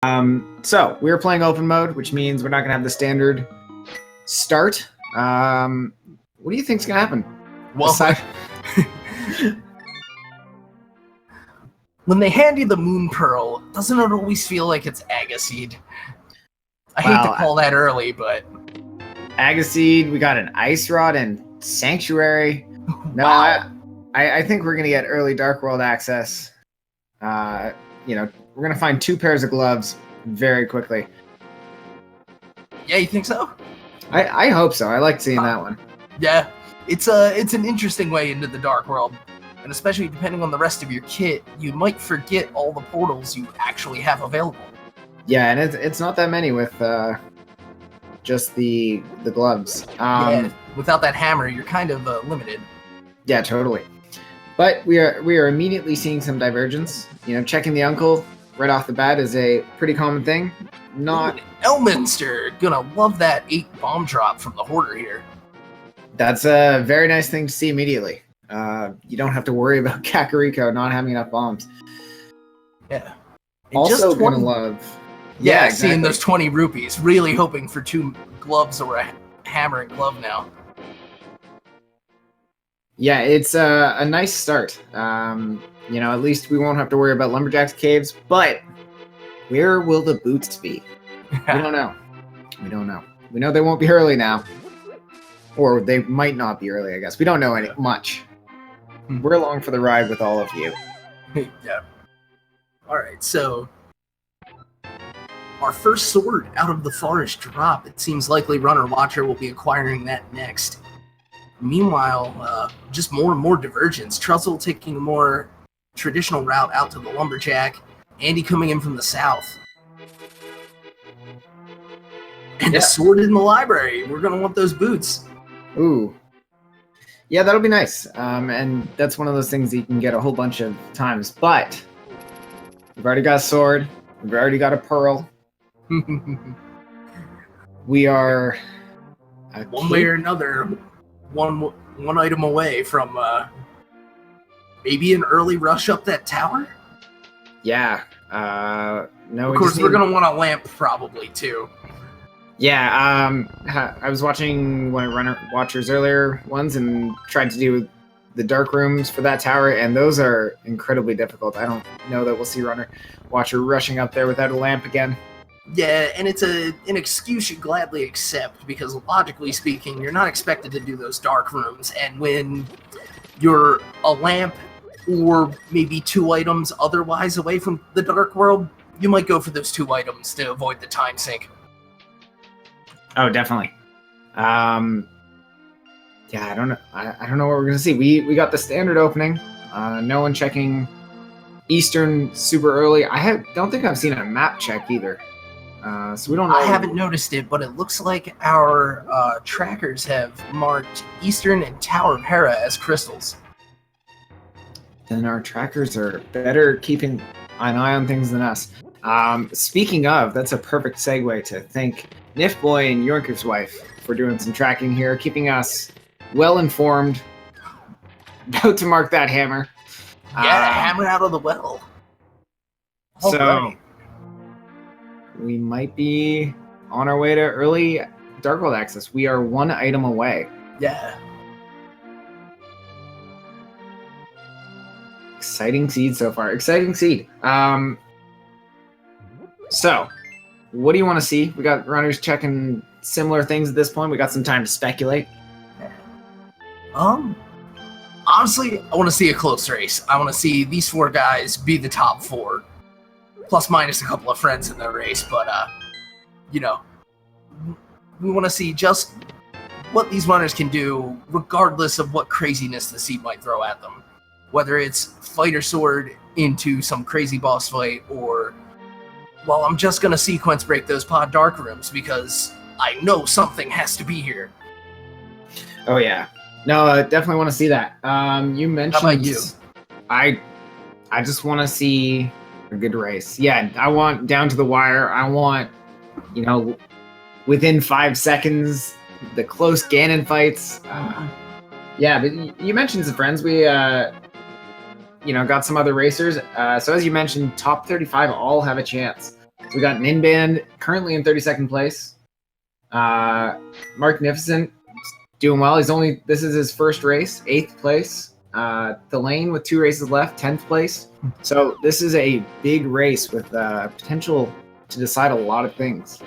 So we're playing open mode, which means we're not gonna have the standard start. What do you think's gonna happen? Well, when they hand you the moon pearl, doesn't it always feel like it's Agaseed? I hate to call that early, but Agaseed, we got an ice rod and sanctuary. No, wow. I think we're gonna get early Dark World access. We're gonna find 2 pairs of gloves very quickly. Yeah, you think so? I hope so. I like seeing that one. Yeah, it's an interesting way into the Dark World, and especially depending on the rest of your kit, you might forget all the portals you actually have available. Yeah, and it's not that many with just the gloves. Yeah, without that hammer, you're kind of limited. Yeah, totally. But we are immediately seeing some divergence. Checking the uncle right off the bat is a pretty common thing. Not Elminster, gonna love that 8 bomb drop from the hoarder here. That's a very nice thing to see immediately. You don't have to worry about Kakariko not having enough bombs. Yeah. And also gonna love. Yeah, exactly. Seeing those 20 rupees. Really hoping for 2 gloves or a hammer and glove now. Yeah, it's a nice start. At least we won't have to worry about Lumberjack's caves, but where will the boots be? We don't know. We know they won't be early now. Or they might not be early, I guess. We don't know much. We're along for the ride with all of you. Yeah. Alright, so our first sword out of the forest drop. It seems likely Runner Watcher will be acquiring that next. Meanwhile, just more and more divergence. Truzzle taking a more traditional route out to the Lumberjack. Andy coming in from the south. And a sword in the library. We're going to want those boots. Ooh. Yeah, that'll be nice. And that's one of those things that you can get a whole bunch of times. But we've already got a sword. We've already got a pearl. We are... one way or another... One item away from maybe an early rush up that tower. Yeah. No. Of course, we're gonna want a lamp probably too. Yeah. I was watching one of Runner Watcher's earlier ones and tried to do the dark rooms for that tower, and those are incredibly difficult. I don't know that we'll see Runner Watcher rushing up there without a lamp again. Yeah, and it's an excuse you gladly accept, because logically speaking, you're not expected to do those dark rooms, and when you're a lamp or maybe 2 items otherwise away from the Dark World, you might go for those 2 items to avoid the time sink. Oh, definitely. Yeah, I don't know. I don't know what we're gonna see. We got the standard opening. No one checking Eastern super early. Don't think I've seen a map check either. So we don't know. I haven't noticed it, but it looks like our trackers have marked Eastern and Tower of Hera as crystals. Then our trackers are better keeping an eye on things than us. Speaking of, that's a perfect segue to thank Nifboy and Yorker's wife for doing some tracking here, keeping us well informed. About to mark that hammer. Yeah, hammer out of the well. So we might be on our way to early Dark World access. We are 1 item away. Yeah. Exciting seed so far. Exciting seed. So, what do you want to see? We got runners checking similar things at this point. We got some time to speculate. Honestly, I want to see a close race. I want to see these 4 guys be the top 4. Plus minus a couple of friends in the race, but, we want to see just what these runners can do, regardless of what craziness the seed might throw at them. Whether it's fighter sword into some crazy boss fight, or, well, I'm just going to sequence break those pod dark rooms, because I know something has to be here. Oh, yeah. No, I definitely want to see that. You mentioned... How about you? I just want to see a good race. Yeah, I want down to the wire. I want, within 5 seconds, the close Ganon fights. Yeah, but you mentioned some friends. We, got some other racers. So as you mentioned, top 35 all have a chance. So we got an in-band currently in 32nd place. Magnificent doing well. This is his first race, 8th place. Delane with 2 races left, 10th place. So this is a big race with potential to decide a lot of things.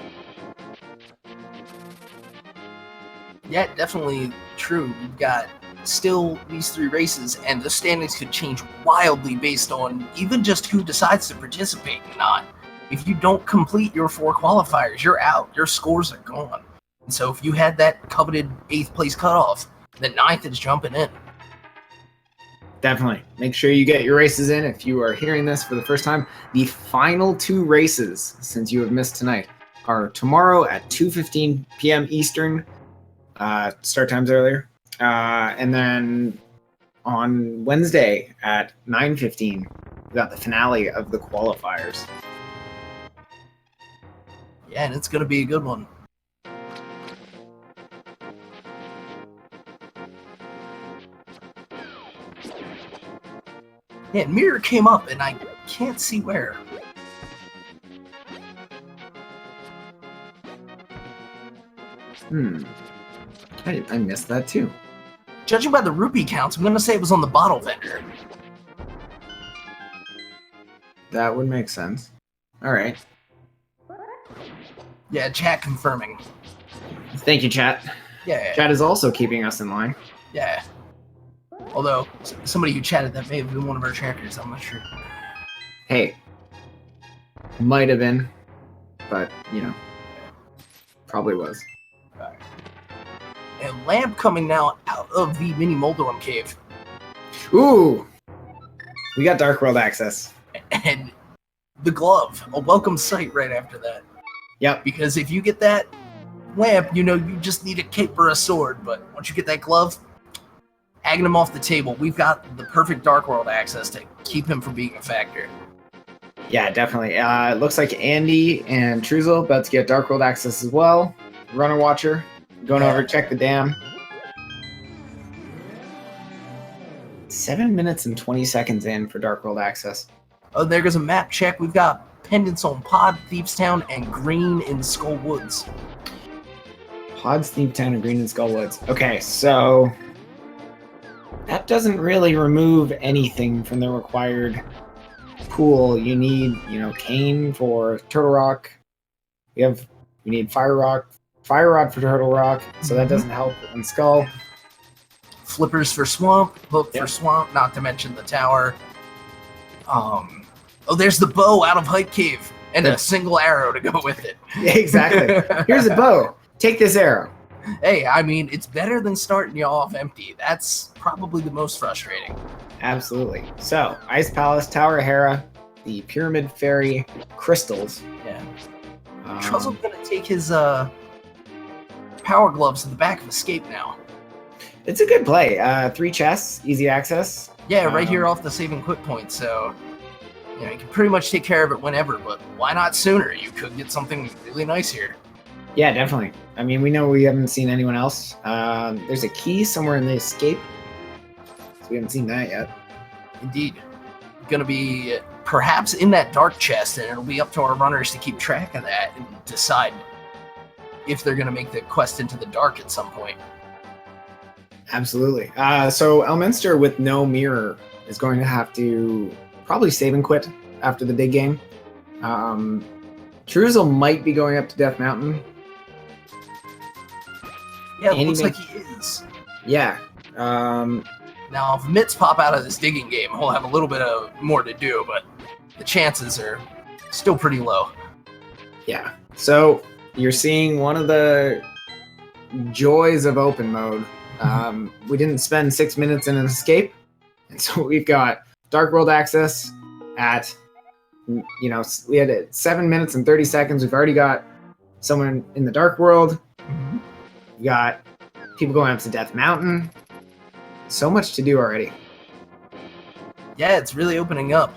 Yeah, definitely true. We've got still these 3 races, and the standings could change wildly based on even just who decides to participate and not. If you don't complete your 4 qualifiers, you're out. Your scores are gone. And so if you had that coveted 8th place cutoff, the 9th is jumping in. Definitely. Make sure you get your races in. If you are hearing this for the first time, the final 2 races, since you have missed tonight, are tomorrow at 2:15 p.m. Eastern. Start times earlier. And then on Wednesday at 9:15, we got the finale of the qualifiers. Yeah, and it's going to be a good one. Yeah, mirror came up, and I can't see where. I missed that too. Judging by the rupee counts, I'm going to say it was on the bottle vendor. That would make sense. All right. Yeah, chat confirming. Thank you, chat. Yeah. Chat is also keeping us in line. Yeah. Although, somebody who chatted that may have been one of our trackers, I'm not sure. Hey. Might have been, but, probably was. Right. And lamp coming now out of the mini Moldorm cave. Ooh! We got Dark World access. And the glove, a welcome sight right after that. Yep. Because if you get that lamp, you just need a cape or a sword. But once you get that glove, hagging him off the table, we've got the perfect Dark World access to keep him from being a factor. Yeah, definitely. It looks like Andy and Truzel about to get Dark World access as well. Runner Watcher, going over to check the dam. 7 minutes and 20 seconds in for Dark World access. Oh, there goes a map check. We've got pendants on Pod, Thiefstown, and Green in Skull Woods. Pod's Thiefstown and Green in Skull Woods. Okay, so that doesn't really remove anything from the required pool. You need, cane for Turtle Rock. We need Fire Rod for Turtle Rock, so that doesn't help in Skull. Flippers for Swamp, Hook for Swamp, not to mention the tower. Oh, there's the bow out of Height Cave, and a single arrow to go with it. Yeah, exactly. Here's a bow. Take this arrow. Hey, I mean, it's better than starting you off empty. That's probably the most frustrating. Absolutely. So, Ice Palace, Tower of Hera, the Pyramid Fairy crystals. Yeah. Truzzle's gonna take his power gloves to the back of Escape now. It's a good play. 3 chests, easy access. Yeah, right here off the save and quit point. So, you can pretty much take care of it whenever, but why not sooner? You could get something really nice here. Yeah, definitely. I mean, we know we haven't seen anyone else. There's a key somewhere in the Escape. So we haven't seen that yet. Indeed. Gonna be perhaps in that dark chest, and it'll be up to our runners to keep track of that and decide if they're gonna make the quest into the dark at some point. Absolutely. So Elminster with no mirror is going to have to probably save and quit after the big game. Truzel might be going up to Death Mountain. Yeah, it looks like he is. Yeah. Now, if Mitts pop out of this digging game, he'll have a little bit of more to do, but the chances are still pretty low. Yeah. So you're seeing one of the joys of open mode. We didn't spend 6 minutes in an Escape, and so we've got Dark World access at, we had it 7 minutes and 30 seconds. We've already got someone in the Dark World. We got people going up to Death Mountain. So much to do already. Yeah, it's really opening up.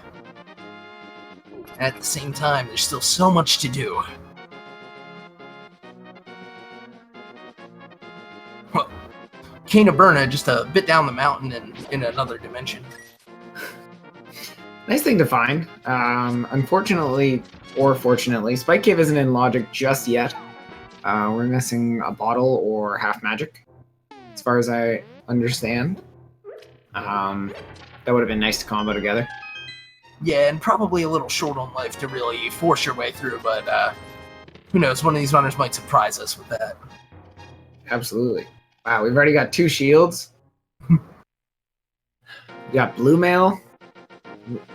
At the same time, there's still so much to do. Well, Cane of Berna just a bit down the mountain and in another dimension. Nice thing to find. Unfortunately, or fortunately, Spike Cave isn't in Logic just yet. We're missing a bottle or half magic, as far as I understand. That would have been nice to combo together. Yeah, and probably a little short on life to really force your way through, but who knows? One of these runners might surprise us with that. Absolutely. Wow, we've already got 2 shields. We got blue mail.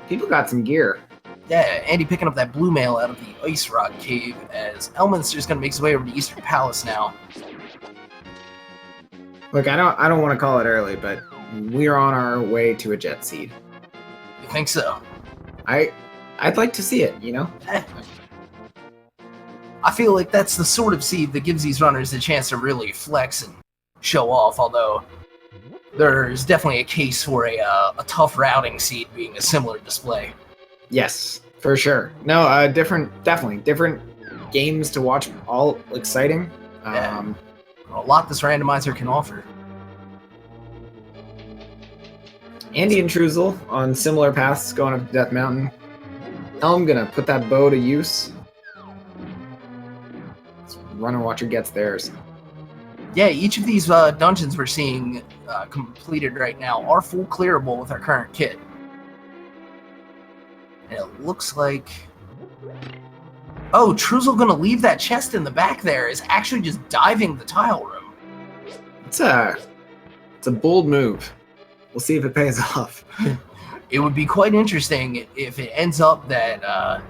People got some gear. Yeah, Andy picking up that blue mail out of the Ice Rock Cave as Elminster's going to make his way over to Eastern Palace now. Look, I don't want to call it early, but we're on our way to a jet seed. You think so? I'd like to see it, you know? I feel like that's the sort of seed that gives these runners a chance to really flex and show off, although there's definitely a case for a tough routing seed being a similar display. Yes, for sure. No, definitely different games to watch, all exciting. Yeah. A lot this randomizer can offer. Andy and Truzel on similar paths going up to Death Mountain. Elm gonna put that bow to use. Runner Watcher gets theirs. Yeah, each of these dungeons we're seeing completed right now are full clearable with our current kit. And it looks like... Oh, Truzel gonna leave that chest in the back there is actually just diving the tile room. It's a bold move. We'll see if it pays off. It would be quite interesting if it ends up that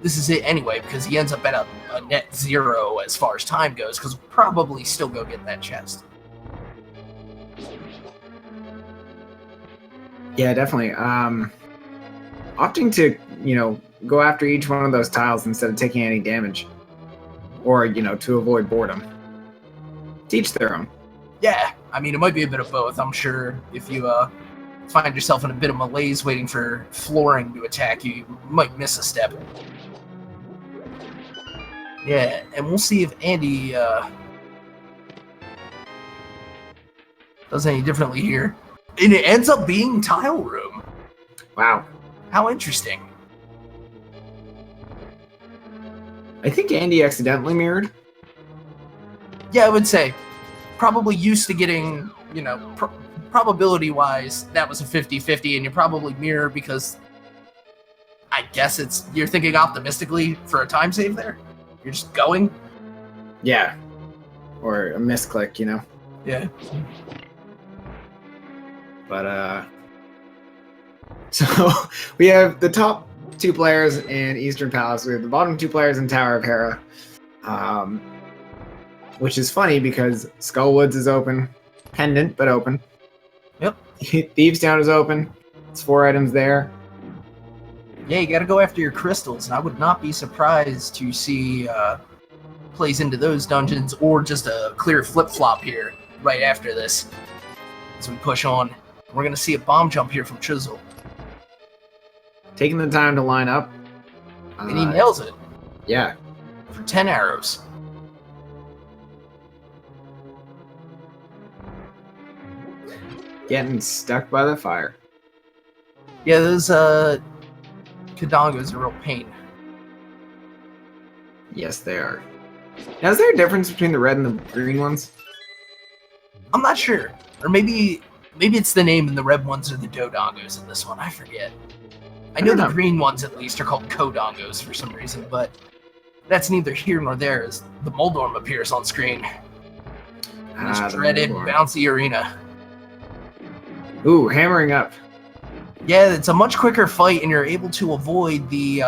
this is it anyway, because he ends up at a net 0 as far as time goes, because we'll probably still go get that chest. Yeah, definitely. Opting to, go after each one of those tiles instead of taking any damage. Or, to avoid boredom. Teach their own. Yeah, I mean, it might be a bit of both. I'm sure if you find yourself in a bit of malaise waiting for flooring to attack you, you might miss a step. Yeah, and we'll see if Andy does any differently here. And it ends up being tile room. Wow. How interesting. I think Andy accidentally mirrored. Yeah, I would say. Probably used to getting, probability-wise, that was a 50-50, and you probably mirror because I guess you're thinking optimistically for a time save there? You're just going? Yeah. Or a misclick, Yeah. But, so we have the top 2 players in Eastern Palace. We have the bottom 2 players in Tower of Hera. Which is funny because Skullwoods is open. Pendant, but open. Yep. Thieves Town is open. It's 4 items there. Yeah, you gotta go after your crystals, and I would not be surprised to see plays into those dungeons or just a clear flip-flop here right after this. As we push on, we're gonna see a bomb jump here from Chisel. Taking the time to line up. And he nails it. Yeah. For 10 arrows. Getting stuck by the fire. Yeah, those Kadongos are a real pain. Yes, they are. Now, is there a difference between the red and the green ones? I'm not sure. Or maybe it's the name and the red ones are the Dodongos in this one. I forget. I know the green ones, at least, are called Kodongos for some reason, but that's neither here nor there as the Moldorm appears on screen. This dreaded bouncy arena. Ooh, hammering up. Yeah, it's a much quicker fight, and you're able to avoid the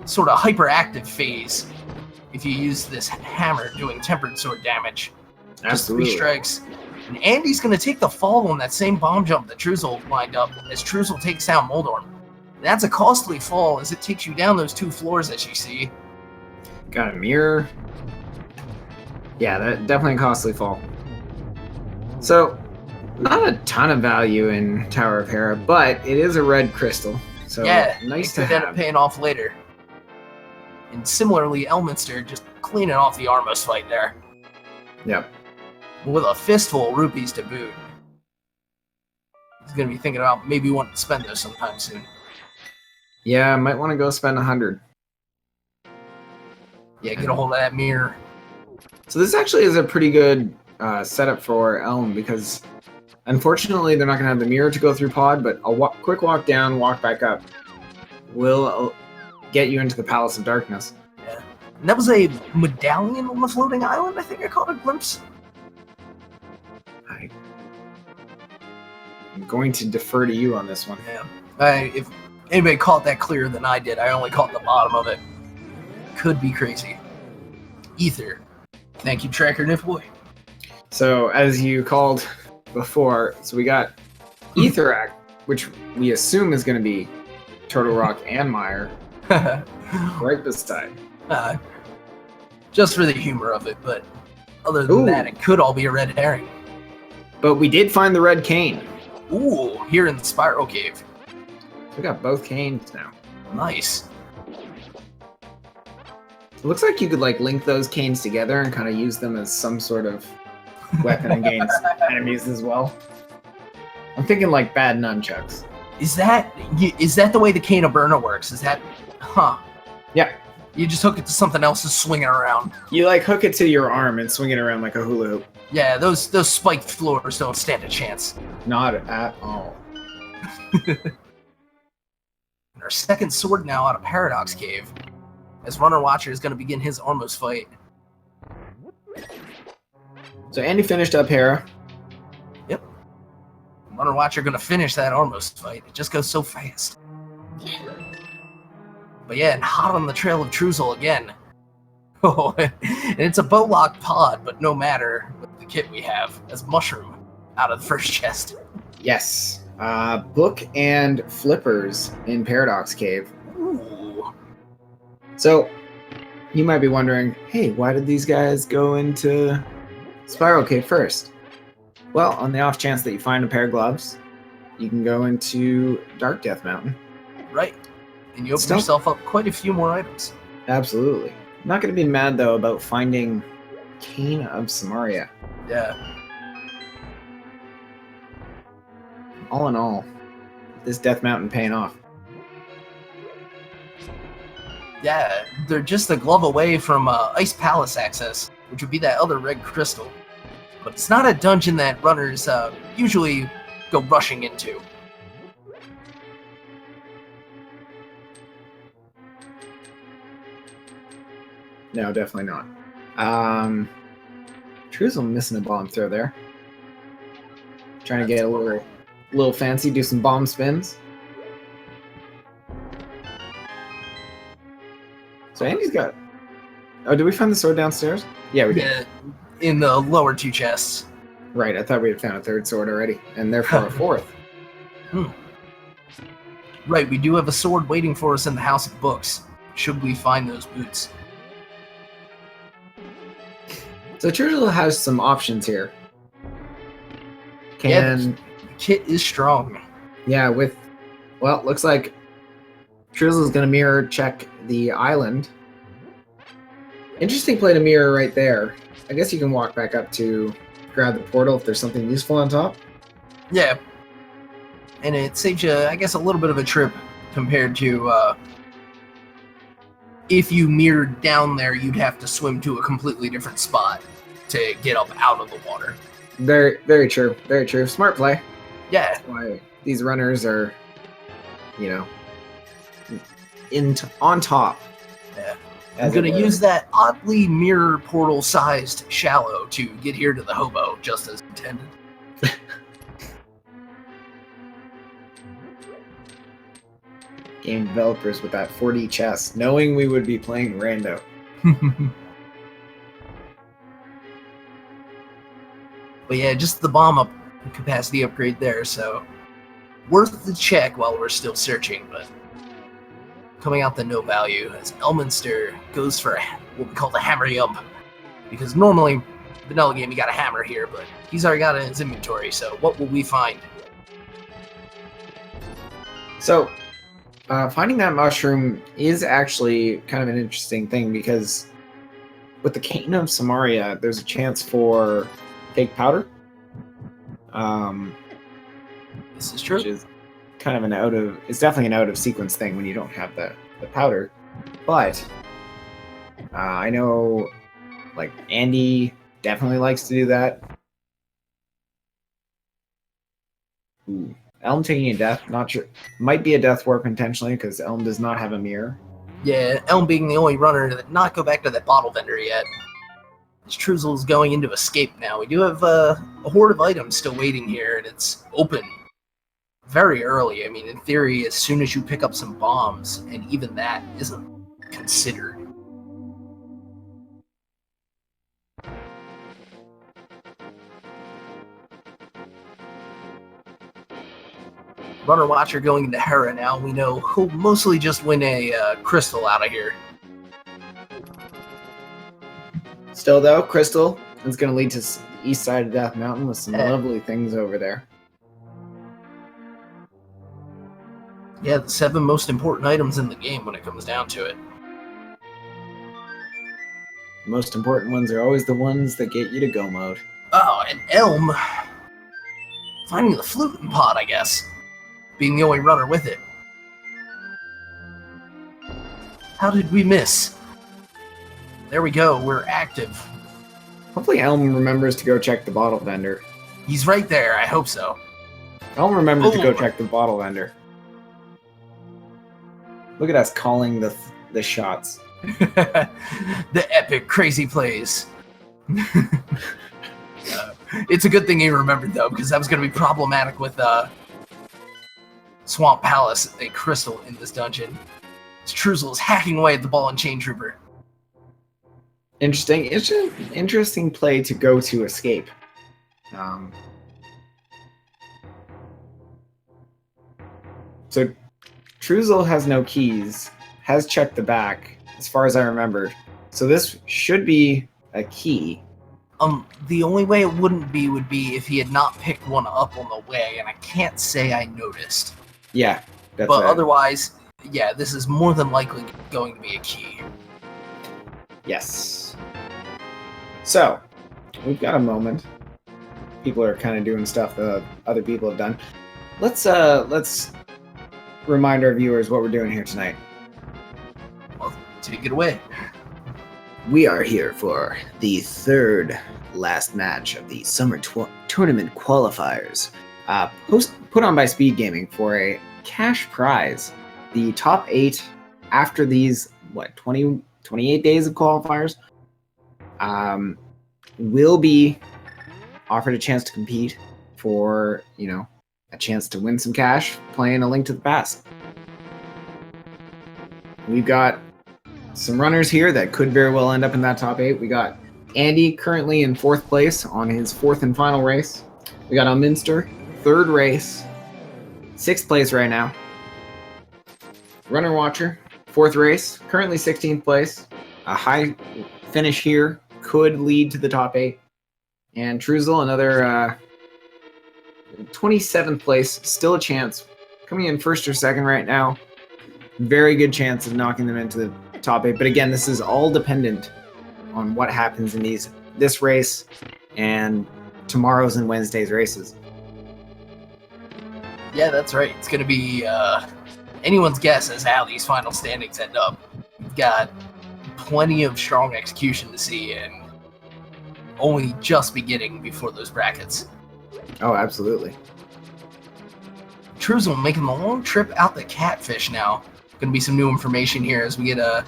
sort of hyperactive phase if you use this hammer doing tempered sword damage. Absolutely. Just 3 strikes. And Andy's going to take the fall on that same bomb jump that Truzel lined up as Truzel takes down Moldorm. That's a costly fall as it takes you down those 2 floors that you see. Got a mirror. Yeah, that definitely a costly fall. So, not a ton of value in Tower of Hera, but it is a red crystal. So yeah, nice to have. End up paying off later. And similarly, Elminster just cleaning off the Armos fight there. Yep. With a fistful of rupees to boot. He's going to be thinking about maybe wanting to spend those sometime soon. Yeah, I might want to go spend 100. Yeah, get a hold of that mirror. So this actually is a pretty good setup for Elm because unfortunately they're not going to have the mirror to go through pod, but a quick walk down, walk back up will get you into the Palace of Darkness. Yeah. And that was a medallion on the floating island, I think I caught a glimpse. I'm going to defer to you on this one. Yeah. If anybody caught that clearer than I did, I only caught the bottom of it. Could be crazy. Ether. Thank you, Tracker Nifboy. So, as you called before, so we got Etherac, which we assume is going to be Turtle Rock and Meyer, right beside. Just for the humor of it, but other than that, it could all be a red herring. But we did find the red cane. Ooh, here in the Spiral Cave. We got both canes now. Nice. It looks like you could like link those canes together and kind of use them as some sort of weapon against enemies as well. I'm thinking like bad nunchucks. Is that the way the Cane of Burna works? Is that, Yeah. You just hook it to something else and swing it around. You like hook it to your arm and swing it around like a hula hoop. Yeah, those spiked floors don't stand a chance. Not at all. And our second sword now out of Paradox Cave, as Runner Watcher is going to begin his Ormos fight. So Andy finished up Hera. Yep. Runner Watcher going to finish that Ormos fight. It just goes so fast. But yeah, and hot on the trail of Truzel again. Oh, and it's a bow-locked pod, but no matter with the kit we have, as Mushroom out of the first chest. Yes. Book and flippers in Paradox Cave. Ooh. So, you might be wondering, hey, why did these guys go into Spiral Cave first? Well, on the off chance that you find a pair of gloves, you can go into Dark Death Mountain. Right. And you open yourself up quite a few more items. Absolutely. I'm not going to be mad, though, about finding Cane of Samaria. Yeah. All in all, this Death Mountain paying off. Yeah, they're just a glove away from Ice Palace access, which would be that other red crystal. But it's not a dungeon that runners usually go rushing into. No, definitely not. Truzel missing a bomb throw there. Trying to get a little fancy, do some bomb spins. So Andy's got... Oh, did we find the sword downstairs? Yeah, we did. Yeah, in the lower two chests. Right, I thought we had found a third sword already, and therefore a fourth. Right, we do have a sword waiting for us in the House of Books, should we find those boots. So Truzel has some options here. Yeah, the kit is strong. Yeah, well, looks like Truzel's going to mirror check the island. Interesting play to mirror right there. I guess you can walk back up to grab the portal if there's something useful on top. Yeah. And it saves you, I guess, a little bit of a trip compared to if you mirrored down there, you'd have to swim to a completely different spot to get up out of the water. Very, very true. Very true. Smart play. Yeah. That's why these runners are, on top. Yeah. I'm going to use that oddly mirror portal-sized shallow to get here to the hobo, just as intended. Game developers with that 4D chess, knowing we would be playing rando. But yeah, just the bomb up capacity upgrade there, so worth the check while we're still searching, but coming out the no value as Elminster goes for what we call the hammer yump. Because normally, vanilla game, you got a hammer here, but he's already got it in his inventory, so what will we find? So, finding that mushroom is actually kind of an interesting thing because with the Cane of Samaria, there's a chance for fake powder. This is true. Which is kind of it's definitely an out of sequence thing when you don't have the powder. But I know, like, Andy definitely likes to do that. Ooh. Elm taking a death, not sure. Might be a death warp intentionally because Elm does not have a mirror. Yeah, Elm being the only runner to not go back to that bottle vendor yet. Truzel's going into escape now. We do have a horde of items still waiting here, and it's open very early. I mean, in theory, as soon as you pick up some bombs, and even that isn't considered. Runner Watcher going into Hera now. We know he'll mostly just win a crystal out of here. Still, though, Crystal is going to lead to the east side of Death Mountain with some lovely things over there. Yeah, the 7 most important items in the game when it comes down to it. The most important ones are always the ones that get you to go mode. Oh, and Elm finding the fluting pod, I guess. Being the only runner with it. How did we miss? There we go, we're active. Hopefully Elm remembers to go check the bottle vendor. He's right there, I hope so. Elm remembered to go check the bottle vendor. Look at us calling the shots. The epic crazy plays. It's a good thing he remembered, though, because that was going to be problematic with Swamp Palace, a crystal in this dungeon. Truzel is hacking away at the ball and chain trooper. Interesting. It's an interesting play to go to escape. So Truzel has no keys, has checked the back, as far as I remembered. So this should be a key. The only way it wouldn't be would be if he had not picked one up on the way, and I can't say I noticed. Yeah. That's but otherwise, yeah, this is more than likely going to be a key. Yes. So, we've got a moment. People are kind of doing stuff that other people have done. Let's remind our viewers what we're doing here tonight. Well, take it away. We are here for the third last match of the Summer Tournament Qualifiers, put on by Speed Gaming for a cash prize. The top 8 after these, 28 days of qualifiers, will be offered a chance to compete for, a chance to win some cash playing A Link to the Past. We've got some runners here that could very well end up in that top 8. We got Andy currently in 4th place on his 4th and final race. We got Minster, 3rd race, 6th place right now. Runner Watcher, 4th race, currently 16th place. A high finish here could lead to the top 8. And Truzel, another 27th place, still a chance. Coming in 1st or 2nd right now. Very good chance of knocking them into the top 8. But again, this is all dependent on what happens in this race and tomorrow's and Wednesday's races. Yeah, that's right. It's going to be anyone's guess as to how these final standings end up. We've got plenty of strong execution to see, and only just beginning before those brackets. Oh, absolutely. Truzel making the long trip out the Catfish now. Going to be some new information here as we get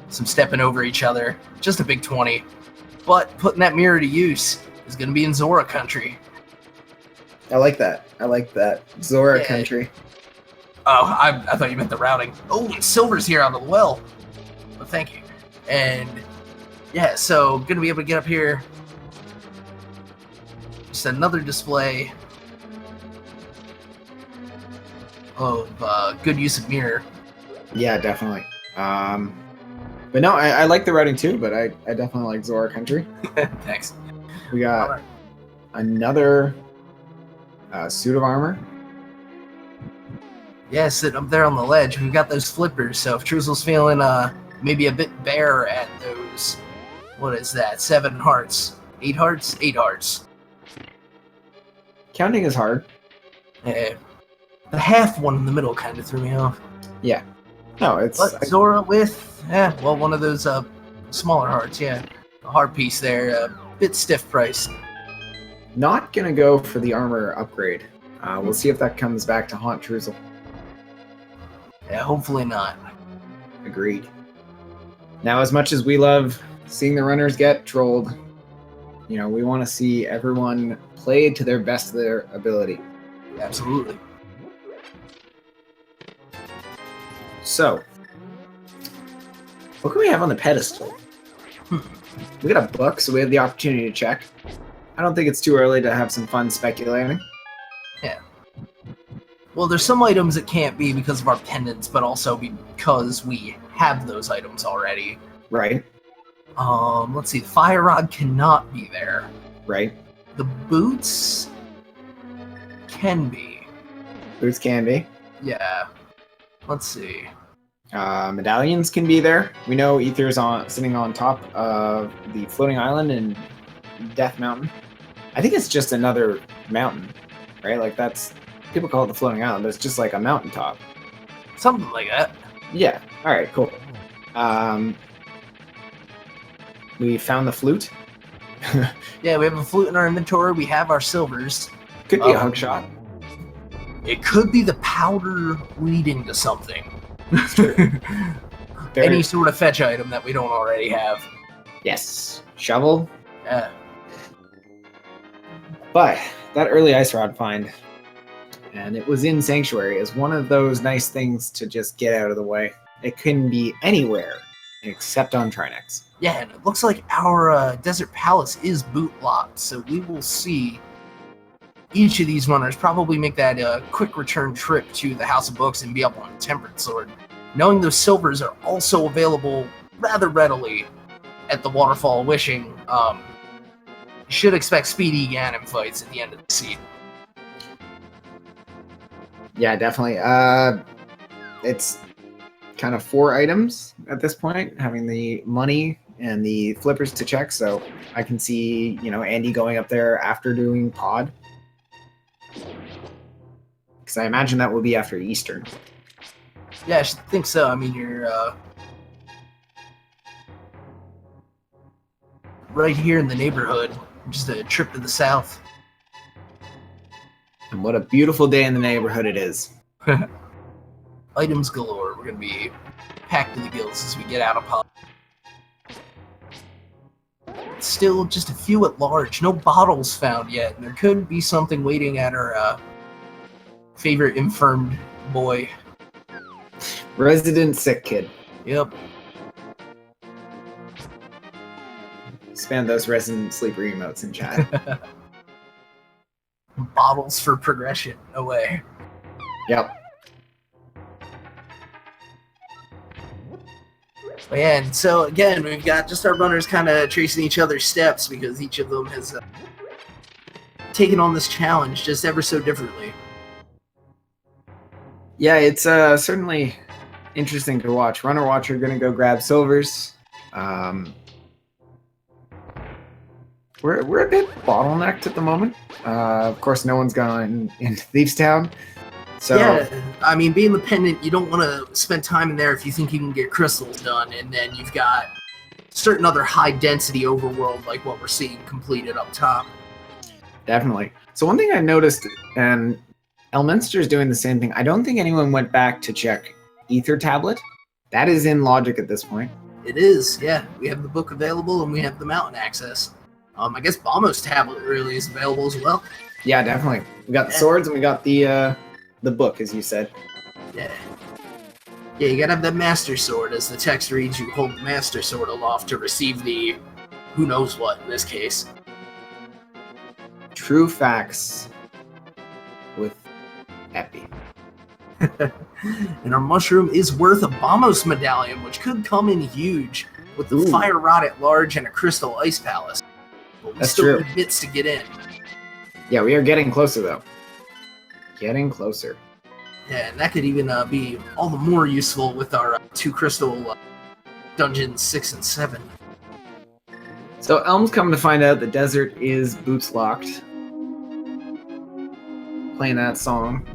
some stepping over each other. Just a big 20. But putting that mirror to use is going to be in Zora country. I like that. Zora country. Oh, I thought you meant the routing. Oh, and Silver's here out of the well. Well, thank you. And yeah, so going to be able to get up here. Just another display of good use of mirror. Yeah, definitely. But no, I like the routing too, but I definitely like Zora country. Thanks. We got another suit of armor. Yeah, sitting up there on the ledge. We've got those flippers, so if Truzel's feeling maybe a bit bare at those, what is that, 7 hearts? 8 hearts? 8 hearts. Counting is hard. The half one in the middle kind of threw me off. Yeah. No, it's... But Zora with, well, one of those smaller hearts, yeah. A heart piece there, a bit stiff price. Not going to go for the armor upgrade. We'll see if that comes back to haunt Truzel. Yeah, hopefully not. Agreed. Now, as much as we love seeing the runners get trolled, you know, we want to see everyone play to their best of their ability. Absolutely. So, what can we have on the pedestal? We got a book, so we have the opportunity to check. I don't think it's too early to have some fun speculating. Yeah. Well, there's some items that can't be because of our pendants, but also because we have those items already. Right. Let's see. The fire rod cannot be there. Right. The boots can be. Boots can be. Yeah. Let's see. Medallions can be there. We know Ether's sitting on top of the floating island in Death Mountain. I think it's just another mountain, right? Like that's... People call it the floating island, but it's just like a mountaintop. Something like that. Yeah. All right, cool. We found the flute. Yeah, we have a flute in our inventory. We have our silvers. Could be a hook shot. It could be the powder leading to something. It's true. Any sort of fetch item that we don't already have. Yes. Shovel. Yeah. But that early ice rod find, and it was in Sanctuary, is one of those nice things to just get out of the way. It can be anywhere except on Trinexx. Yeah, and it looks like our Desert Palace is boot locked, so we will see each of these runners probably make that quick return trip to the House of Books and be up on a Tempered Sword. Knowing those silvers are also available rather readily at the Waterfall of Wishing, you should expect speedy Ganon fights at the end of the season. Yeah, definitely. It's kind of 4 items at this point, having the money and the flippers to check, so I can see, you know, Andy going up there after doing pod. Because I imagine that will be after Eastern. Yeah, I think so. I mean, you're right here in the neighborhood, just a trip to the south. And what a beautiful day in the neighborhood it is. Items galore. We're going to be packed to the gills as we get out of pod. Still just a few at large. No bottles found yet. And there could be something waiting at our favorite infirmed boy. Resident sick kid. Yep. Spam those resident sleeper emotes in chat. Bottles for progression. No way. Yep. And so again, we've got just our runners kind of tracing each other's steps because each of them has taken on this challenge just ever so differently. Yeah, it's certainly interesting to watch. Runner Watcher going to go grab silvers. We're a bit bottlenecked at the moment. Of course, no one's gone into Thieves Town. So, yeah, I mean, being the pendant, you don't want to spend time in there if you think you can get crystals done, and then you've got certain other high-density overworld like what we're seeing completed up top. Definitely. So one thing I noticed, and Elminster's doing the same thing, I don't think anyone went back to check Ether Tablet. That is in Logic at this point. It is, yeah. We have the book available, and we have the mountain access. I guess Bombo's Tablet really is available as well. Yeah, definitely. We got the swords, and we got the book, as you said. Yeah. Yeah, you gotta have that Master Sword. As the text reads, you hold the Master Sword aloft to receive the who knows what in this case. True facts with Epi. And our mushroom is worth a Bombos medallion, which could come in huge with the fire rod at large and a crystal ice palace. But we still need bits to get in. Yeah, we are getting closer though. Getting closer. Yeah, and that could even be all the more useful with our 2 crystal dungeons 6 and 7. So Elm's come to find out the desert is boots locked. playing that song.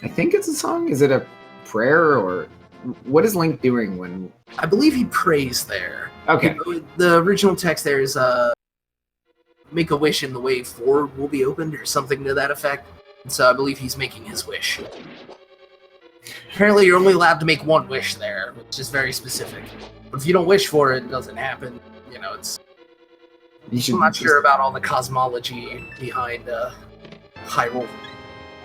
I think it's a song. Is it a prayer or what is Link doing when? I believe he prays there. Okay. The original text there is make a wish and the way forward will be opened or something to that effect. And so I believe he's making his wish. Apparently you're only allowed to make one wish there, which is very specific. But if you don't wish for it, it doesn't happen. You know, it's... I'm not sure about all the cosmology behind Hyrule.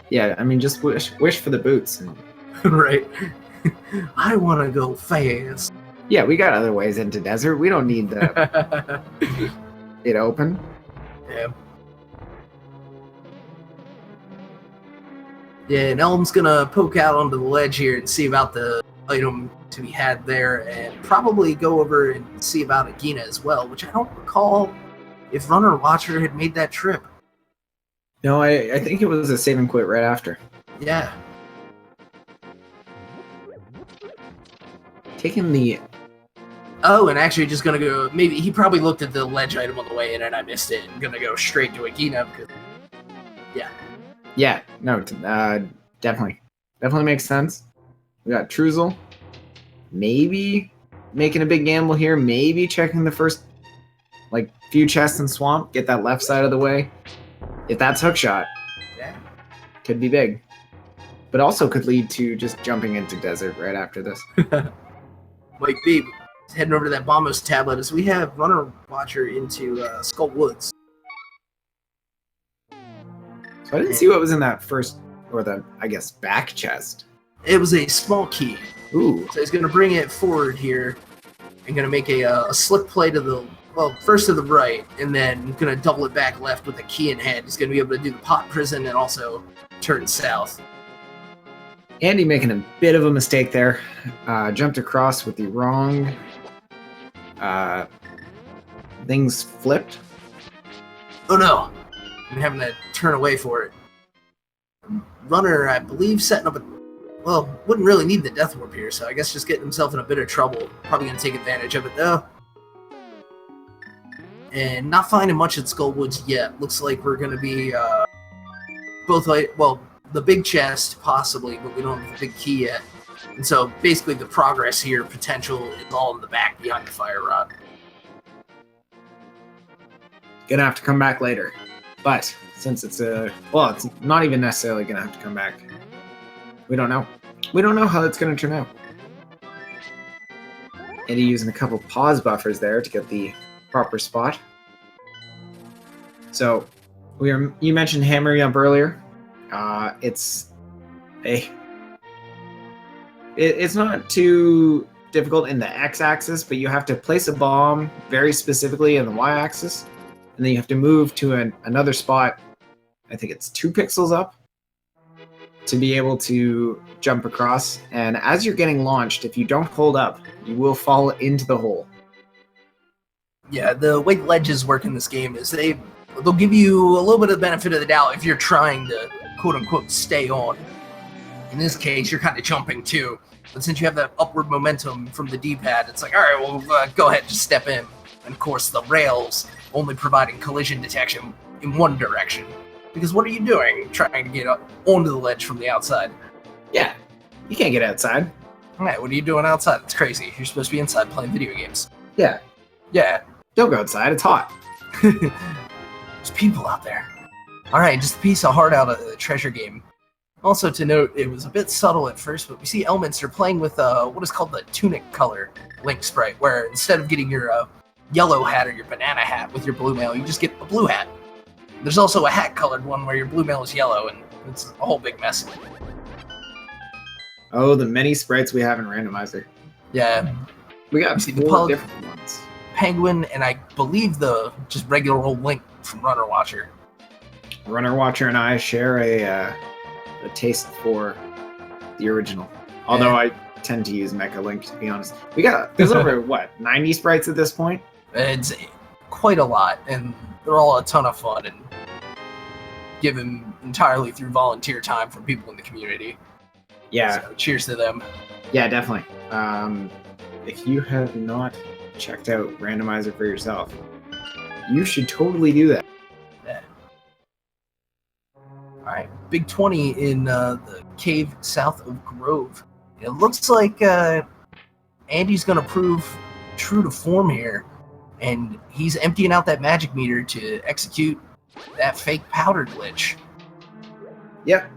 Yeah, I mean, just wish for the boots. And... right. I want to go fast. Yeah, we got other ways into desert. We don't need it open. Yeah. Yeah, and Elm's gonna poke out onto the ledge here and see about the item to be had there, and probably go over and see about Agina as well, which I don't recall if Runner Watcher had made that trip. No, I think it was a save and quit right after. Yeah. Taking the... Oh, and actually just gonna go... Maybe he probably looked at the ledge item on the way in and I missed it. I'm gonna go straight to Agina because... Yeah. Yeah, no, definitely. Definitely makes sense. We got Truzel. Maybe making a big gamble here. Maybe checking the first, like, few chests in Swamp. Get that left side of the way. If that's hookshot, yeah, could be big. But also could lead to just jumping into desert right after this. Might be. Heading over to that Bombos tablet as we have Runner Watcher into Skull Woods. So I didn't see what was in that first, or the, I guess, back chest. It was a small key. Ooh. So he's going to bring it forward here and going to make a slip play to the, well, first to the right, and then going to double it back left with the key in hand. He's going to be able to do the pot prison and also turn south. Andy making a bit of a mistake there. Jumped across with the wrong things flipped. Oh no! I'm having to turn away for it. Runner, I believe, setting up a... Well, wouldn't really need the Death Warp here, so I guess just getting himself in a bit of trouble. Probably going to take advantage of it, though. And not finding much at Skull Woods yet. Looks like we're going to be both, like, well, the big chest, possibly, but we don't have the big key yet. And so, basically, the progress here, potential, is all in the back behind the fire rod. Gonna have to come back later. But since it's well, it's not even necessarily gonna have to come back. We don't know. We don't know how that's gonna turn out. Andy using a couple pause buffers there to get the proper spot. So you mentioned hammer jump earlier. It's not too difficult in the x-axis, but you have to place a bomb very specifically in the y-axis. And then you have to move to another spot, I think it's 2 pixels up, to be able to jump across. And as you're getting launched, if you don't hold up, you will fall into the hole. Yeah, the way ledges work in this game is they'll give you a little bit of the benefit of the doubt if you're trying to, quote-unquote, stay on. In this case, you're kind of jumping too. But since you have that upward momentum from the D-pad, it's like, all right, well, go ahead, just step in. And of course, the rails only providing collision detection in one direction. Because what are you doing trying to get up onto the ledge from the outside? Yeah, you can't get outside. All right, what are you doing outside? It's crazy. You're supposed to be inside playing video games. Yeah. Yeah. Don't go outside, it's hot. There's people out there. All right, just a piece of heart out of the treasure game. Also to note, it was a bit subtle at first, but we see Elminster playing with what is called the tunic color Link sprite, where instead of getting your yellow hat or your banana hat with your blue mail, you just get a blue hat. There's also a hat colored one where your blue mail is yellow, and it's a whole big mess. Oh, the many sprites we have in Randomizer. Yeah. We got see the 4 different ones. Penguin, and I believe the just regular old Link from Runner Watcher. Runner Watcher and I share a taste for the original. Although I tend to use Mecha Link, to be honest. There's over, what, 90 sprites at this point? It's quite a lot, and they're all a ton of fun, and given entirely through volunteer time from people in the community. Yeah. So, cheers to them. Yeah, definitely. If you have not checked out Randomizer for yourself, you should totally do that. Yeah. Big 20 in the cave south of Grove. It looks like Andy's going to prove true to form here, and he's emptying out that magic meter to execute that fake powder glitch. Yep,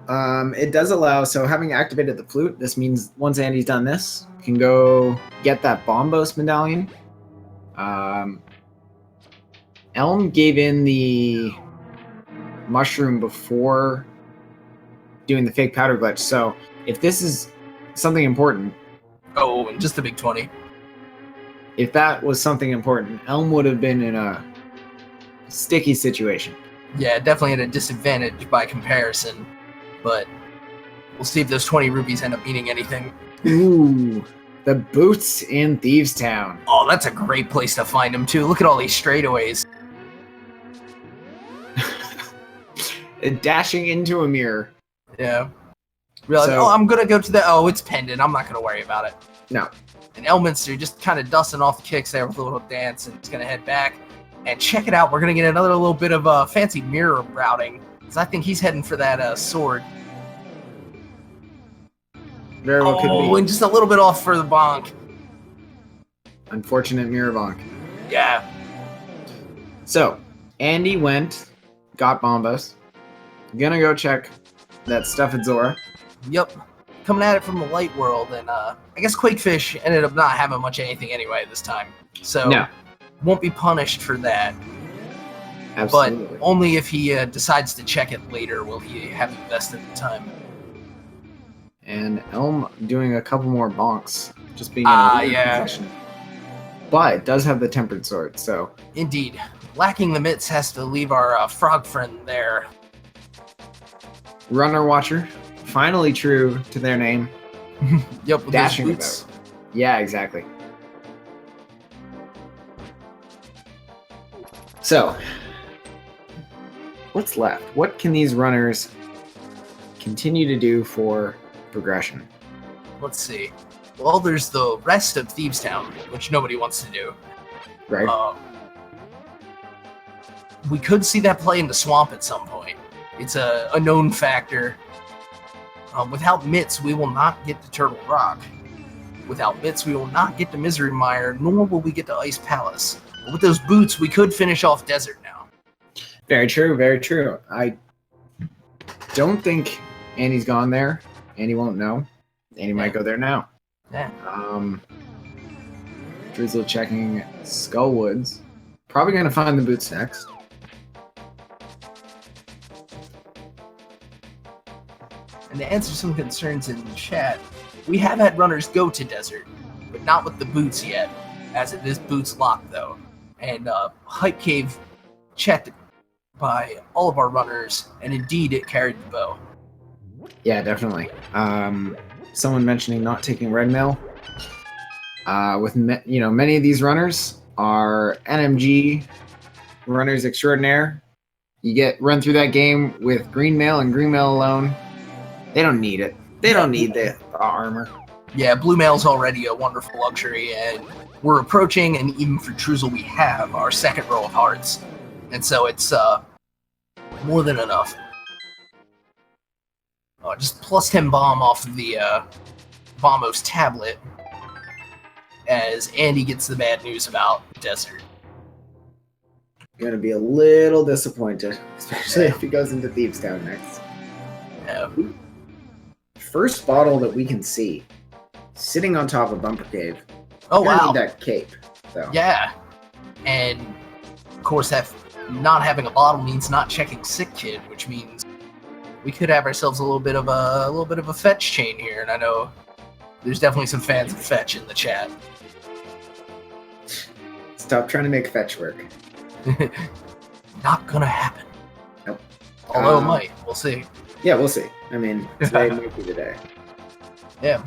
it does allow, so having activated the flute, this means once Andy's done this, can go get that Bombos medallion. Elm gave in the mushroom before doing the fake powder glitch, so if this is something important... Oh, and just a big 20. If that was something important, Elm would have been in a sticky situation. Yeah, definitely at a disadvantage by comparison, but we'll see if those 20 rupees end up meaning anything. Ooh, the boots in Thieves Town. Oh, that's a great place to find them, too. Look at all these straightaways. Dashing into a mirror. Yeah. Realize, I'm going to go to the... Oh, it's pendant. I'm not going to worry about it. No. And Elminster just kind of dusting off the kicks there with a little dance, and he's going to head back. And check it out. We're going to get another little bit of fancy mirror routing, because I think he's heading for that sword. Very well could be. Oh, and just a little bit off for the bonk. Unfortunate mirror bonk. Yeah. So, Andy went, got Bombos. Gonna go check that stuff at Zora. Yep. Coming at it from the light world, and I guess Quakefish ended up not having much anything anyway this time. So, no. Won't be punished for that. Absolutely. But only if he decides to check it later will he have invested the time. And Elm doing a couple more bonks, just being in a weird position. But it does have the tempered sword, so... Indeed. Lacking the mitts has to leave our frog friend there. Runner Watcher, finally true to their name. Yep, with dashing those boots. about. Yeah, exactly. So, what's left? What can these runners continue to do for progression? Let's see. Well, there's the rest of Thieves Town, which nobody wants to do. Right. We could see that play in the swamp at some point. It's a known factor. Without mitts, we will not get to Turtle Rock. Without mitts, we will not get to Misery Mire, nor will we get to Ice Palace. But with those boots, we could finish off Desert now. Very true, very true. I don't think Andy's gone there. Andy won't know. Andy might go there now. Yeah. Drizzle checking Skullwoods. Probably going to find the boots next. And to answer some concerns in the chat, we have had runners go to Desert, but not with the boots yet, as it is boots locked though. And Hype Cave checked by all of our runners, and indeed it carried the bow. Yeah, definitely. Someone mentioning not taking Red Mill. Many of these runners are NMG runners extraordinaire. You get run through that game with Green Mail and Green Mail alone. They don't need it. They don't need the armor. Yeah, Blue Mail's already a wonderful luxury, and we're approaching, and even for Truzel we have, our second row of hearts. And so it's more than enough. Just plus 10 bomb off of the Bombos tablet as Andy gets the bad news about Desert. Gonna be a little disappointed, especially if he goes into Thieves Town next. Yeah. First bottle that we can see sitting on top of Bumper Cave. Oh, wow. Need that cape, though. Yeah. And, of course, that not having a bottle means not checking Sick Kid, which means we could have ourselves a little bit of a fetch chain here, and I know there's definitely some fans of fetch in the chat. Stop trying to make fetch work. Not gonna happen. Nope. Although it might. We'll see. Yeah, we'll see. I mean, today might be the day. Yeah.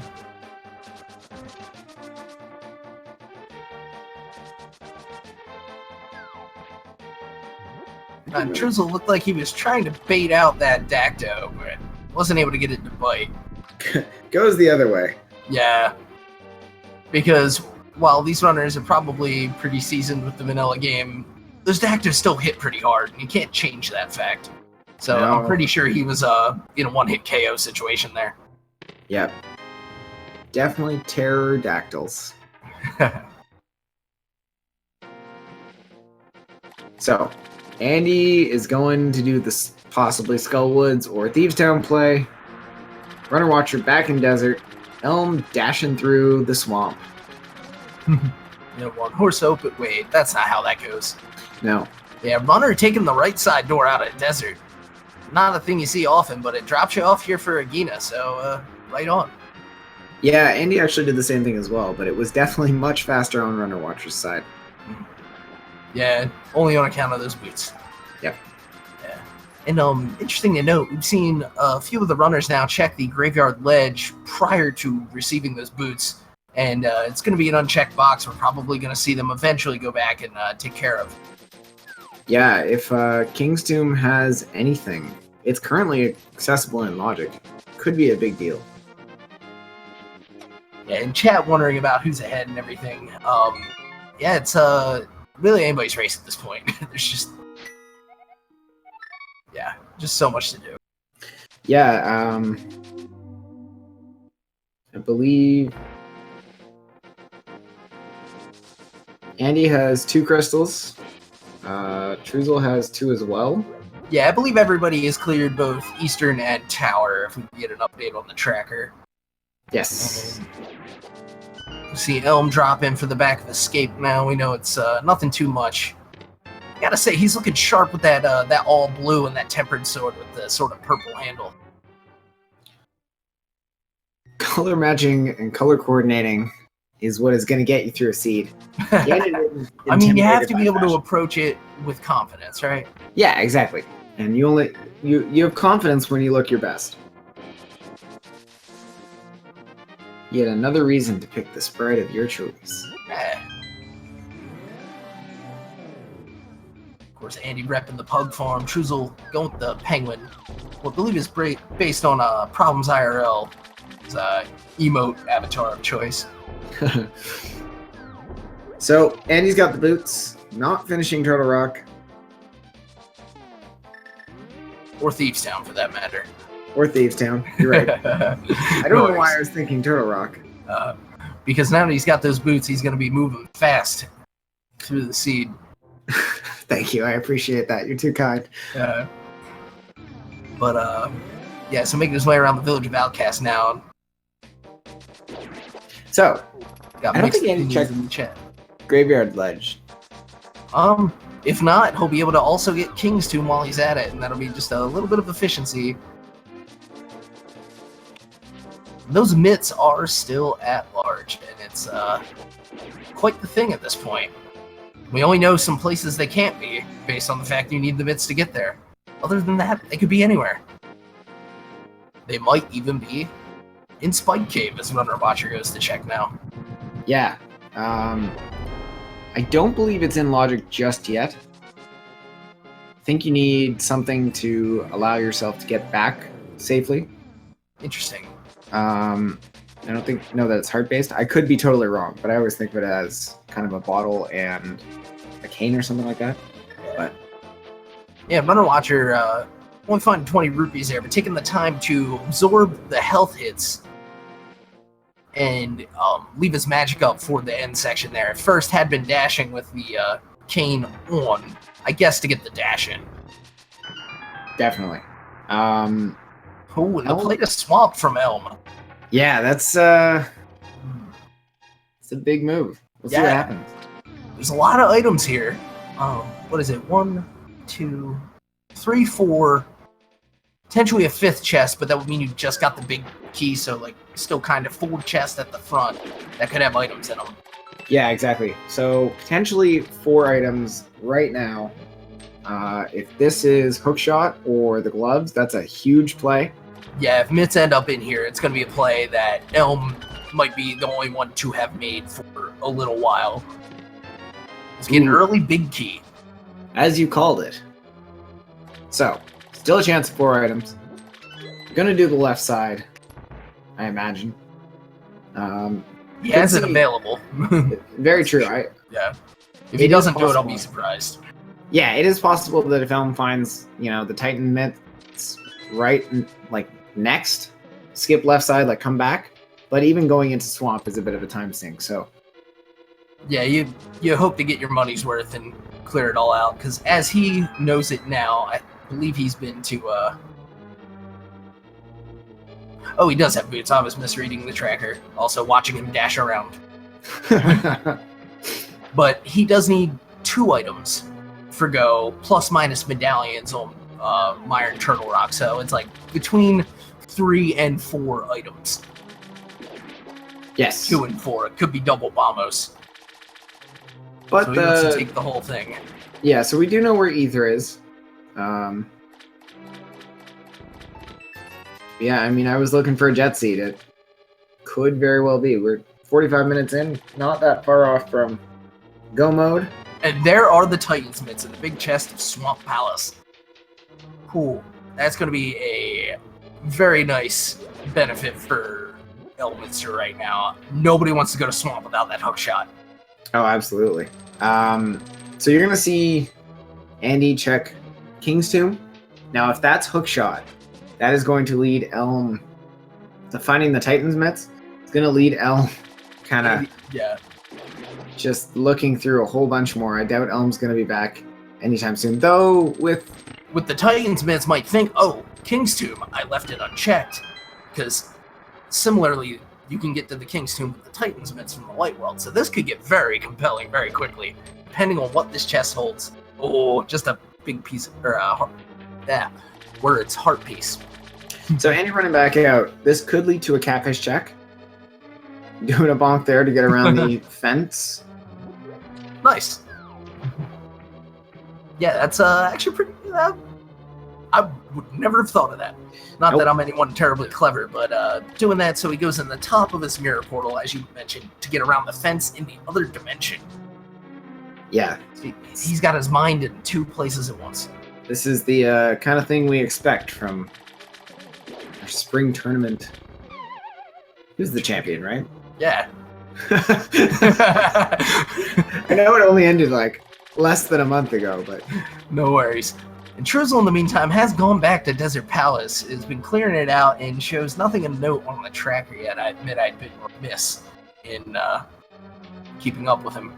Truzel looked like he was trying to bait out that Dacto, but wasn't able to get it to bite. Goes the other way. Yeah. Because while these runners are probably pretty seasoned with the vanilla game, those Dactos still hit pretty hard, and you can't change that fact. So No. I'm pretty sure he was in a one-hit KO situation there. Yep. Definitely pterodactyls. So, Andy is going to do this possibly Skullwoods or Thieves Town play. Runner Watcher back in desert. Elm dashing through the swamp. One horse open. Wait, that's not how that goes. No. Yeah, Runner taking the right side door out of desert. Not a thing you see often, but it drops you off here for Agina, so right on. Yeah, Andy actually did the same thing as well, but it was definitely much faster on Runner Watcher's side. Yeah, only on account of those boots. Yep. Yeah. And interesting to note, we've seen a few of the runners now check the graveyard ledge prior to receiving those boots, and it's going to be an unchecked box. We're probably going to see them eventually go back and take care of. Yeah, if King's Tomb has anything, it's currently accessible in Logic. Could be a big deal. Yeah, and chat wondering about who's ahead and everything. Yeah, it's really anybody's race at this point. There's just so much to do. Yeah, I believe Andy has 2 crystals. Truzel has 2 as well. Yeah, I believe everybody has cleared both Eastern and Tower, if we can get an update on the tracker. Yes. See Elm drop in for the back of Escape now. We know it's nothing too much. I gotta say, he's looking sharp with that all blue and that tempered sword with the sort of purple handle. Color matching and color coordinating is what is going to get you through a seed. I mean, you have to be able to approach it with confidence, right? Yeah, exactly. And you have confidence when you look your best. Yet another reason to pick the sprite of your choice. Yeah. Of course, Andy repping the pug farm. Truzel going with the penguin. What I believe is based on Problems IRL. His emote avatar of choice. So, Andy's got the boots. Not finishing Turtle Rock. Or Thieves Town, for that matter. Or Thieves Town. You're right. I don't know why I was thinking Turtle Rock. Because now that he's got those boots, he's going to be moving fast through the seed. Thank you. I appreciate that. You're too kind. Yeah, so making his way around the village of Outcast now. So, Got I don't mixed think Andy opinions checked in the chat. Graveyard Ledge. If not, he'll be able to also get King's Tomb while he's at it, and that'll be just a little bit of efficiency. Those mitts are still at large, and it's quite the thing at this point. We only know some places they can't be, based on the fact you need the mitts to get there. Other than that, they could be anywhere. They might even be in Spike Cave, as Runner Watcher goes to check now. Yeah. I don't believe it's in Logic just yet. I think you need something to allow yourself to get back safely. Interesting. I don't know that it's heart-based. I could be totally wrong, but I always think of it as kind of a bottle and a cane or something like that. But yeah, Runner Watcher only finding 20 rupees there, but taking the time to absorb the health hits and leave his magic up for the end section there. At first had been dashing with the cane on, I guess, to get the dash in. definitely. Oh, and the plate of swamp from Elm. Yeah, it's a big move. We'll see what happens. There's a lot of items here. What is it? 1, 2, 3, 4. Potentially a 5th chest, but that would mean you just got the big key, so like still kind of 4 chests at the front that could have items in them. Yeah, exactly. So potentially 4 items right now. If this is Hookshot or the gloves, that's a huge play. Yeah, if mitts end up in here, it's going to be a play that Elm might be the only one to have made for a little while. It's getting an early big key. As you called it. So, still a chance of 4 items. Gonna do the left side, I imagine. He has it available. Very true. Yeah. If he doesn't do it, I'll be surprised. Yeah, it is possible that if Elm finds, the Titan myth, right, like next, skip left side, like come back. But even going into swamp is a bit of a time sink. So yeah, you hope to get your money's worth and clear it all out, because as he knows it now, I believe he's been to oh, he does have boots. I was misreading the tracker. Also watching him dash around. But he does need 2 items for go, plus minus medallions on Mire and Turtle Rock. So it's like between 3 and 4 items. yes, 2 and 4. It could be double bombos. but So he wants to take the whole thing. yeah. So we do know where Ether is. Yeah, I mean, I was looking for a jet seat. It could very well be. We're 45 minutes in, not that far off from go mode. And there are the Titans mitts in the big chest of Swamp Palace. Cool. That's going to be a very nice benefit for Elminster right now. Nobody wants to go to Swamp without that hook shot. Oh, absolutely. So you're going to see Andy check King's Tomb. Now, if that's hook shot, that is going to lead Elm to finding the Titans mitts. It's going to lead Elm kind of just looking through a whole bunch more. I doubt Elm's going to be back anytime soon. Though, with the Titans mitts might think, oh, King's Tomb, I left it unchecked. Because similarly, you can get to the King's Tomb with the Titans mitts from the Light World. So this could get very compelling very quickly, depending on what this chest holds. Oh, just a big piece of, words, heart piece. So Andy running back out. This could lead to a catfish check. Doing a bonk there to get around the fence. Nice. Yeah, that's actually pretty. I would never have thought of that. Not that I'm anyone terribly clever, but doing that so he goes in the top of his mirror portal, as you mentioned, to get around the fence in the other dimension. Yeah. He's got his mind in 2 places at once. This is the kind of thing we expect from our spring tournament. Who's the champion, right? Yeah. I know it only ended like less than a month ago, but no worries. And Truzzle, in the meantime, has gone back to Desert Palace, has been clearing it out, and shows nothing of note on the tracker yet. I admit I'd been remiss in keeping up with him.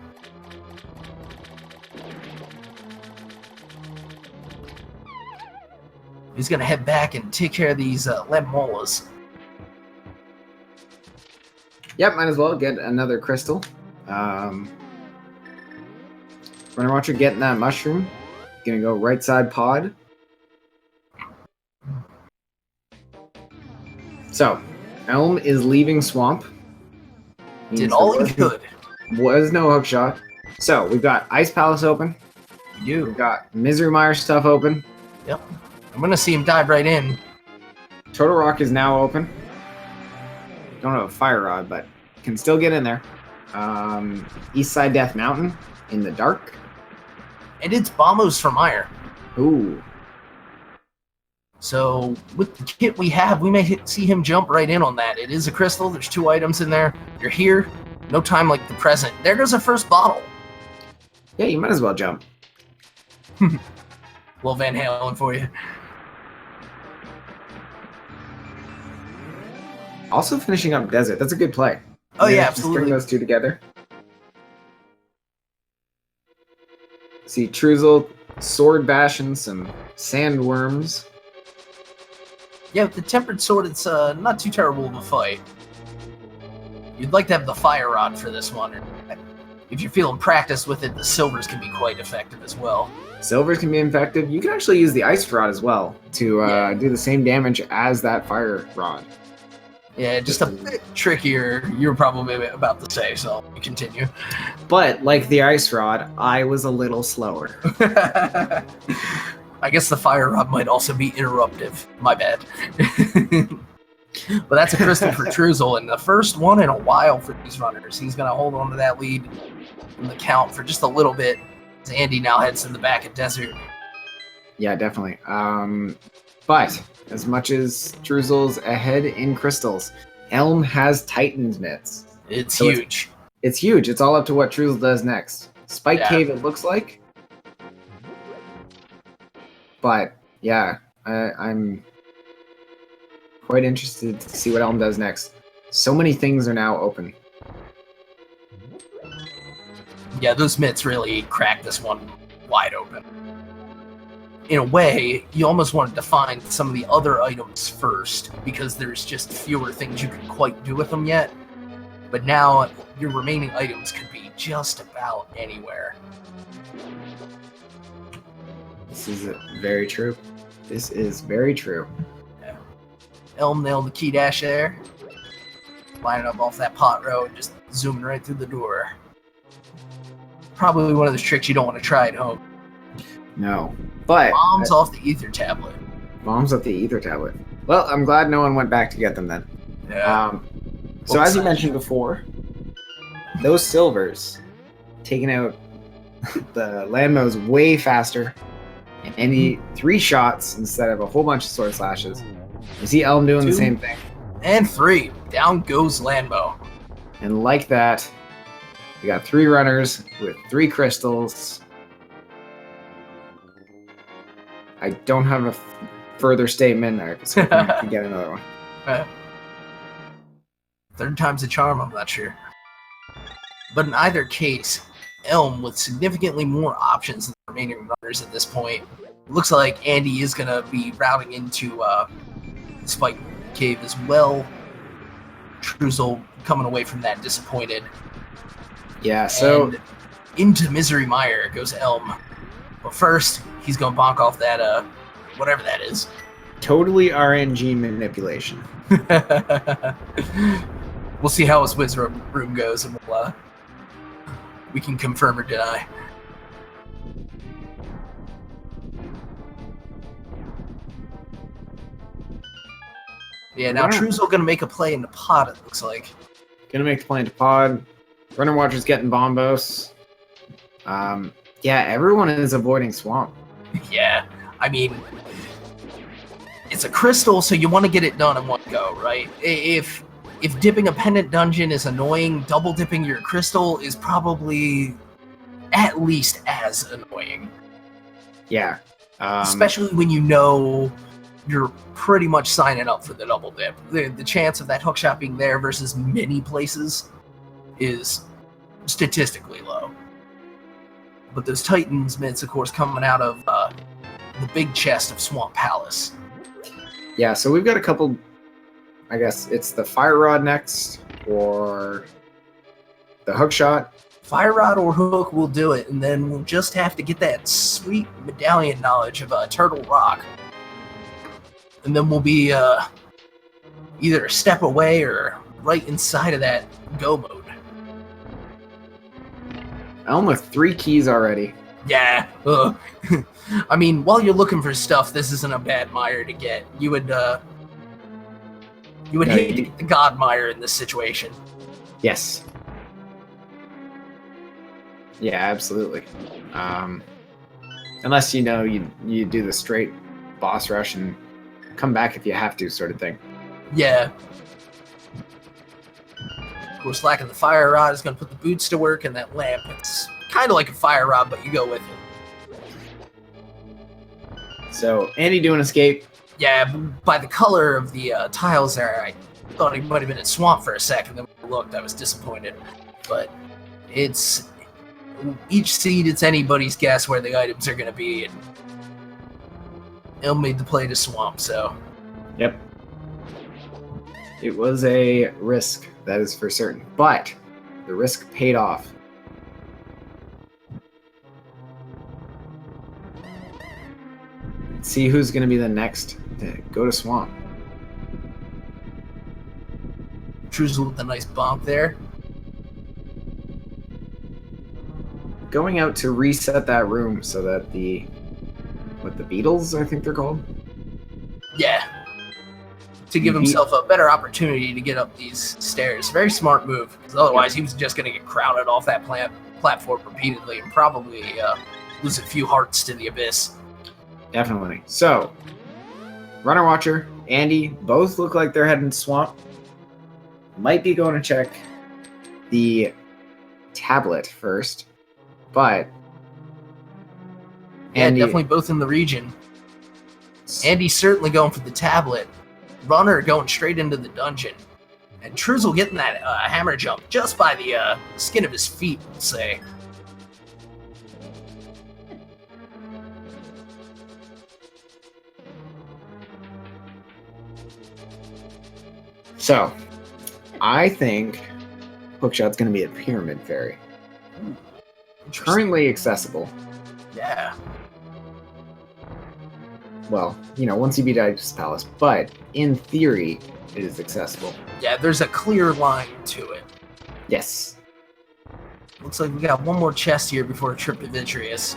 He's going to head back and take care of these Lemmolas. Yep, might as well get another crystal. Runner Watcher getting that mushroom. Gonna go right side pod. So, Elm is leaving Swamp. Did all he could. Was no hook shot. So, we've got Ice Palace open. We've got Misery Mire stuff open. Yep. I'm gonna see him dive right in. Turtle Rock is now open. Don't have a fire rod, but can still get in there. East Side Death Mountain in the dark. And it's Bombos for Mire. Ooh. So with the kit we have, we may see him jump right in on that. It is a crystal. There's 2 items in there. You're here. No time like the present. There goes our first bottle. Yeah, you might as well jump. Little Van Halen for you. Also finishing up Desert. That's a good play. Oh, yeah, absolutely. String those 2 together. See Truzzle sword bashing some sandworms. Yeah, with the Tempered Sword, it's not too terrible of a fight. You'd like to have the Fire Rod for this one. If you're feeling practiced with it, the Silvers can be quite effective as well. Silvers can be effective. You can actually use the Ice Rod as well to do the same damage as that Fire Rod. Yeah, just a bit trickier, you're probably about to say, so we continue. But, like the Ice Rod, I was a little slower. I guess the Fire Rod might also be interruptive. My bad. But that's a crystal for Truzzle, and the first one in a while for these runners. He's going to hold on to that lead in the count for just a little bit as Andy now heads to the back of Desert. Yeah, definitely. But as much as Truzzle's ahead in crystals, Elm has Titan's mitts. It's huge. It's huge. It's all up to what Truzzle does next. Spike Cave, it looks like. But yeah, I'm quite interested to see what Elm does next. So many things are now open. Yeah, those mitts really cracked this one wide open. In a way, you almost wanted to find some of the other items first, because there's just fewer things you can quite do with them yet. But now, your remaining items could be just about anywhere. This is very true. This is very true. Yeah. Elm nailed the key dash there. Lining up off that pot row and just zooming right through the door. Probably one of those tricks you don't want to try at home. No. But Bombs off the ether tablet. Bombs off the ether tablet. Well, I'm glad no one went back to get them then. Yeah. So as you mentioned before, those silvers taking out the landmows way faster, and any 3 shots instead of a whole bunch of sword slashes. You see Elm doing 2 the same thing. And 3. Down goes Landmo. And like that, we got 3 runners with 3 crystals. I don't have a further statement. I was hoping I could get another one. Third time's a charm, I'm not sure. But in either case, Elm with significantly more options than the remaining runners at this point. It looks like Andy is going to be routing into Spike Cave as well. Truzel coming away from that disappointed. Yeah, so... And into Misery Mire goes Elm. But first, he's going to bonk off that, whatever that is. Totally RNG manipulation. We'll see how his Wiz room goes, and we can confirm or deny. Yeah, now Truzel going to make a play in the pod, it looks like. Gonna make the play into pod. Runner Watcher's getting Bombos. Yeah, everyone is avoiding Swamp. Yeah, I mean, it's a crystal, so you want to get it done in one go, right? If dipping a pendant dungeon is annoying, double dipping your crystal is probably at least as annoying. Yeah. Especially when you know you're pretty much signing up for the double dip. The chance of that hookshot being there versus many places is statistically low. But those Titans mitts, of course, coming out of the big chest of Swamp Palace. Yeah, so we've got a couple... I guess it's the Fire Rod next, or the Hookshot. Fire Rod or Hook will do it, and then we'll just have to get that sweet medallion knowledge of Turtle Rock. And then we'll be either a step away or right inside of that go mode. Elm with 3 keys already. Yeah. I mean, while you're looking for stuff, this isn't a bad mire to get. You would hate to get the God Mire in this situation. Yes. Yeah, absolutely. Unless you do the straight boss rush and come back if you have to, sort of thing. Yeah. Of course, lacking the Fire Rod is going to put the boots to work, and that lamp, it's kind of like a Fire Rod, but you go with it. So, Andy doing escape. Yeah, by the color of the tiles there, I thought he might have been in Swamp for a second. Then when I looked, I was disappointed. But it's... each seed, it's anybody's guess where the items are going to be, and Elm made the play to Swamp, so... Yep. It was a risk, that is for certain. But the risk paid off. Let's see who's going to be the next to go to Swamp. Truzel with a nice bonk there. Going out to reset that room so that the beetles, I think they're called? Yeah. To give himself a better opportunity to get up these stairs. Very smart move, because otherwise he was just going to get crowded off that platform repeatedly and probably lose a few hearts to the abyss. Definitely. So, Runner Watcher, Andy, both look like they're heading to Swamp. Might be going to check the tablet first, but... Yeah, Andy, definitely both in the region. Andy's certainly going for the tablet. Runner going straight into the dungeon. And Truzel getting that hammer jump just by the skin of his feet, we'll say. So, I think Hookshot's going to be a Pyramid Fairy. Ooh, Currently accessible. Yeah. Well, once you beat Ice Palace, but in theory, it is accessible. Yeah, there's a clear line to it. Yes. Looks like we got one more chest here before a trip to Vitreous.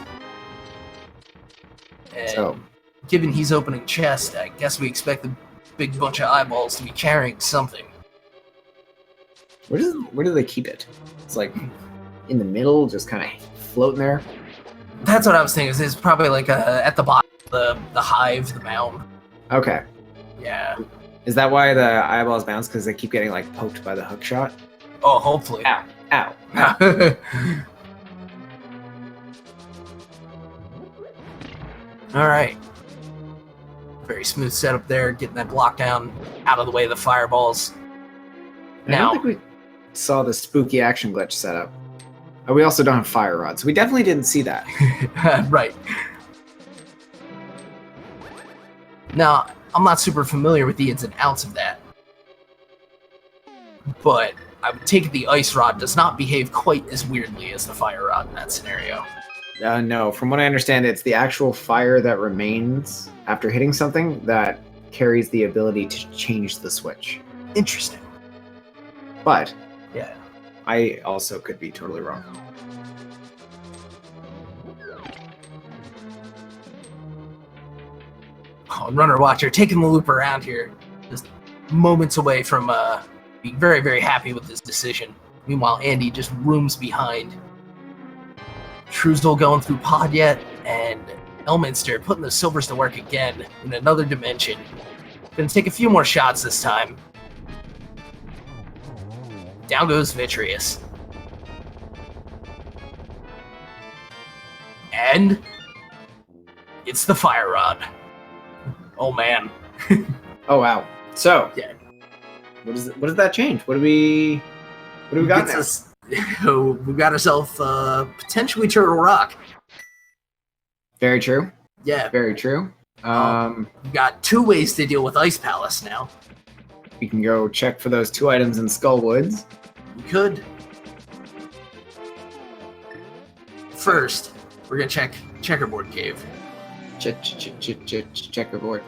And So, given he's opening chest, I guess we expect the big bunch of eyeballs to be carrying something. where do they keep it? It's like in the middle, just kind of floating there. That's what I was thinking. It's probably like at the bottom of the hive, the mound. Okay. Yeah. Is that why the eyeballs bounce? Because they keep getting like poked by the hook shot? Oh, hopefully. Ow. Ow. All right. Very smooth setup there, getting that block down out of the way of the fireballs. I Now, don't think we saw the spooky action glitch setup. We also don't have fire rods, so we definitely didn't see that. right. Now, I'm not super familiar with the ins and outs of that, but I would take it the ice rod does not behave quite as weirdly as the fire rod in that scenario. No, from what I understand, it's the actual fire that remains after hitting something that carries the ability to change the switch. Interesting. But Yeah. I also could be totally wrong. Oh, Runner Watcher taking the loop around here, just moments away from being very, very happy with his decision. Meanwhile, Andy just rooms behind. Truzel going through Pod yet, and Elminster putting the silvers to work again in another dimension. Gonna take a few more shots this time. Down goes Vitreous. And it's the fire rod. Oh man. Oh wow. So Yeah. what does that change? What do we got now? We've got ourselves potentially Turtle Rock. Very true. Yeah. Very true. We've got two ways to deal with Ice Palace now. We can go check for those 2 items in Skullwoods. We could. First, we're gonna check Checkerboard Cave. Checkerboard.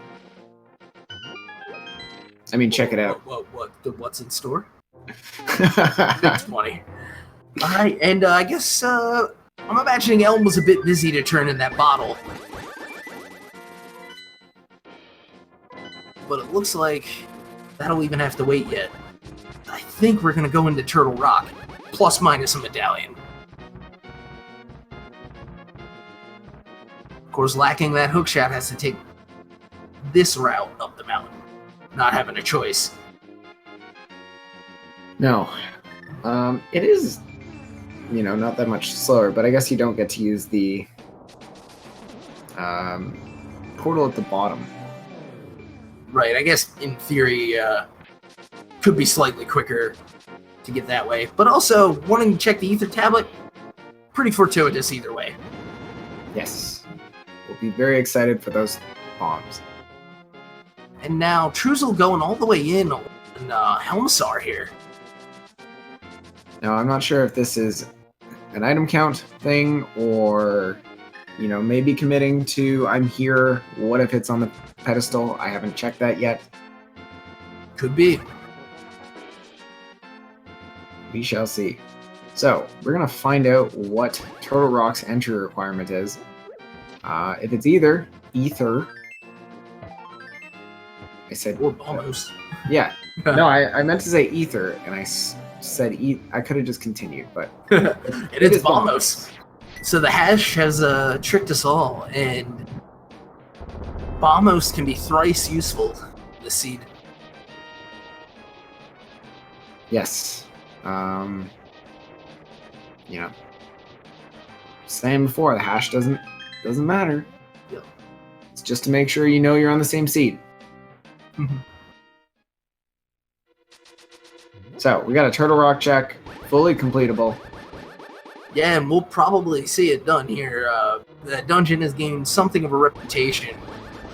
I mean, check it out. What's in store? That's funny. All right, and I guess I'm imagining Elm was a bit busy to turn in that bottle. But it looks like that'll even have to wait yet. I think we're gonna go into Turtle Rock, plus minus a medallion. Of course, lacking that hookshot has to take this route up the mountain, not having a choice. No. It is, not that much slower, but I guess you don't get to use the portal at the bottom. Right, I guess in theory, could be slightly quicker to get that way. But also, wanting to check the ether tablet, pretty fortuitous either way. Yes. We'll be very excited for those bombs. And now, Truzel going all the way in on Helmsar here. Now, I'm not sure if this is an item count thing or, maybe committing to I'm here, what if it's on the pedestal? I haven't checked that yet. Could be. We shall see. So, we're going to find out what Turtle Rock's entry requirement is. If it's either ether. I said... Or almost. Yeah. No, I meant to say ether, and I said I could have just continued, but... it is Bombos. So the hash has tricked us all, and Bombos can be thrice useful, the seed. Yes. Saying before, the hash doesn't matter. Yep. It's just to make sure you're on the same seed. Mm-hmm. So we got a Turtle Rock check, fully completable. Yeah, and we'll probably see it done here. That dungeon has gained something of a reputation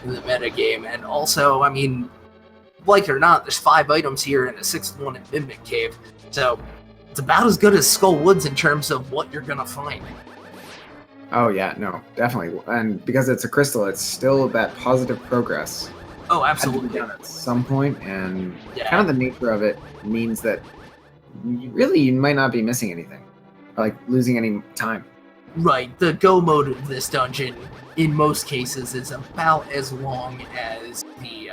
in the metagame, and also, I mean, like it or not, there's 5 items here and a 6th one in Mimic Cave, so it's about as good as Skull Woods in terms of what you're gonna find. Oh yeah, no, definitely. And because it's a crystal, it's still that positive progress. Oh, Had to be absolutely. done at some point, and Yeah. kind of the nature of it means that you might not be missing anything, or like losing any time. Right, the go mode of this dungeon, in most cases, is about as long as the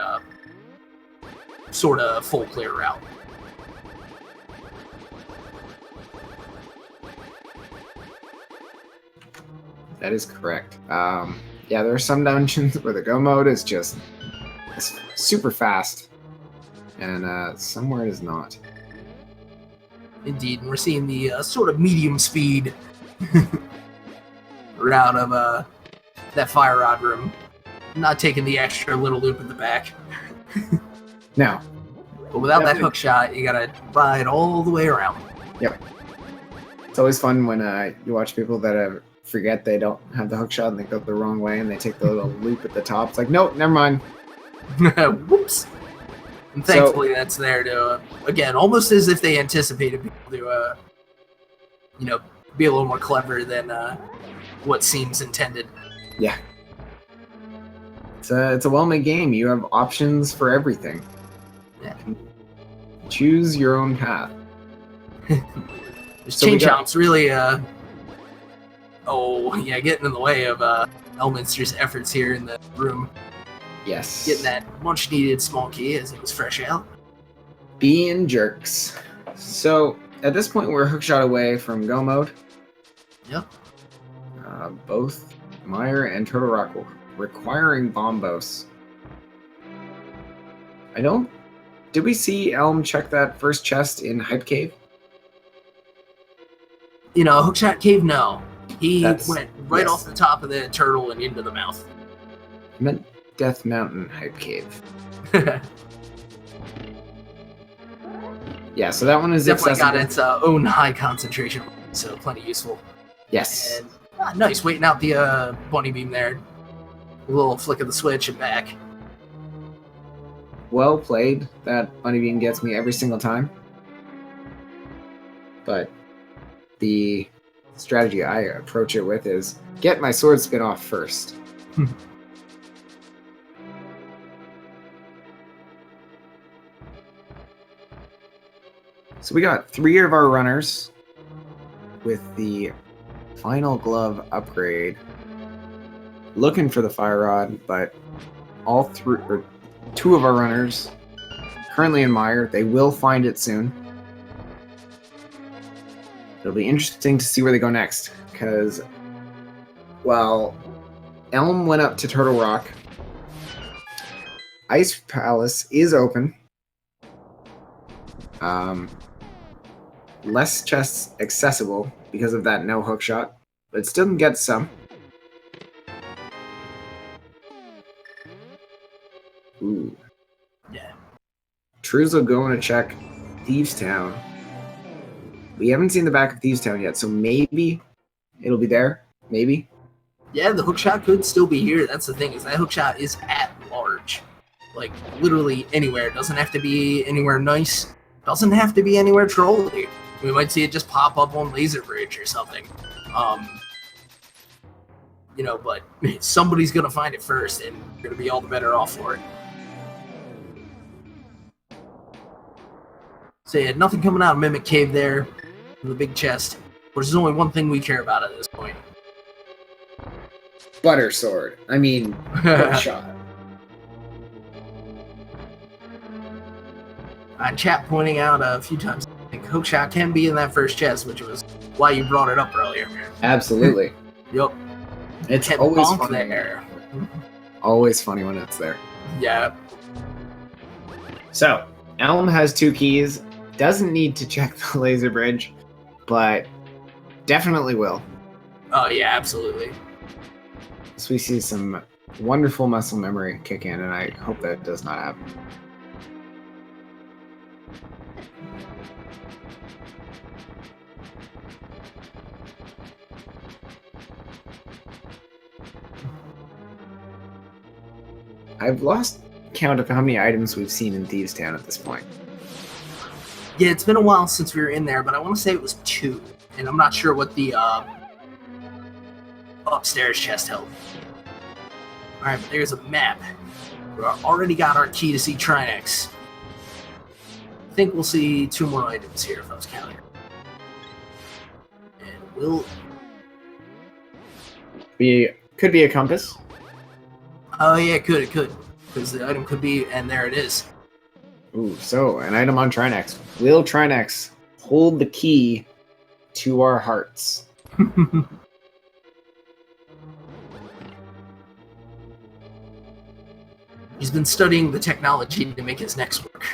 sort of full clear route. That is correct. Yeah, there are some dungeons where the go mode is just super fast, and somewhere it is not. Indeed, and we're seeing the sort of medium speed route of that fire rod room, not taking the extra little loop at the back. Now, But without that definitely. hook shot, you gotta ride all the way around. It's always fun when you watch people that forget they don't have the hook shot and they go the wrong way and they take the little loop at the top. It's like, nope, never mind. Whoops. And thankfully, that's there to, again, almost as if they anticipated people to, be a little more clever than what seems intended. Yeah. It's a well-made game. You have options for everything. Yeah. Choose your own path. So Chain we got- Chomp's really, getting in the way of Elminster's efforts here in the room. Yes. Getting that much-needed small key as it was fresh out. Being jerks. So at this point, we're a hook shot away from go mode. Yep. Both Meyer and Turtle Rock requiring Bombos. Did we see Elm check that first chest in Hype Cave? Hookshot Cave, no. He That's- went right yes. off the top of the turtle and into the mouth. I meant Death Mountain Hype Cave. Yeah, so that one is Definitely accessible. got its own high concentration, so plenty useful. Yes. And nice, waiting out the bunny beam there. A little flick of the switch and back. Well played. That bunny beam gets me every single time. But the strategy I approach it with is get my sword spin off first. So we got 3 of our runners with the final glove upgrade. Looking for the fire rod, but all 2 of our runners currently in Mire. They will find it soon. It'll be interesting to see where they go next, because while Elm went up to Turtle Rock, Ice Palace is open. Less chests accessible because of that no hook shot, but it still can get some. Ooh. Yeah. Trues will go to check Thieves Town. We haven't seen the back of Thieves Town yet, so maybe it'll be there. Maybe. Yeah, the hookshot could still be here. That's the thing, is that hookshot is at large. Like, literally anywhere. It doesn't have to be anywhere nice. Doesn't have to be anywhere trolly. We might see it just pop up on Laser Bridge or something. But somebody's gonna find it first, and you're gonna be all the better off for it. So yeah, nothing coming out of Mimic Cave there. The big chest. Which is only one thing we care about at this point. Butter sword. I mean, hook shot. Chat pointing out a few times, I think hookshot can be in that first chest, which was why you brought it up earlier. Absolutely. Yup. It's Can always bonk funny. there. Always funny when it's there. Yeah. So, Elm has 2 keys. Doesn't need to check the laser bridge, but definitely will. Oh yeah, absolutely. So we see some wonderful muscle memory kick in, and I hope that does not happen. I've lost count of how many items we've seen in Thieves Town at this point. Yeah, it's been a while since we were in there, but I want to say it was 2. And I'm not sure what the upstairs chest held. Alright, but there's a map. We already got our key to see Trinexx. I think we'll see 2 more items here if I was counting. And we'll... Could be a compass. Oh yeah, it could. Because the item could be... And there it is. Ooh, so an item on Trinexx. Will Trinexx hold the key to our hearts? He's been studying the technology to make his next work.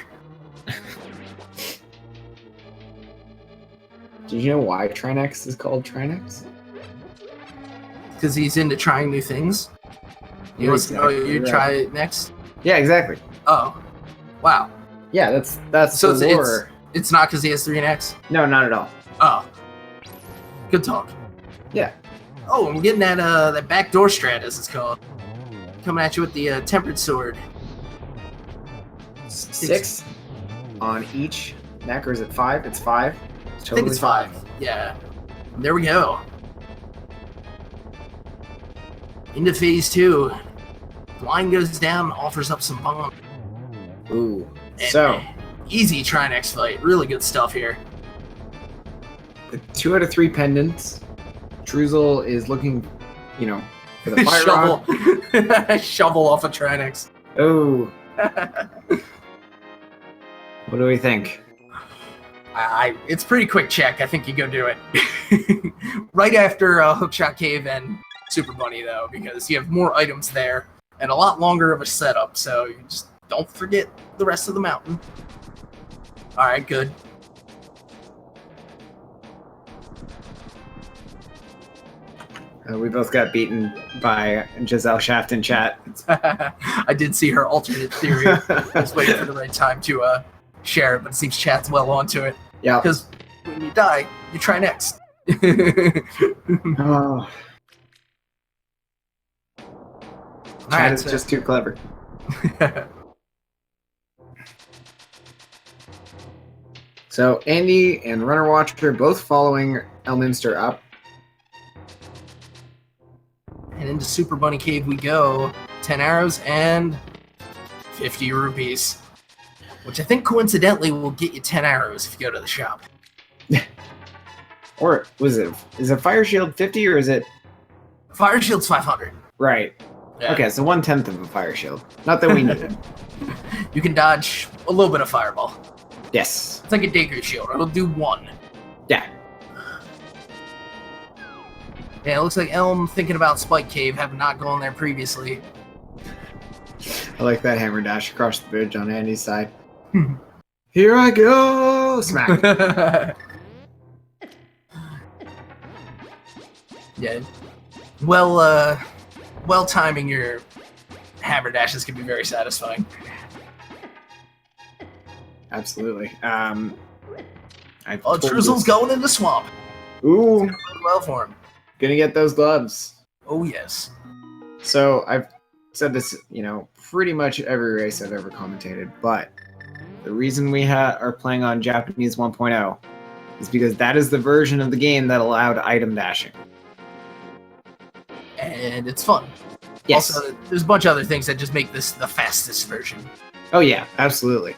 Do you know why Trinexx is called Trinexx? Because he's into trying new things. You want to know you try it next? Yeah, exactly. Oh, wow. Yeah, that's so the lore. It's not because he has Trinexx? No, not at all. Oh, good talk. Yeah. Oh, I'm getting that backdoor strat, as it's called. Coming at you with the tempered sword. 6 on each neck, or is it 5? It's 5. It's totally I think it's 5. Yeah. There we go. Into phase 2. Line goes down, offers up some bomb. Ooh. And so easy Trinexx fight. Really good stuff here. With 2 out of 3 pendants, Truzel is looking, for the fire shovel. rod. Shovel off a Trinexx. Oh. What do we think? It's pretty quick check. I think you go do it. Right after Hookshot Cave and Super Bunny, though, because you have more items there and a lot longer of a setup, so you just don't forget the rest of the mountain. Alright, good. We both got beaten by Giselle Shaft in chat. I did see her alternate theory. I was waiting for the right time to share it, but it seems chat's well onto it. Yeah. Because when you die, you try next. Oh. Chat is just too clever. So Andy and Runner Watcher both following Elminster up. And into Super Bunny Cave we go. 10 arrows and 50 rupees. Which I think coincidentally will get you 10 arrows if you go to the shop. Or is it Fire Shield 50 or is it... Fire Shield's 500. Right. Yeah. Okay, so 1/10 of a Fire Shield. Not that we need it. You can dodge a little bit of Fireball. Yes. It's like a Dagger Shield. It'll do 1. Yeah. Yeah, it looks like Elm thinking about Spike Cave, having not gone there previously. I like that hammer dash across the bridge on Andy's side. Here I go! Smack. Yeah. Well timing your hammer dashes can be very satisfying. Absolutely. Truzel's going in the swamp. Ooh. It's going well for him. Gonna get those gloves. Oh, yes. So I've said this, pretty much every race I've ever commentated, but the reason we are playing on Japanese 1.0 is because that is the version of the game that allowed item dashing. And it's fun. Yes. Also, there's a bunch of other things that just make this the fastest version. Oh yeah, absolutely.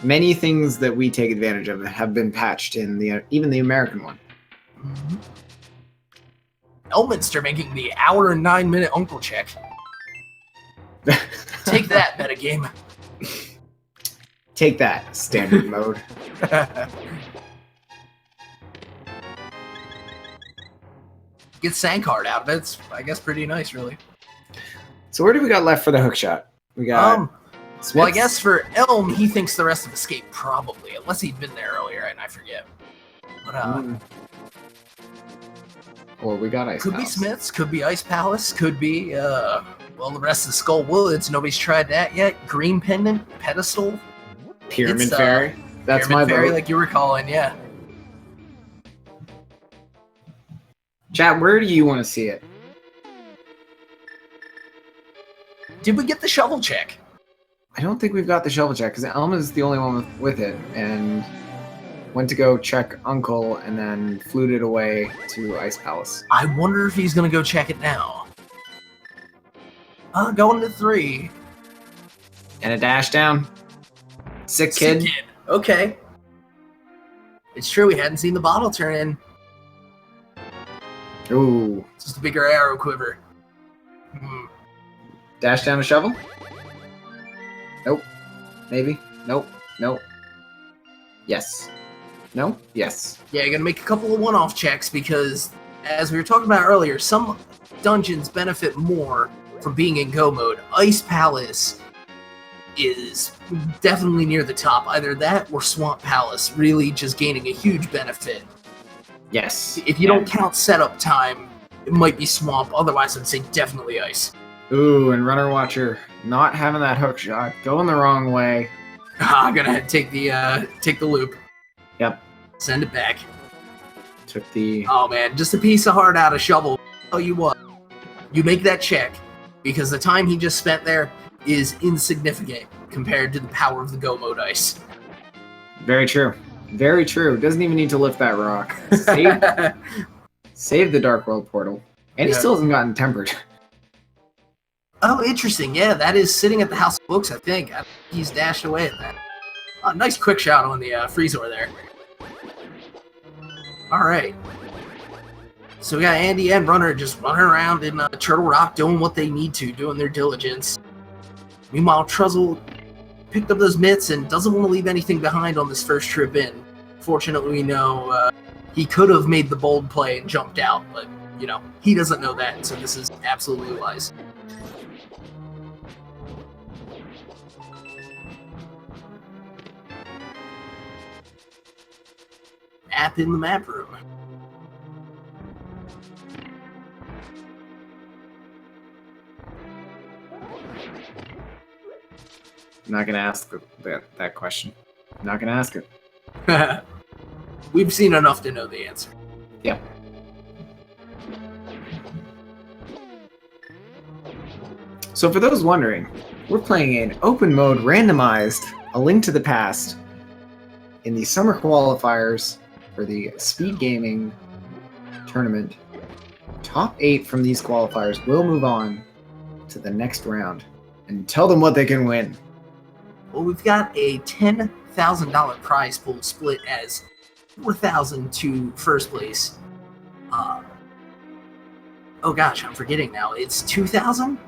Many things that we take advantage of have been patched in even the American one. Mm-hmm. Elminster making the hour and 9-minute uncle check. Take that, metagame. Take that, standard mode. Get Sankard out of it. It's, I guess, pretty nice, really. So where do we got left for the hookshot? We got... well, I guess for Elm, he thinks the rest of Escape probably, unless he'd been there earlier and I forget. But, Or we got Ice Could Palace. be Smith's, could be Ice Palace, could be, the rest of Skull Woods. Nobody's tried that yet. Green Pendant, Pedestal. Pyramid Fairy. That's Pyramid my Fairy, vote. like you were calling, yeah. Chat, where do you want to see it? Did we get the shovel check? I don't think we've got the shovel check because Elma's the only one with it, and went to go check Uncle and then fluted away to Ice Palace. I wonder if he's gonna go check it now. Going to 3. And a dash down. Sick kid. Okay. It's true, we hadn't seen the bottle turn in. Ooh. It's just a bigger arrow quiver. Dash down a shovel? Nope. Maybe. Nope. Nope. Yes. No? Yes. Yeah, you're gonna make a couple of one-off checks because, as we were talking about earlier, some dungeons benefit more from being in go mode. Ice Palace is definitely near the top. Either that or Swamp Palace, really just gaining a huge benefit. Yes. If you don't count setup time, it might be Swamp. Otherwise, I'd say definitely Ice. Ooh, and Runner Watcher not having that hook shot, going the wrong way. I'm gonna take the loop. Yep. Send it back. Took the... Oh man, just a piece of heart out of shovel. Tell you what, you make that check because the time he just spent there is insignificant compared to the power of the go mode ice. Very true. Very true. Doesn't even need to lift that rock. Save the Dark World portal. And he still hasn't gotten tempered. Oh, interesting. Yeah, that is sitting at the House of Books, I think. He's dashed away at that. Oh, nice quick shot on the Freezor there. Alright. So we got Andy and Runner just running around in Turtle Rock doing what they need to, doing their diligence. Meanwhile, Truzzle picked up those mitts and doesn't want to leave anything behind on this first trip in. Fortunately, we know he could have made the bold play and jumped out, but, you know, he doesn't know that, so this is absolutely wise. App in the map room. I'm not going to ask that question. I'm not going to ask it. We've seen enough to know the answer. Yeah. So for those wondering, we're playing an open mode randomized A Link to the Past in the summer qualifiers for the Speed Gaming tournament. Top 8 from these qualifiers will move on to the next round and tell them what they can win. Well, we've got a $10,000 prize pool split as $4,000 to first place. Oh gosh, I'm forgetting now. It's 2,000?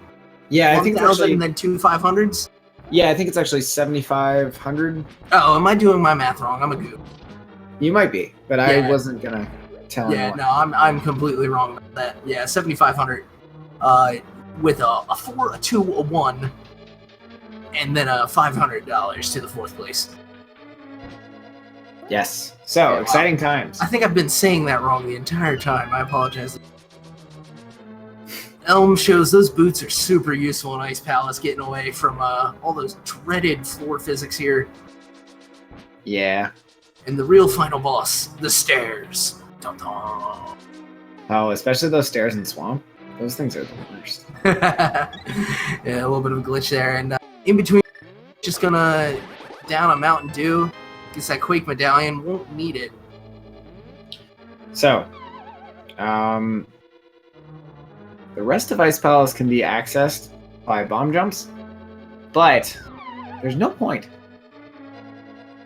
Yeah, I think it's actually... and then 2 500s? Yeah, I think it's actually 7,500. Oh, am I doing my math wrong? I'm a goof. You might be, but Yeah. I wasn't gonna tell Yeah, anyone. no, I'm completely wrong about that. Yeah, 7,500 with a 4, a 2, a 1, and then a $500 to the fourth place. Yes. So, Yeah, exciting times. I think I've been saying that wrong the entire time. I apologize. Elm shows those boots are super useful in Ice Palace, getting away from all those dreaded floor physics here. Yeah. And the real final boss, the stairs. Dun-dun. Oh, especially those stairs in Swamp. Those things are the worst. Yeah, a little bit of a glitch there. And in between, just gonna down a Mountain Dew. Gets that Quake medallion. Won't need it. So, the rest of Ice Palace can be accessed by bomb jumps, but there's no point.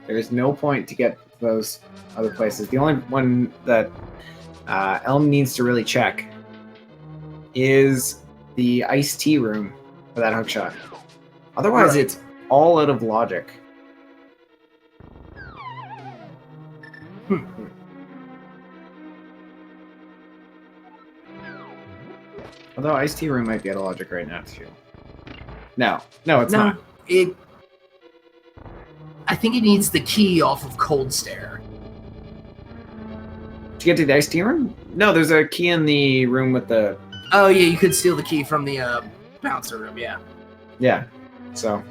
There's no point to get those other places. The only one that Elm needs to really check is the iced tea room for that hookshot. Otherwise, Right. It's all out of logic. Although iced tea room might be out of logic right now too. No, it's not. I think it needs the key off of Cold Stare. Did you get to the iced tea room? No, there's a key in the room with the... Oh yeah, you could steal the key from the bouncer room, yeah. Yeah, so...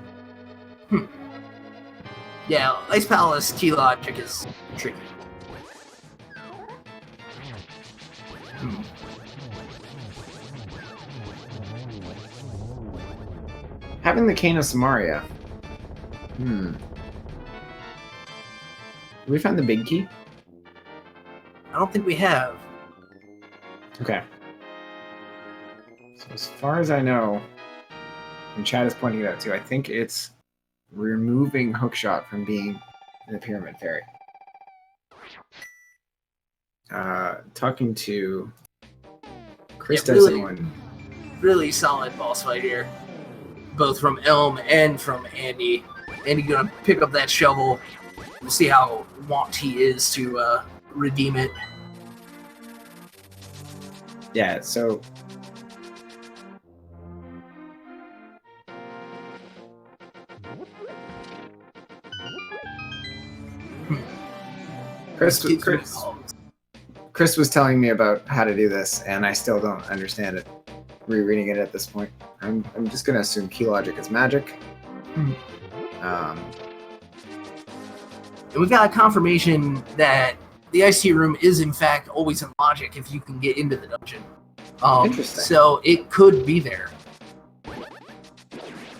Yeah, Ice Palace key logic is tricky. Having the Cane of Samaria. We found the big key? I don't think we have. Okay. So as far as I know, and Chad is pointing it out too, I think it's removing Hookshot from being in the Pyramid Fairy. Talking to Chris doesn't really solid boss fight here. Both from Elm and from Andy. Andy gonna pick up that shovel. We'll see how want he is to redeem it. Yeah, so Chris was telling me about how to do this, and I still don't understand it. Rereading it at this point, I'm just gonna assume key logic is magic. And we've got a confirmation that the Ice Tea Room is in fact always in logic if you can get into the dungeon. Interesting. So it could be there.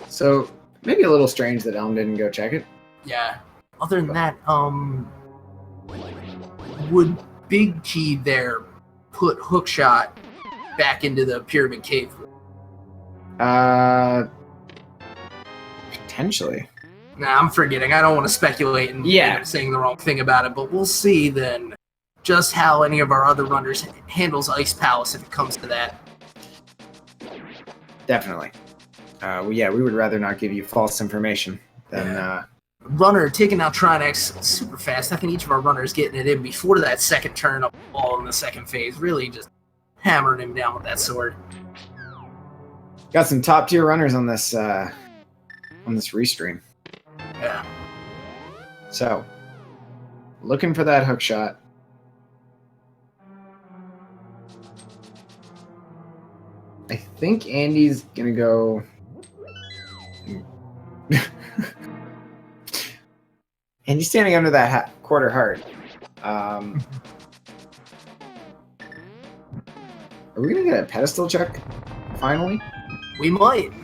So maybe a little strange that Elm didn't go check it. Yeah. Other than that, would Big Key there put Hookshot back into the Pyramid Cave? Potentially. Nah, I'm forgetting. I don't want to speculate and end up saying the wrong thing about it, but we'll see then just how any of our other runners handles Ice Palace if it comes to that. Definitely. We would rather not give you false information than... Runner taking out Trinexx super fast. I think each of our runners getting it in before that second turn up the ball in the second phase. Really just hammering him down with that sword. Got some top tier runners on this restream. Yeah. So, looking for that hook shot. I think Andy's gonna go. Andy's standing under that quarter heart. Are we gonna get a pedestal check finally? We might.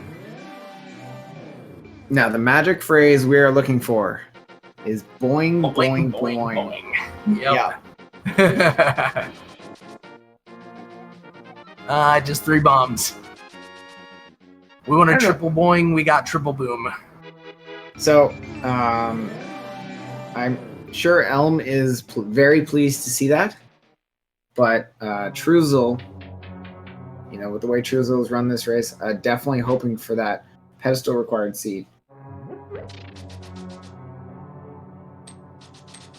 Now, the magic phrase we are looking for is boing, boing, boing. Yep. Just 3 bombs. We want a triple boing, we got triple boom. So, I'm sure Elm is very pleased to see that, but Truzel, with the way Truzel's run this race, definitely hoping for that pedestal required seed.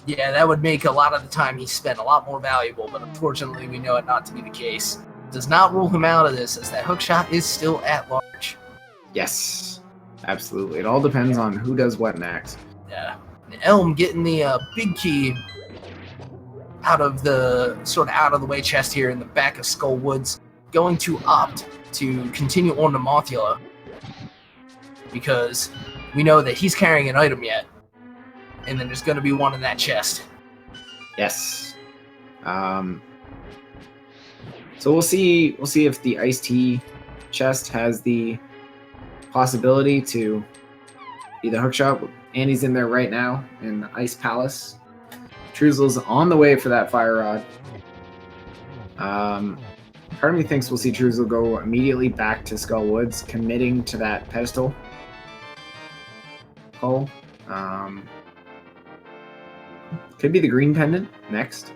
Yeah, that would make a lot of the time he spent a lot more valuable, but unfortunately we know it not to be the case. Does not rule him out of this, as that hookshot is still at large. Yes, absolutely. It all depends on who does what next. Yeah. Elm getting the big key out of the way chest here in the back of Skull Woods, going to opt to continue on to Mothula because we know that he's carrying an item yet, and then there's going to be one in that chest. Yes. So we'll see if the iced tea chest has the possibility to be the hookshot. Andy's in there right now in the Ice Palace. Truzel's on the way for that fire rod. Part of me thinks we'll see Truzel go immediately back to Skull Woods, committing to that pedestal hole. Could be the green pendant next.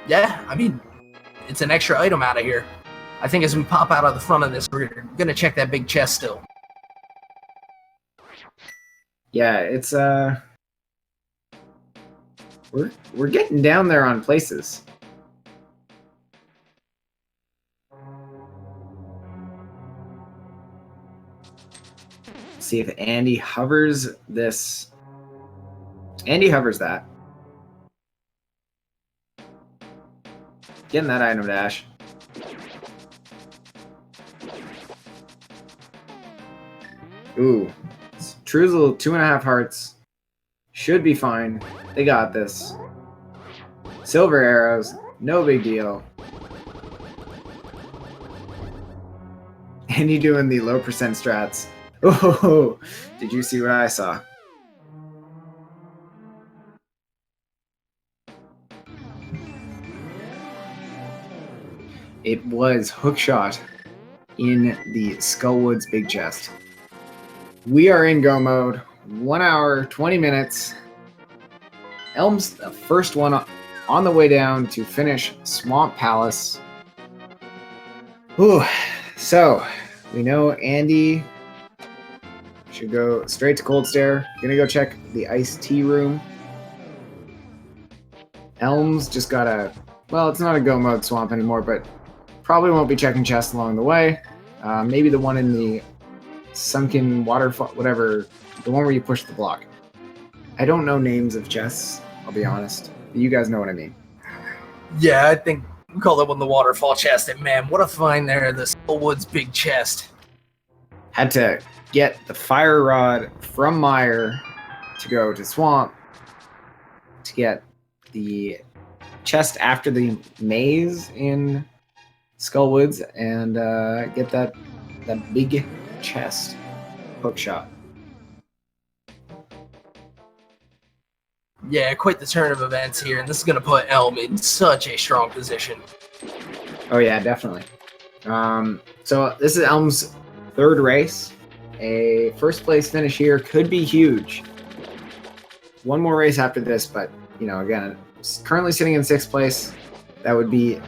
Yeah, I mean, it's an extra item out of here. I think as we pop out of the front of this, we're going to check that big chest still. Yeah, it's we're getting down there on places. See if Andy hovers this. Andy hovers that. Getting that item dash. Ooh. Truzel, 2.5 hearts. Should be fine. They got this. Silver arrows. No big deal. Andy doing the low percent strats. Oh, did you see what I saw? It was hookshot in the Skullwoods Big Chest. We are in go mode. 1 hour, 20 minutes. Elm's the first one on the way down to finish Swamp Palace. Ooh, so we know Andy should go straight to Cold Stare. Gonna go check the iced tea room. Elm's just got a, well, it's not a go mode swamp anymore, but probably won't be checking chests along the way. Maybe the one in the sunken waterfall, whatever, the one where you push the block. I don't know names of chests, I'll be honest. You guys know what I mean. Yeah, I think we call that one the waterfall chest. And man, what a find there, the Skullwoods Big Chest. Had to get the fire rod from Meyer to go to Swamp to get the chest after the maze in Skullwoods and get that big chest hookshot. Yeah, quite the turn of events here, and this is going to put Elm in such a strong position. Oh yeah, definitely. So this is Elm's third race. A first place finish here could be huge. One more race after this, but you know, again, currently sitting in 6th place. That would be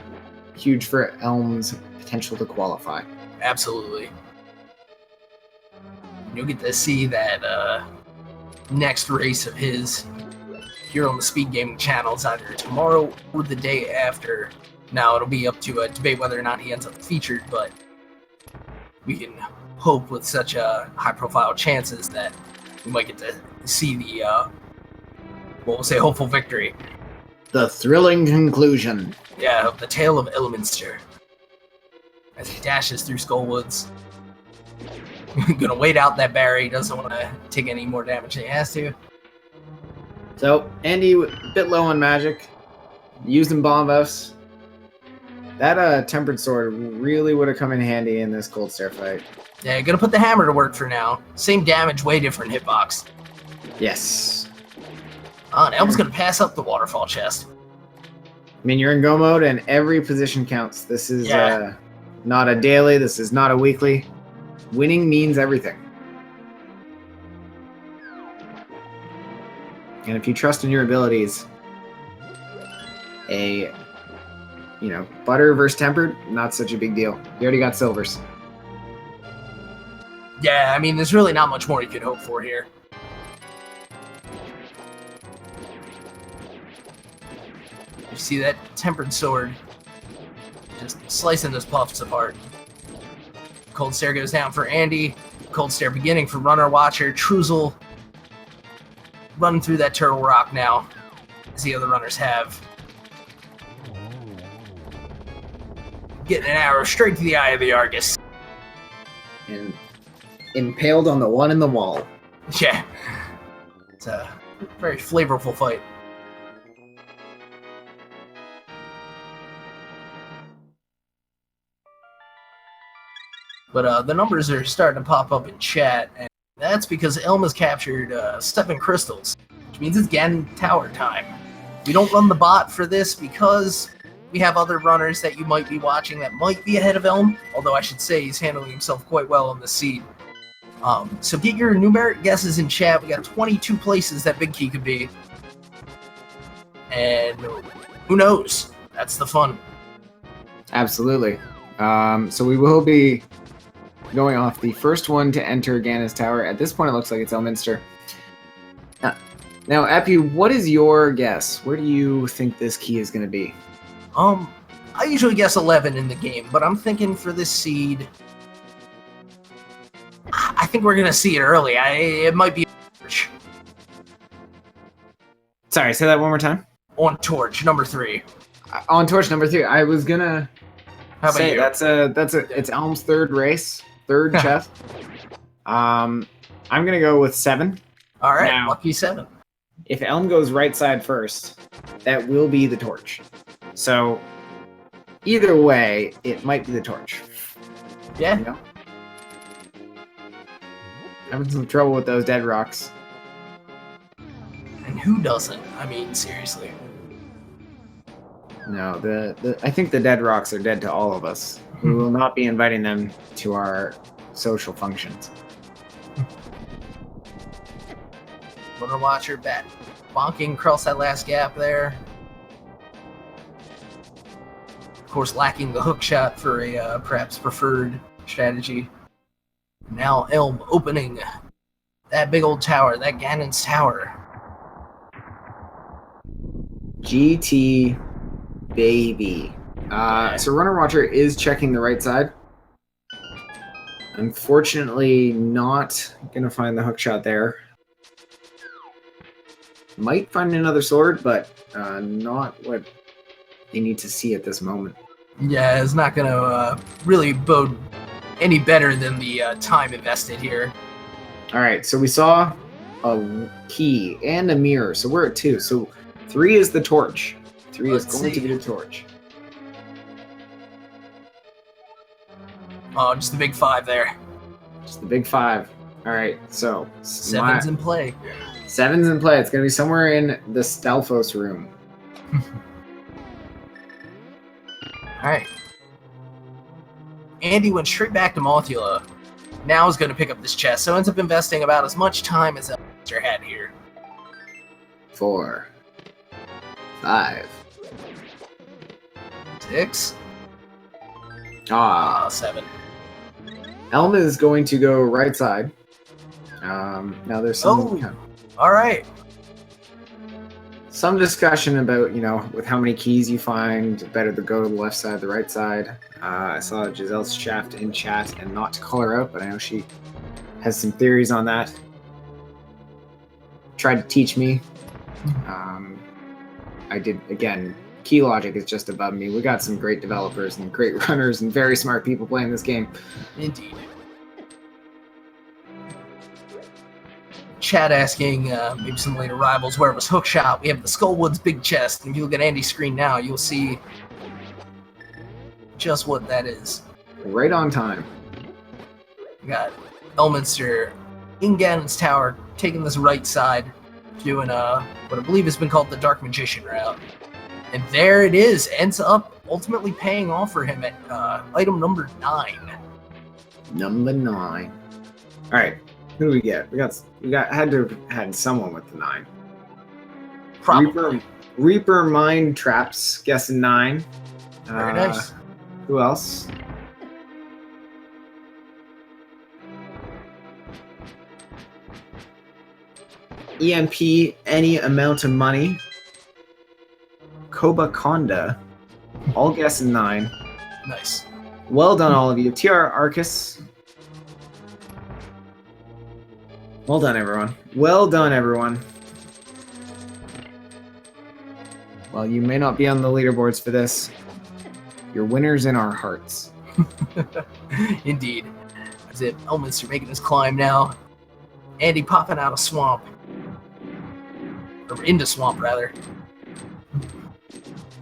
huge for Elm's potential to qualify. Absolutely. You'll get to see that next race of his here on the Speed Gaming channels either tomorrow or the day after. Now it'll be up to a debate whether or not he ends up featured, but we can hope with such high-profile chances that we might get to see the, we'll say, hopeful victory. The thrilling conclusion. Yeah, of the tale of Elminster. As he dashes through Skullwoods. Gonna wait out that Barry, doesn't want to take any more damage than he has to. So, Andy, a bit low on magic. Using Bombos. That Tempered Sword really would have come in handy in this Cold Stare fight. Yeah, gonna put the hammer to work for now. Same damage, way different hitbox. Yes. And Elm's gonna pass up the waterfall chest. I mean, you're in go mode and every position counts. This is not a daily, this is not a weekly. Winning means everything. And if you trust in your abilities, butter versus tempered, not such a big deal. You already got silvers. Yeah, I mean, there's really not much more you could hope for here. You see that tempered sword just slicing those puffs apart. Cold Stare goes down for Andy. Cold Stare beginning for Runner Watcher. Truzel running through that Turtle Rock now, as the other runners have. Getting an arrow straight to the eye of the Argus. And impaled on the one in the wall. Yeah. It's a very flavorful fight. But the numbers are starting to pop up in chat, and that's because Elm has captured Stepping Crystals, which means it's Ganon Tower time. We don't run the bot for this because we have other runners that you might be watching that might be ahead of Elm, although I should say he's handling himself quite well on the seed. So get your numeric guesses in chat. We got 22 places that Big Key could be. And who knows? That's the fun. Absolutely. So we will be going off the first one to enter Ganon's Tower. At this point, it looks like it's Elminster. Now, Epi, what is your guess? Where do you think this key is going to be? I usually guess 11 in the game, but I'm thinking for this seed, I think we're going to see it early. It might be Torch. Sorry, say that one more time. On Torch, number 3. On Torch, number 3. I was going to say you? it's Elm's third race, third chest. I'm going to go with 7. All right, now, lucky 7. If Elm goes right side first, that will be the Torch. So, either way, it might be the Torch. Yeah. You know? Having some trouble with those dead rocks. And who doesn't? I mean, seriously. No, I think the dead rocks are dead to all of us. We will not be inviting them to our social functions. Runner Watcher bat bonking across that last gap there. Of course, lacking the hook shot for a perhaps preferred strategy. Now Elm opening that big old tower, that Ganon's tower. GT baby. So Runner Watcher is checking the right side. Unfortunately, not gonna find the hook shot there. Might find another sword, but not what they need to see at this moment. Yeah, it's not going to really bode any better than the time invested here. All right, so we saw a key and a mirror, so we're at 2. So 3 is the torch. 3 is going to be the torch. Oh, just the big 5 there. Just the big 5. All right, so 7's in play. 7's in play. It's going to be somewhere in the Stalfos room. All right. Andy went straight back to Mothula. Now is going to pick up this chest, so ends up investing about as much time as Elminster had here. 4, 5, 6. 7. Elm is going to go right side. Now there's some all right. Some discussion about, with how many keys you find, better to go to the left side, the right side. I saw Giselle's shaft in chat, and not to call her out, but I know she has some theories on that. Tried to teach me. I did, again, key logic is just above me. We got some great developers and great runners and very smart people playing this game. Indeed. Chat asking maybe some later rivals where it was hookshot. We have the Skullwoods big chest, and if you look at Andy's screen now, you'll see just what that is. Right on time. We got Elminster in Ganon's tower, taking this right side, doing what I believe has been called the Dark Magician route. And there it is, ends up ultimately paying off for him at item number 9. Number 9. All right. Who do we get? We had to have had someone with the 9. Probably. Reaper Mind Traps, guessing 9. Very nice. Who else? EMP, any amount of money. Koba Konda, all guessing 9. Nice. Well done, all of you. TR Arcus. Well done, everyone. Well done, everyone. Well, you may not be on the leaderboards for this. You're winners in our hearts. Indeed. As if Elminster making his climb now. Andy popping out of swamp. Or into swamp, rather.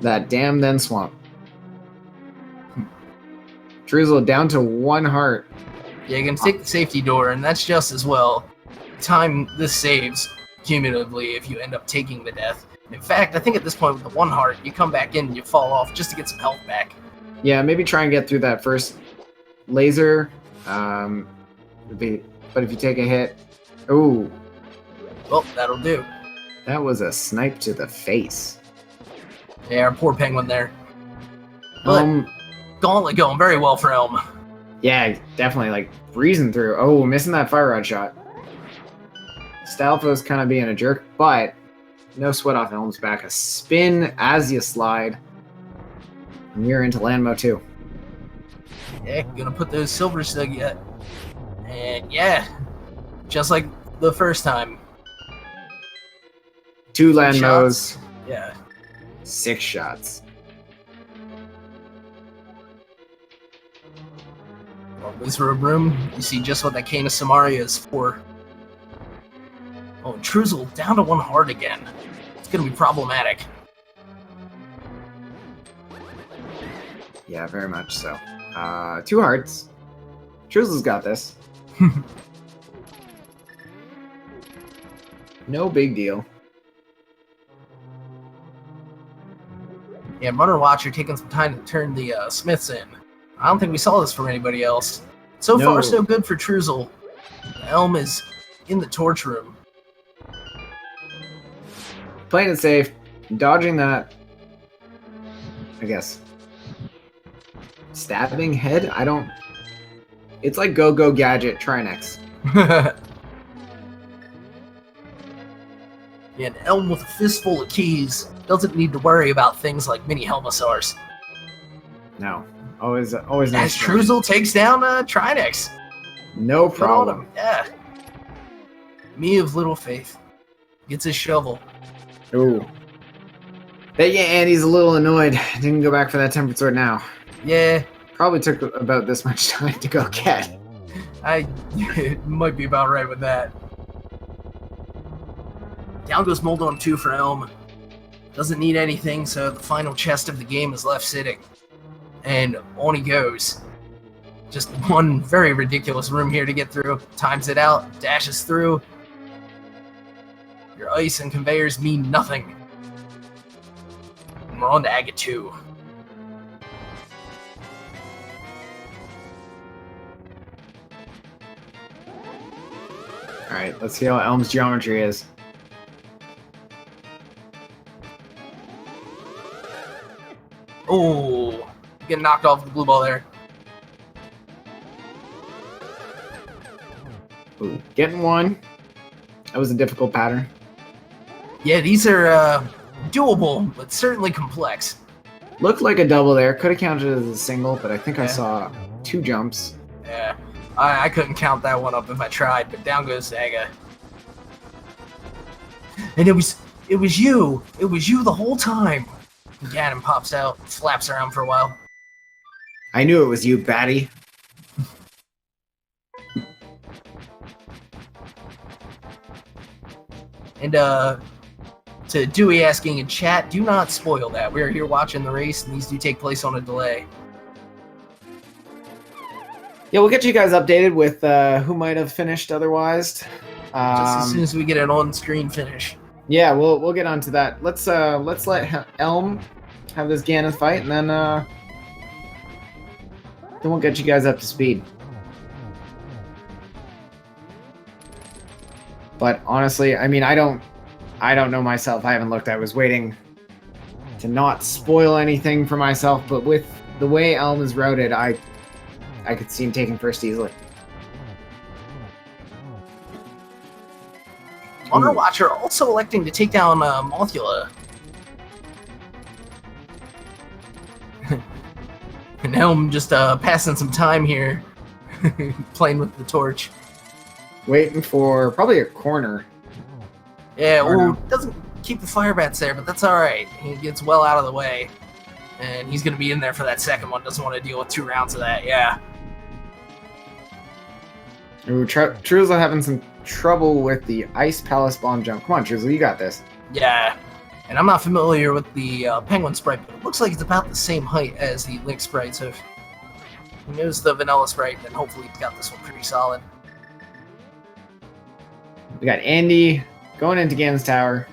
That damn then swamp. Drizzle down to 1 heart. Yeah, you're going to take the safety door, and that's just as well. Time this saves cumulatively if you end up taking the death. In fact, I think at this point with the 1 heart, you come back in and you fall off just to get some health back. Yeah, maybe try and get through that first laser. But if you take a hit... Ooh. Well, that'll do. That was a snipe to the face. Yeah, our poor penguin there. But Gauntlet going very well for Elm. Yeah, definitely, breezing through. Oh, missing that fire rod shot. Stalfo's kind of being a jerk, but no sweat off Elm's back. A spin as you slide. And you're into land mode too. Yeah, gonna put those silvers to get. And yeah, just like the first time. 2 land modes. Yeah. 6 shots. Well, Wizard Room, you see just what that Cane of Samaria is for. Oh, Truzzle down to 1 heart again. It's gonna be problematic. Yeah, very much so. 2 hearts. Truzzle's got this. No big deal. Yeah, Runner Watcher taking some time to turn the Smiths in. I don't think we saw this from anybody else. So No. far, so good for Truzel. Elm is in the torch room. Playing it safe, dodging that, I guess. Stabbing head? I don't... It's like Go-Go Gadget Trinexx. Yeah, an Elm with a fistful of keys doesn't need to worry about things like mini Helmasaurs. No. Always nice. As Truzel takes down Trinexx. No Good on him. problem. Yeah. Me of little faith. Gets his shovel. Ooh. Bet you Andy's a little annoyed. Didn't go back for that tempered sword now. Yeah. Probably took about this much time to go get. It might be about right with that. Down goes Moldorm 2 for Elm. Doesn't need anything, so the final chest of the game is left sitting. And on he goes. Just one very ridiculous room here to get through. Times it out, dashes through. Your ice and conveyors mean nothing. And we're on to Agate 2. Alright, let's see how Elm's geometry is. Oh, getting knocked off the blue ball there. Ooh, getting one. That was a difficult pattern. Yeah, these are doable, but certainly complex. Looked like a double there. Could have counted as a single, but I think I Yeah. saw 2 jumps. Yeah, I couldn't count that one up if I tried, but down goes Zaga. And it was you. It was you the whole time. Ganon pops out, flaps around for a while. I knew it was you, Batty. And to Dewey asking in chat, do not spoil that. We are here watching the race, and these do take place on a delay. Yeah, we'll get you guys updated with who might have finished otherwise. Just as soon as we get an on-screen finish. Yeah, we'll get onto that. Let's let Elm have this Ganon fight, and then we'll get you guys up to speed. But honestly, I mean, I don't know myself. I haven't looked. I was waiting to not spoil anything for myself, but with the way Elm is routed, I could see him taking first easily. Honor Watcher also electing to take down Mothula. And Elm just passing some time here, playing with the torch. Waiting for probably a corner. Yeah, Or no. doesn't keep the fire bats there, but that's alright. He gets well out of the way. And he's going to be in there for that second one. Doesn't want to deal with 2 rounds of that, yeah. Ooh, Truzel having some trouble with the Ice Palace bomb jump. Come on, Truzel, you got this. Yeah. And I'm not familiar with the penguin sprite, but it looks like it's about the same height as the Link sprite, so if he knows the vanilla sprite, then hopefully he's got this one pretty solid. We got Andy going into Ganon's tower,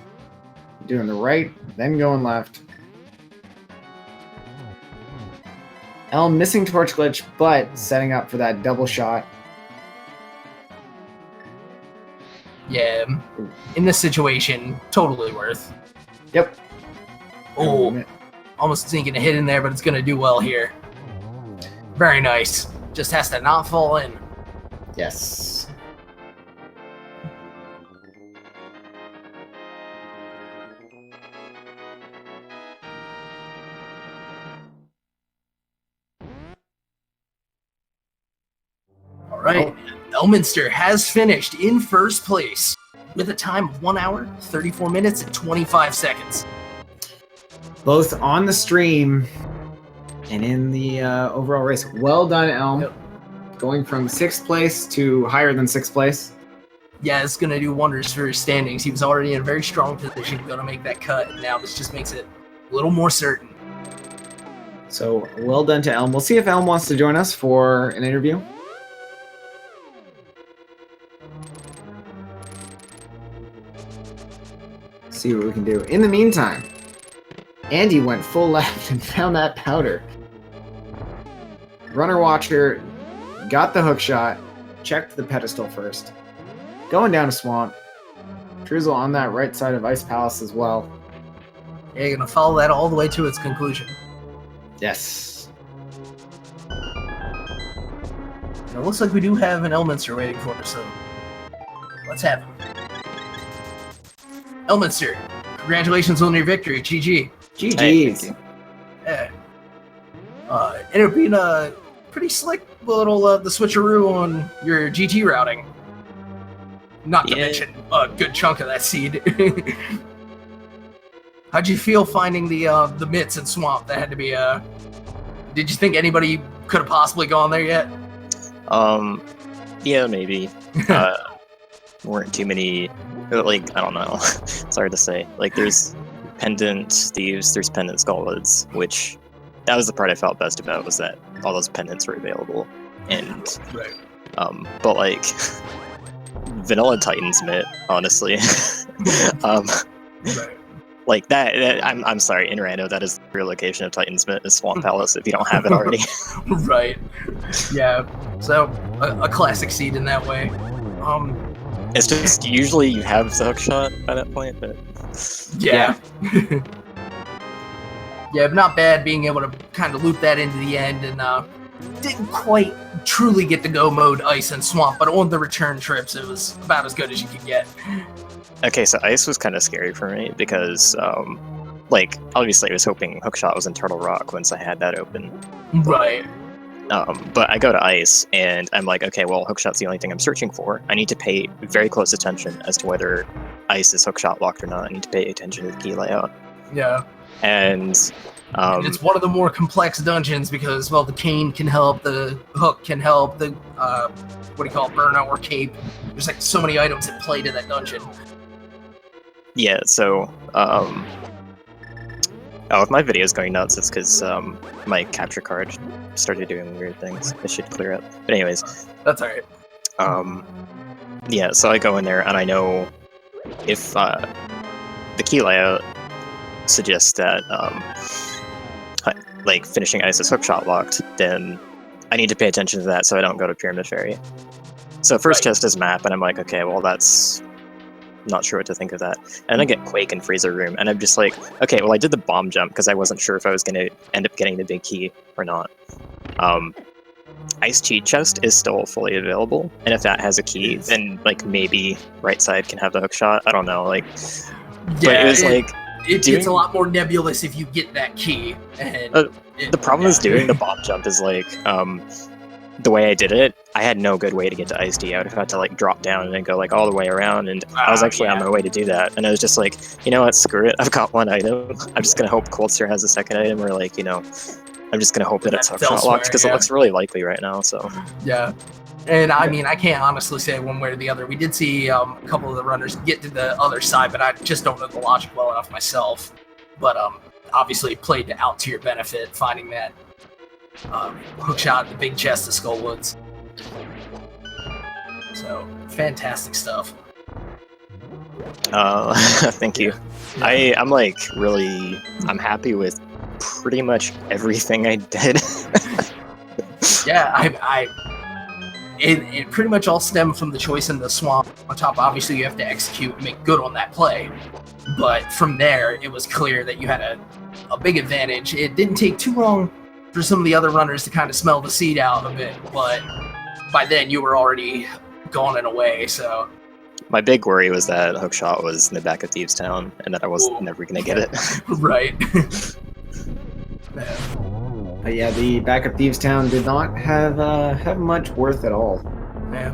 doing the right, then going left. Elm missing torch glitch, but setting up for that double shot. Yeah, in this situation, totally worth. Yep. Oh, almost sneaking a hit in there, but it's going to do well here. Very nice. Just has to not fall in. Yes. All right. Elminster has finished in first place with a time of 1 hour, 34 minutes, and 25 seconds. Both on the stream and in the overall race. Well done, Elm. Yep. Going from 6th place to higher than 6th place. Yeah, it's going to do wonders for his standings. He was already in a very strong position going to make that cut, and now this just makes it a little more certain. So, well done to Elm. We'll see if Elm wants to join us for an interview. see what we can do. In the meantime, Andy went full left and found that powder. Runner Watcher got the hook shot, checked the pedestal first. Going down a swamp. Truzel on that right side of Ice Palace as well. Yeah, you're gonna follow that all the way to its conclusion. Yes. And it looks like we do have an Elminster waiting for us, so let's have him. Elminster, congratulations on your victory. GG. GG's. Hey, Yeah. Ended up being a pretty slick little the switcheroo on your GT routing. Not to mention a good chunk of that seed. How'd you feel finding the mitts and swamp? That had to be Did you think anybody could have possibly gone there yet? Yeah, maybe. Weren't too many. Like, I don't know. It's hard to say. Like, there's pendant thieves, there's pendant skullwoods, which that was the part I felt best about, was that all those pendants were available. And Right. but like vanilla Titan's mitt, honestly. Right. Like that I'm sorry, in Rando, that is the real location of Titan's mitt, is Swamp Palace, if you don't have it already. Right. Yeah. So a classic seed in that way. It's just usually you have the hook shot by that point, but Yeah. Yeah, not bad being able to kind of loop that into the end, and didn't quite truly get to go mode ice and swamp, but on the return trips it was about as good as you could get. okay, so ice was kind of scary for me because like obviously I was hoping hookshot was in Turtle Rock once I had that open. Right. But I go to ice and I'm like, okay, well, hookshot's the only thing I'm searching for. I need to pay very close attention as to whether ice is hookshot locked or not. I need to pay attention to the key layout. Yeah. And It's one of the more complex dungeons because, well, the cane can help, the hook can help, the what do you call it, burnout or cape. There's like so many items that play to that dungeon. yeah, so if my video is going nuts, it's because my capture card started doing weird things. It should clear up. But anyways, That's alright. yeah, so I go in there and I know if the key layout suggests that like finishing ice is hookshot locked, then I need to pay attention to that so I don't go to Pyramid Fairy. So first chest is map, and I'm like, okay, well, that's not sure what to think of that. And I get Quake and Freezer Room, and I'm just like, okay, well, I did the bomb jump because I wasn't sure if I was going to end up getting the big key or not. Ice Cheat Chest is still fully available, and if that has a key, then like maybe right side can have the hook shot. I don't know, like, but it was like it gets a lot more nebulous if you get that key. And the problem is doing the bomb jump is like the way I did it, I had no good way to get to Ice D. I would have had to like drop down and then go like all the way around, and I was actually on my way to do that, and I was just like, you know what, screw it, I've got one item, I'm just gonna hope Coldster has a second item, or like, you know, I'm just gonna hope that it's hookshot locked, because it looks really likely right now. So yeah. And I mean, I can't honestly say one way or the other. We did see a couple of the runners get to the other side, but I just don't know the logic well enough myself. But obviously played out to your benefit, finding that hookshot, the big chest of Skullwoods. So, fantastic stuff. thank you. Yeah. I'm like really, I'm happy with pretty much everything I did. Yeah, it pretty much all stemmed from the choice in the swamp. On top, obviously, you have to execute and make good on that play. But from there, it was clear that you had a big advantage. It didn't take too long for some of the other runners to kind of smell the seed out of it, but by then you were already gone and away, so... My big worry was that hookshot was in the back of Thieves Town, and that I was never going to get it. Right. But yeah, the back of Thieves Town did not have much worth at all. Yeah.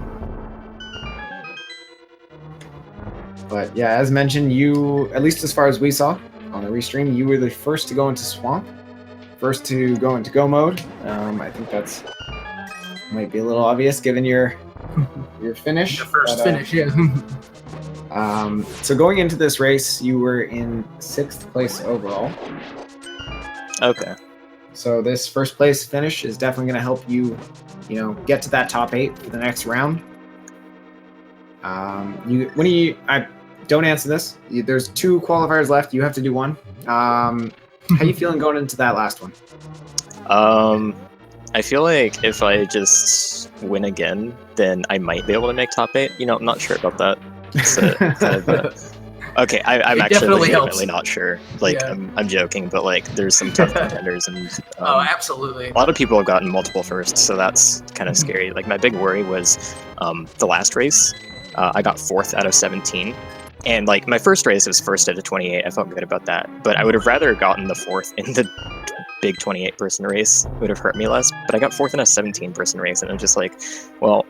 But yeah, as mentioned, you, at least as far as we saw on the restream, you were the first to go into Swamp. First to go into Go mode. I think that's might be a little obvious given your finish. The first finish, yeah. So going into this race, you were in 6th place overall. Okay. So this first place finish is definitely going to help you, get to that top 8 for the next round. don't answer this. There's 2 qualifiers left. You have to do one. How you feeling going into that last one? I feel like if I just win again, then I might be able to make top 8. You know, I'm not sure about that. It's kind of okay, I'm actually legitimately not sure. Like, yeah. I'm joking, but like, there's some tough contenders, and oh, absolutely. A lot of people have gotten multiple firsts, so that's kind of scary. Like, my big worry was the last race. I got 4th out of 17, and like my first race was 1st out of 28. I felt good about that, but I would have rather gotten the 4th in the big 28-person race. It would have hurt me less, but I got 4th in a 17-person race, and I'm just like, well,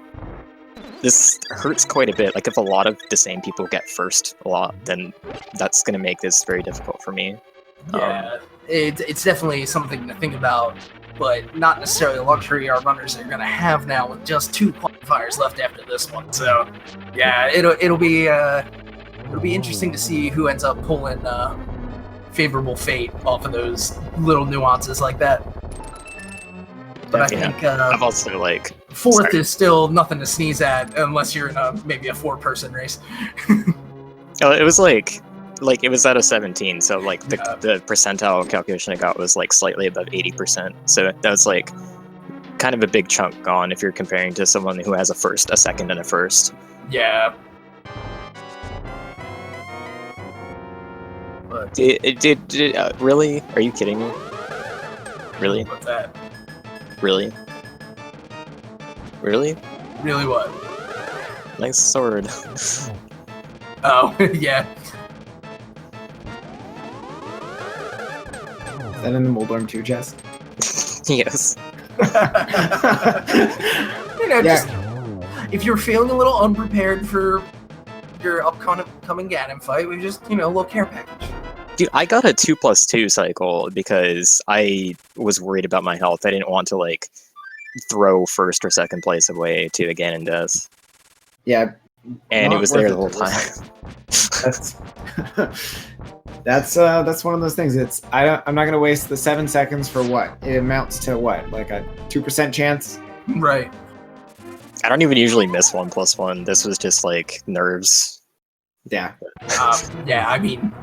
this hurts quite a bit. Like, if a lot of the same people get first a lot, then that's going to make this very difficult for me. Yeah, it's definitely something to think about, but not necessarily a luxury our runners are going to have now with just 2 qualifiers left after this one. So, yeah, it'll be interesting to see who ends up pulling favorable fate off of those little nuances like that. But I think I've also like 4th is still nothing to sneeze at unless you're in maybe a 4-person race. Oh, it was like it was out of 17, so like the percentile calculation I got was like slightly above 80%. So that was like kind of a big chunk gone if you're comparing to someone who has a 1st, a 2nd, and a 1st. Yeah. But really? Are you kidding me? Really? What's that? Really? Really? Really what? Nice sword. Oh, yeah. Is that in the Mold Arm 2 chest? Yes. Just, if you're feeling a little unprepared for your upcoming Ganon fight, we just, a little care package. Dude, I got a 2+2 cycle because I was worried about my health. I didn't want to, like, throw 1st or 2nd place away to a Ganon death. Yeah. And it was there the whole time. That's one of those things. I'm not gonna waste the 7 seconds for what? It amounts to what? Like a 2% chance? Right. I don't even usually miss 1+1. This was just like nerves. Yeah. Yeah, I mean,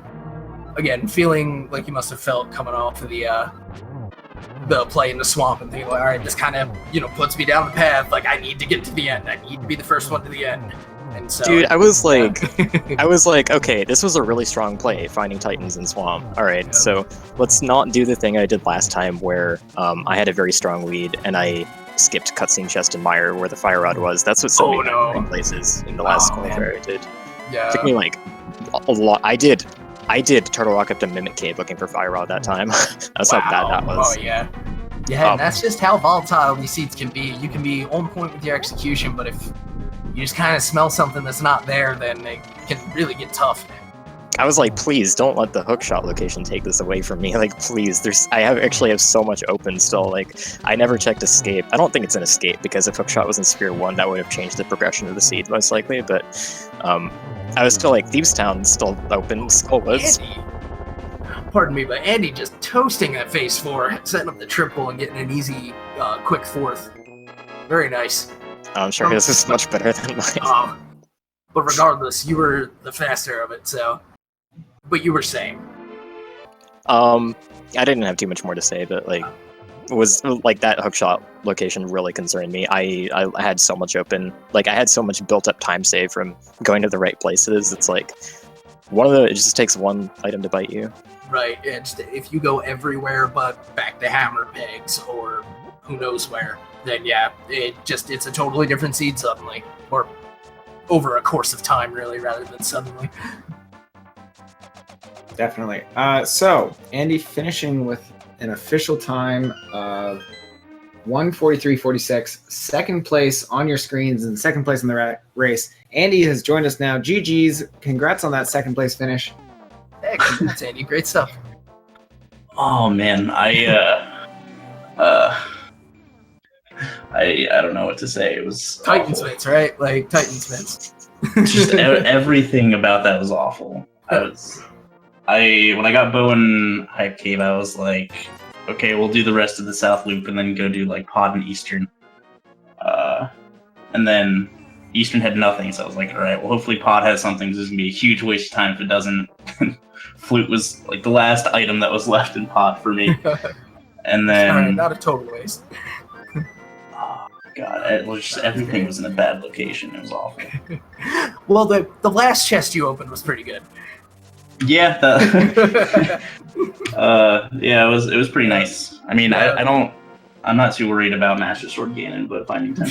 again, feeling like you must have felt coming off of the play in the swamp and thinking, like, all right, this kind of, puts me down the path. Like, I need to get to the end. I need to be the first one to the end. And so, dude, I was like, okay, this was a really strong play, finding Titans in swamp. All right, so let's not do the thing I did last time where I had a very strong lead and I skipped cutscene chest and mire where the fire rod was. That's what sent me back in places in the last qualifier I did. Yeah. It took me like a lot. I did turtle walk up to Mimic Cave looking for fire rod that time. That's how bad that was. Oh yeah. Yeah, and that's just how volatile these seeds can be. You can be on point with your execution, but if you just kind of smell something that's not there, then they can really get tough. I was like, please don't let the hookshot location take this away from me. Like, please, I actually have so much open still. Like, I never checked escape. I don't think it's an escape because if hookshot was in Sphere 1, that would have changed the progression of the seed most likely. But I was still like, Thieves Town's still open. Skullwoods. Pardon me, but Andy just toasting that phase 4, setting up the triple and getting an easy, quick 4th. Very nice. I'm sure his is much better than mine. But regardless, you were the faster of it, so. But you were saying. I didn't have too much more to say, but like, it was like that hookshot location really concerned me. I had so much open, like I had so much built up time save from going to the right places. It's like it just takes one item to bite you. Right. If you go everywhere but back to hammer pegs or who knows where, then yeah, it's a totally different seed suddenly, or over a course of time, really, rather than suddenly. Definitely. So Andy finishing with an official time of 1:43.46, second place on your screens and second place in the race. Andy has joined us now. GG's. Congrats on that second place finish. Hey, congrats, Andy. Great stuff. Oh man, I don't know what to say. It was Titan Smiths, right? Like Titan Smiths. Just everything about that was awful. When I got Bowen Hype Cave, I was like, okay, we'll do the rest of the South Loop and then go do like Pod and Eastern. And then, Eastern had nothing, so I was like, all right, well, hopefully Pod has something. This is gonna be a huge waste of time if it doesn't. Flute was like the last item that was left in Pod for me, and then All right, not a total waste. oh god, it was just, everything was in a bad location. It was awful. Well, the last chest you opened was pretty good. Yeah, yeah, it was pretty nice. I mean, I'm not too worried about Master Sword Ganon, but finding 10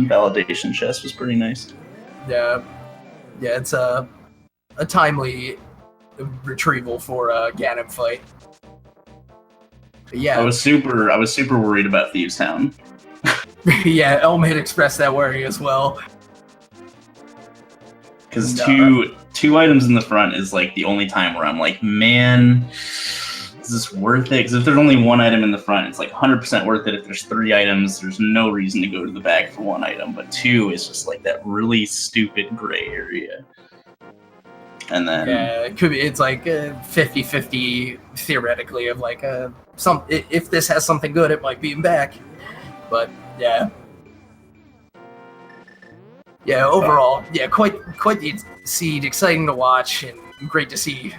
validation chest was pretty nice. Yeah, it's a timely retrieval for a Ganon fight. But yeah, I was super worried about Thieves Town. yeah, Elm had expressed that worry as well. Because two items in the front is like the only time where I'm like, man, is this worth it? Because if there's only one item in the front, it's like 100% worth it. If there's 3 items, there's no reason to go to the back for 1 item. But 2 is just like that really stupid gray area. And then yeah, it could be. It's like 50-50 theoretically of like if this has something good, it might be in back. But yeah. Yeah, overall, yeah, quite the seed, exciting to watch, and great to see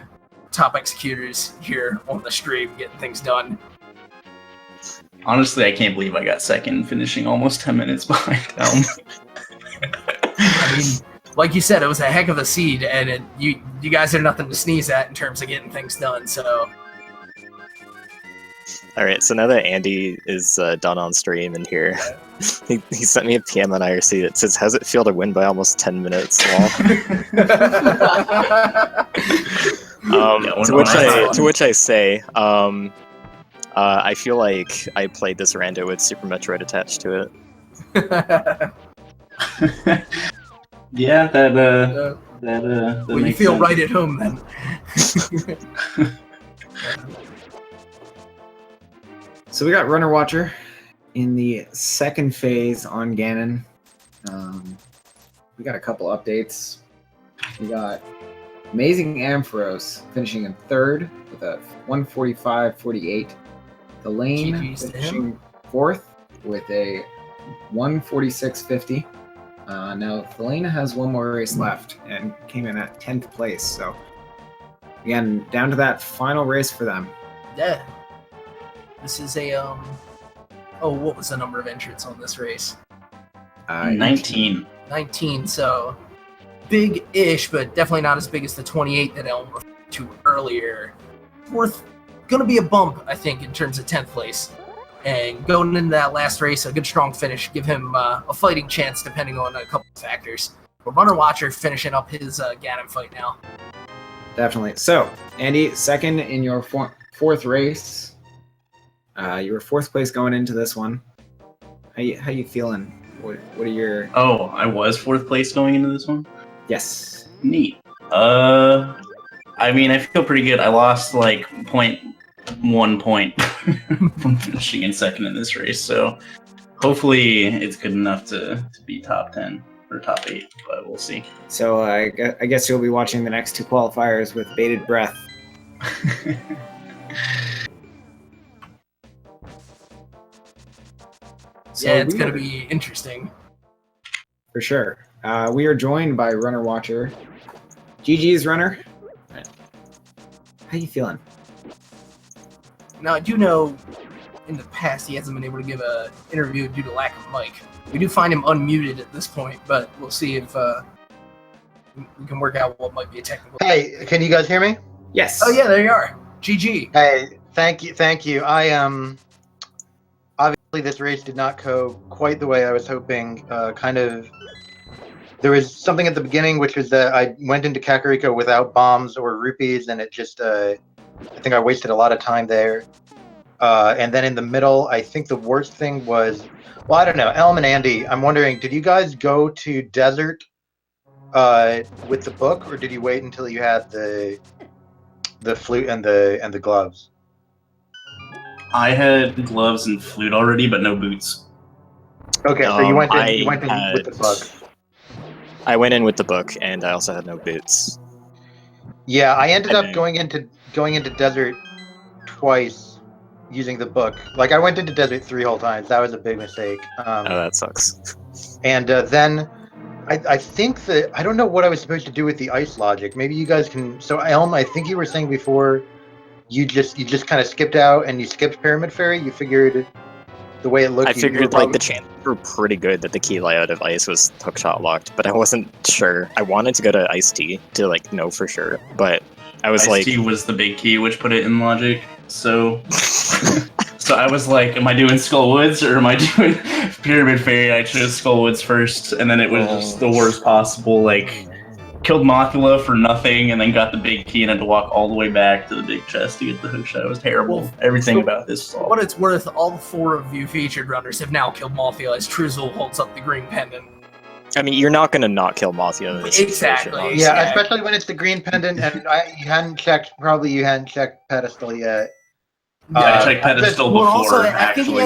top executors here on the stream getting things done. honestly, I can't believe I got second, finishing almost 10 minutes behind Elm. I mean, like you said, it was a heck of a seed, and you guys are nothing to sneeze at in terms of getting things done. So. All right, so now that Andy is done on stream and here, he sent me a PM on IRC that says, "How's it feel to win by almost 10 minutes?" To which I say, I feel like I played this rando with Super Metroid attached to it. Yeah, that well, you makes feel sense. right at home then. So we got Runner Watcher in the second phase on Ganon. We got a couple updates. We got Amazing Ampharos finishing in third with a 145.48. The Lane GG's to finishing fourth with a 146.50. Now Thelena has one more race left and came in at 10th place. So again, down to that final race for them. Yeah. This is a what was the number of entrants on this race? 19. 19, so big-ish, but definitely not as big as the 28 that Elm referred to earlier. Gonna be a bump, I think, in terms of 10th place. And going into that last race, a good strong finish, give him a fighting chance depending on a couple of factors. But Runner Watcher finishing up his Ganon fight now. Definitely. So, Andy, second in your fourth race. You were fourth place going into this one. How you feeling? What are your... Oh, I was fourth place going into this one? Yes. Neat. I mean, I feel pretty good. I lost like 0.1 point from finishing in second in this race, so hopefully it's good enough to be top 10 or top 8, but we'll see. So I guess you'll be watching the next 2 qualifiers with bated breath. So yeah, it's going to be interesting. For sure. We are joined by Runner Watcher. GG's Runner. How you feeling? Now, I do know in the past he hasn't been able to give an interview due to lack of mic. We do find him unmuted at this point, but we'll see if we can work out what might be a technical... Hey, can you guys hear me? Yes. Oh, yeah, there you are. GG. Hey, thank you. I obviously this race did not go quite the way I was hoping. There was something at the beginning, which was that I went into Kakariko without bombs or rupees, and it just I think I wasted a lot of time there. And then in the middle, I think the worst thing was, well, I don't know, Elm and Andy, I'm wondering, did you guys go to Desert with the book, or did you wait until you had the flute and the gloves? I had gloves and flute already, but no boots. Okay, so you went in with the book. I went in with the book, and I also had no boots. Yeah, I ended up going into Desert twice using the book. Like, I went into Desert 3 whole times. That was a big mistake. Oh, that sucks. And then I think that I don't know what I was supposed to do with the ice logic. Maybe you guys can. So Elm, I think you were saying before, you just kind of skipped out and you skipped Pyramid Fairy. You figured the way it looked. I you were figured probably- the chances were pretty good that the key layout of Ice was hookshot locked, but I wasn't sure. I wanted to go to Ice T to know for sure, but I was Ice-T was the big key, which put it in logic. So, so I was like, am I doing Skull Woods or am I doing Pyramid Fairy? I chose Skull Woods first, and then it was just the worst possible. Killed Mothula for nothing, and then got the big key and had to walk all the way back to the big chest to get the hookshot. It was terrible. Well, Everything so about this was For awful. what it's worth, all 4 of you featured runners have now killed Mothula as Truzel holds up the green pendant. I mean, you're not gonna not kill Mothia in this Exactly. situation. Yeah, Yeah. especially when it's the green pendant, and you hadn't checked. Probably you hadn't checked pedestal yet. I checked pedestal Well, before. also, I actually, think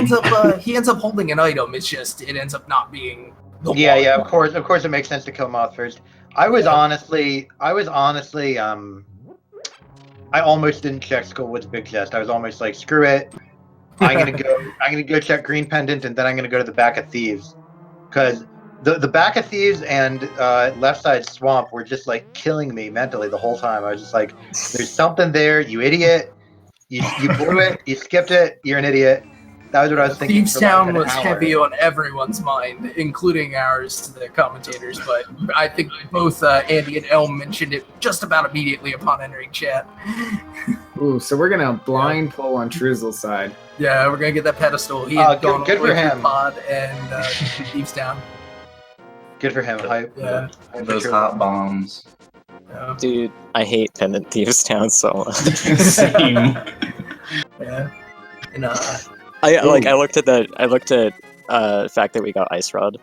he ends up holding an item. It's just it ends up not being the Yeah, one. yeah, of course, it makes sense to kill Moth first. I was honestly, I almost didn't check Skullwood's big chest. I was almost like, screw it. I'm gonna go check green pendant, and then I'm gonna go to the back of thieves, because the back of thieves and left side swamp were just killing me mentally the whole time. I was just like, there's something there, you idiot. You blew it. You skipped it. You're an idiot. That was what I was thinking. Thieves for Town an was hour. heavy on everyone's mind, including ours to the commentators. But I think both Andy and Elm mentioned it just about immediately upon entering chat. Ooh, so we're gonna blind pull on Truzel's side. Yeah, we're gonna get that pedestal. He had gone good all the way for through him. Pod and Thieves Town. Good for him. Hype. Yeah. Hype those for hot bombs. Yeah. Dude, I hate Pendant Thieves Town so much. Same. Yeah. And I looked at the fact that we got Ice Rod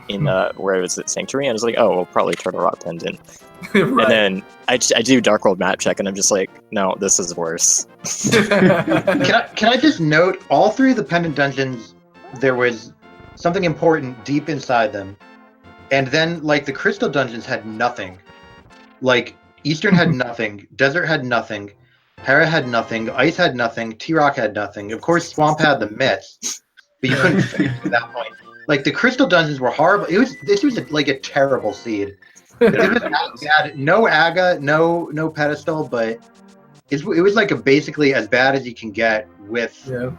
in where it was at Sanctuary, and I was like, oh, we'll probably Turtle Rock Pendant. right. And then I do Dark World map check, and I'm just like, no, this is worse. Can I just note, all 3 of the pendant dungeons, there was something important deep inside them, and then the crystal dungeons had nothing. Eastern had nothing, Desert had nothing, Hera had nothing, Ice had nothing, T-Rock had nothing. Of course, Swamp had the myths, but you couldn't finish at that point. The crystal dungeons were horrible. This was a terrible seed. It was not bad. No Aga, no pedestal, but it was basically as bad as you can get with the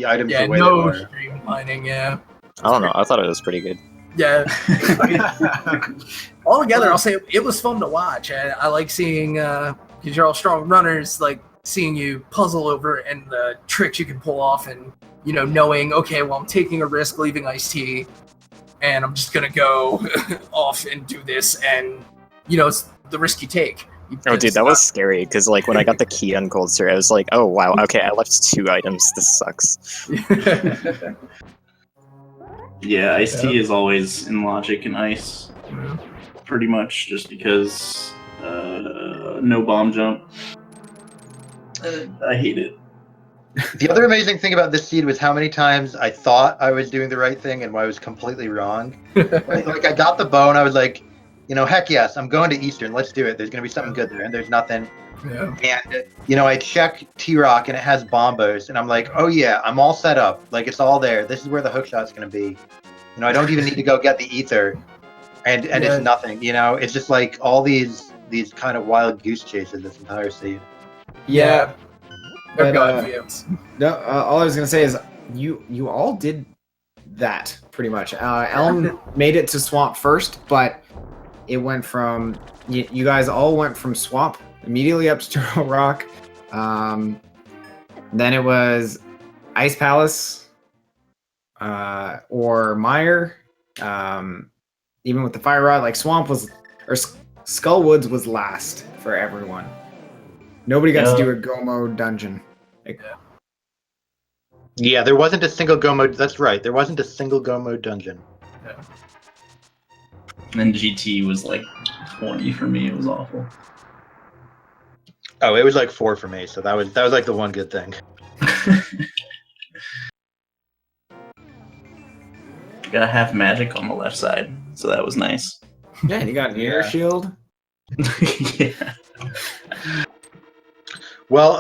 items Yeah, the way no they were. streamlining, yeah. I don't know. I thought it was pretty good. Yeah. Altogether, I'll say it was fun to watch. I like seeing, because you're all strong runners, seeing you puzzle over and the tricks you can pull off, and knowing, okay, well, I'm taking a risk leaving Ice-T, and I'm just gonna go off and do this, and it's the risk you take. Oh, dude, that was scary, because when I got the key on Cold Stare, I was like, oh, wow, okay, I left 2 items. This sucks. Yeah, Ice-T is always in logic and ice. Pretty much just because no bomb jump. I hate it. The other amazing thing about this seed was how many times I thought I was doing the right thing and I was completely wrong. I got the bow and I was like, heck yes, I'm going to Eastern. Let's do it. There's going to be something good there. And there's nothing. Yeah. And, I check T-Rock and it has bombos. And I'm like, oh yeah, I'm all set up. It's all there. This is where the hookshot's going to be. I don't even need to go get the ether. And it's nothing. It's just all these kind of wild goose chases this entire seed. Yeah. They're But, good fields. No, all I was gonna say is you all did that pretty much. Elm made it to Swamp first, but it went from you guys all went from Swamp immediately up to Turtle Rock. Then it was Ice Palace or Mire. Even with the Fire Rod, Swamp was or Skull Woods was last for everyone. Nobody got to do a Go mode dungeon. Yeah, there wasn't a single Go mode. That's right. There wasn't a single Go mode dungeon. And then GT was 20 for me. It was awful. Oh, it was 4 for me. So that was the one good thing. Got a half magic on the left side, so that was nice. Yeah, you got an air shield. Yeah. Well,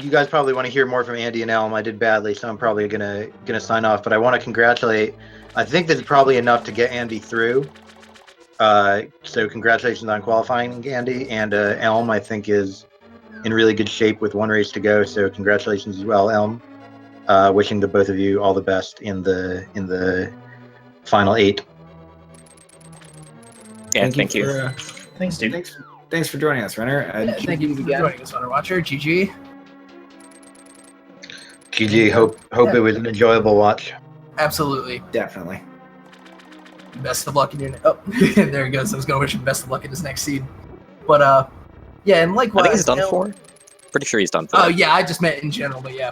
you guys probably want to hear more from Andy and Elm. I did badly, so I'm probably gonna sign off. But I want to congratulate. I think this is probably enough to get Andy through. So congratulations on qualifying, Andy. And Elm, I think, is in really good shape with one race to go. So congratulations as well, Elm. Wishing the both of you all the best in the final 8. Yeah, thank you. Thanks, dude. Thanks for joining us, Renner. Thank you for joining us, Hunter Watcher. GG. GG. Hope it was an enjoyable watch. Absolutely. Definitely. Best of luck in your. Oh, there he goes. I was gonna wish him best of luck in his next seed. But yeah, and likewise. I think he's done 4. Pretty sure he's done 4. Oh yeah, I just meant in general, but yeah.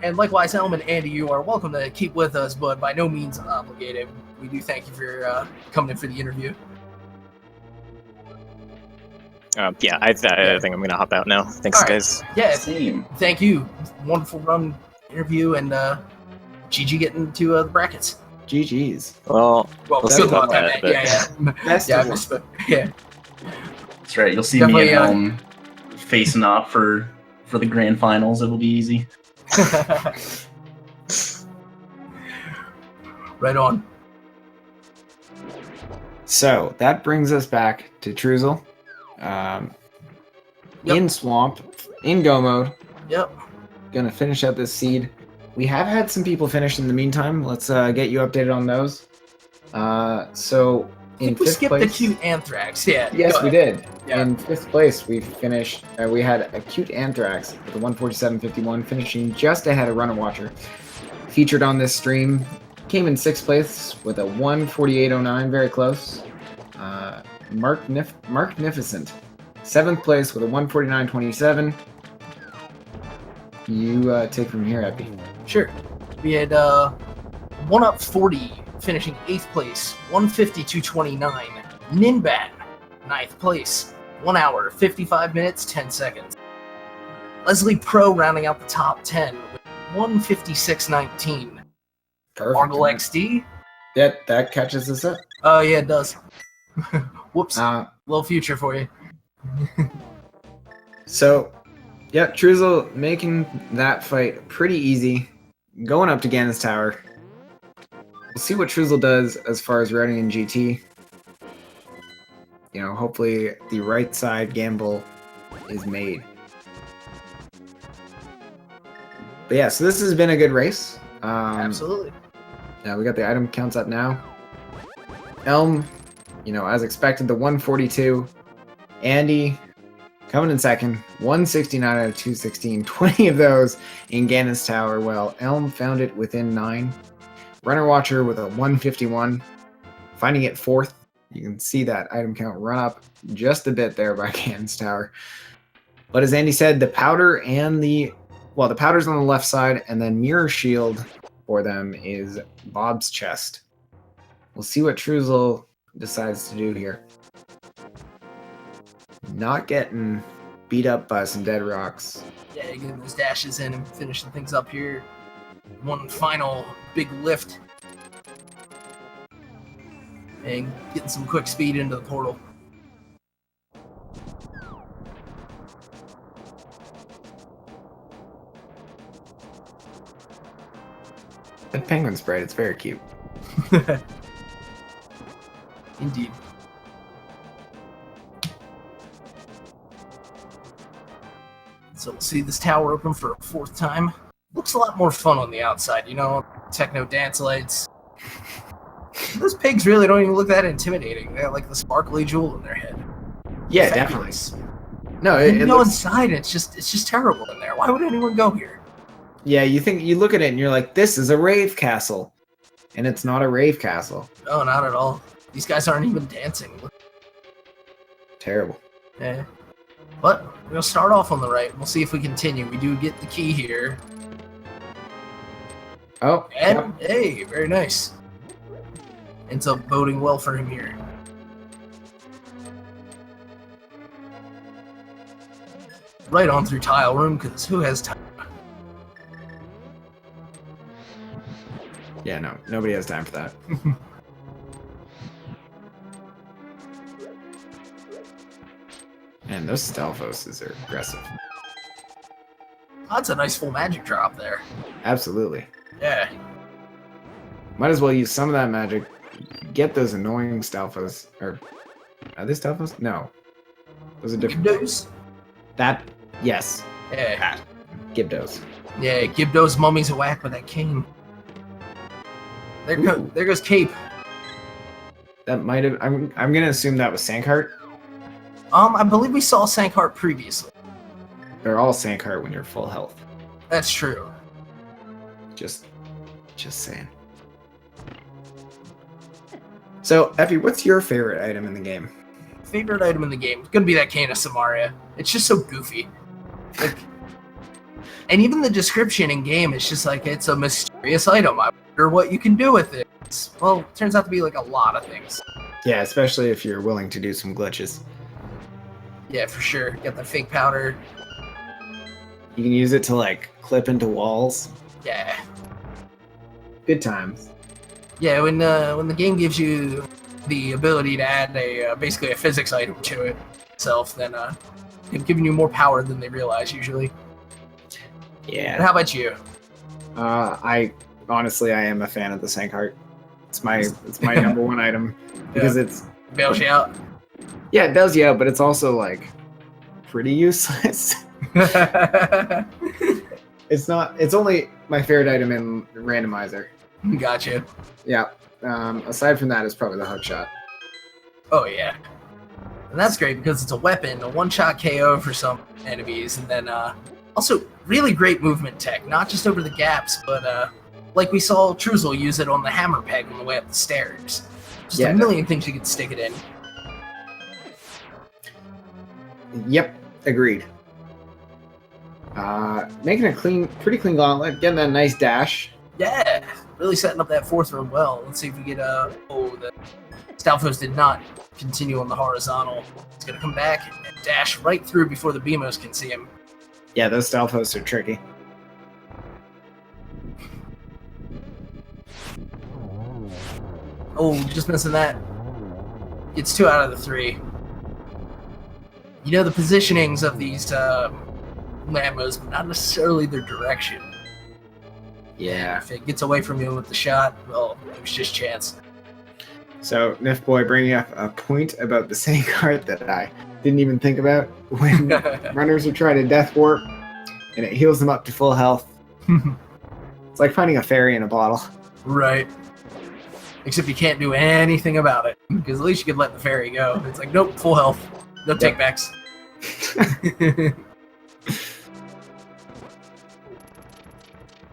And likewise, Elm and Andy, you are welcome to keep with us, but by no means obligated. We do thank you for coming in for the interview. Yeah, I think I'm gonna hop out now. Thanks, All right. guys. Yeah, Same. thank you. Wonderful run interview, and GG getting to the brackets. GG's. Well, Well, We'll see good luck. about that, but- Best Yeah, of I luck. missed it. Yeah. That's right. You'll see Definitely, me and Elm facing off for the grand finals. It'll be easy. Right on. So that brings us back to Truzel. Yep. In Swamp, in Go mode. Yep. Gonna finish up this seed. We have had some people finish in the meantime. Let's get you updated on those. So I in think we 5th skipped place, Acute Anthrax. Yeah. yes, go we ahead. did. Yeah. In 5th place, we finished. We had Acute Anthrax with a 147.51, finishing just ahead of Runner Watcher. Featured on this stream, came in 6th place with a 148.09, very close. Marknificent, 7th place with a 149.27. You take from here, Epi. Sure. We had 1UP40 finishing 8th place, 152.29. Ninbat, 9th place, 1 hour, 55 minutes, 10 seconds. Leslie Pro rounding out the top 10 with 156.19. Perfect. Argle XD. Yeah, that catches us up. Oh, yeah, it does. Whoops. Uh, Little future for you. So, yeah, Truzel making that fight pretty easy. Going up to Ganon's Tower. We'll see what Truzel does as far as routing in GT. You know, hopefully the right side gamble is made. But yeah, so this has been a good race. Absolutely. Yeah, we got the item counts up now. Elm, you know, as expected, the 142. Andy coming in second, 169 out of 216. 20 of those in Ganon's Tower. Well, Elm found it within 9. Runner Watcher with a 151. Finding it 4th. You can see that item count run up just a bit there by Ganon's Tower. But as Andy said, the powder and the powder's on the left side, and then mirror shield for them is Bob's chest. We'll see what Truzel decides to do here. Not getting beat up by some dead rocks. Yeah, getting those dashes in and finishing things up here. One final big lift. And getting some quick speed into the portal. That penguin sprite, it's very cute. Indeed. So we'll see this tower open for a 4th time. Looks a lot more fun on the outside, you know, techno dance lights. Those pigs really don't even look that intimidating. They got like the sparkly jewel in their head. Yeah, Fabulous. definitely. No, And it you go looks... inside, it's just terrible in there. Why would anyone go here? Yeah, you look at it and you're like, this is a rave castle. And it's not a rave castle. No, not at all. These guys aren't even dancing. Terrible. Yeah. But we're gonna start off on the right. We'll see if we continue. We do get the key here. Oh, And yep. hey, very nice. Ends up boding well for him here. Right on through tile room, because who has time? Yeah, no, nobody has time for that. And those Stalfoses are aggressive. Oh, that's a nice full magic drop there. Absolutely. Yeah. Might as well use some of that magic. Get those annoying Stalfos. Or are they Stalfos? No. Those are different. Gibdos? That, yes. Yeah. That. Gibdos. Yeah, give those mummies a whack with that cane. There goes Cape. That might have. I'm gonna assume that was Sankheart. I believe we saw Sankheart previously. They're all Sankheart when you're full health. That's true. Just saying. So, Effie, what's your favorite item in the game? Favorite item in the game is gonna be that cane of Samaria. It's just so goofy. Like, and even the description in game is just like it's a mysterious item. I wonder what you can do with it. Well, it turns out to be like a lot of things. Yeah, especially if you're willing to do some glitches. Yeah, for sure. Got the fake powder. You can use it to like clip into walls. Yeah. Good times. Yeah, when the game gives you the ability to add basically a physics item to it itself, then it's giving you more power than they realize usually. And Yeah. how about you? I honestly am a fan of the Sankheart. It's my number one item because it's Bails you out. yeah, it does but it's also like pretty useless. It's only my favorite item in Randomizer. Gotcha. Yeah. Aside from that, it's probably the hookshot. Oh yeah. And that's great because it's a weapon, a one-shot KO for some enemies, and then also really great movement tech, not just over the gaps, but like we saw Truzel use it on the hammer peg on the way up the stairs. Just Yeah, a million things you could stick it in. Yep, agreed. Making a pretty clean gauntlet, getting that nice dash. Yeah, really setting up that fourth room well. Let's see if we get the Stalfos did not continue on the horizontal. It's gonna come back and dash right through before the Beamos can see him. Yeah, those Stalfos are tricky. Oh, just missing that. It's 2 out of the 3. You know the positionings of these Lambos, but not necessarily their direction. Yeah. If it gets away from you with the shot, well, it was just chance. So, Nif Boy bringing up a point about the Sankheart that I didn't even think about. When runners are trying to death warp, and it heals them up to full health. It's like finding a fairy in a bottle. Right. Except you can't do anything about it, because at least you could let the fairy go. It's like, nope, full health. No takebacks.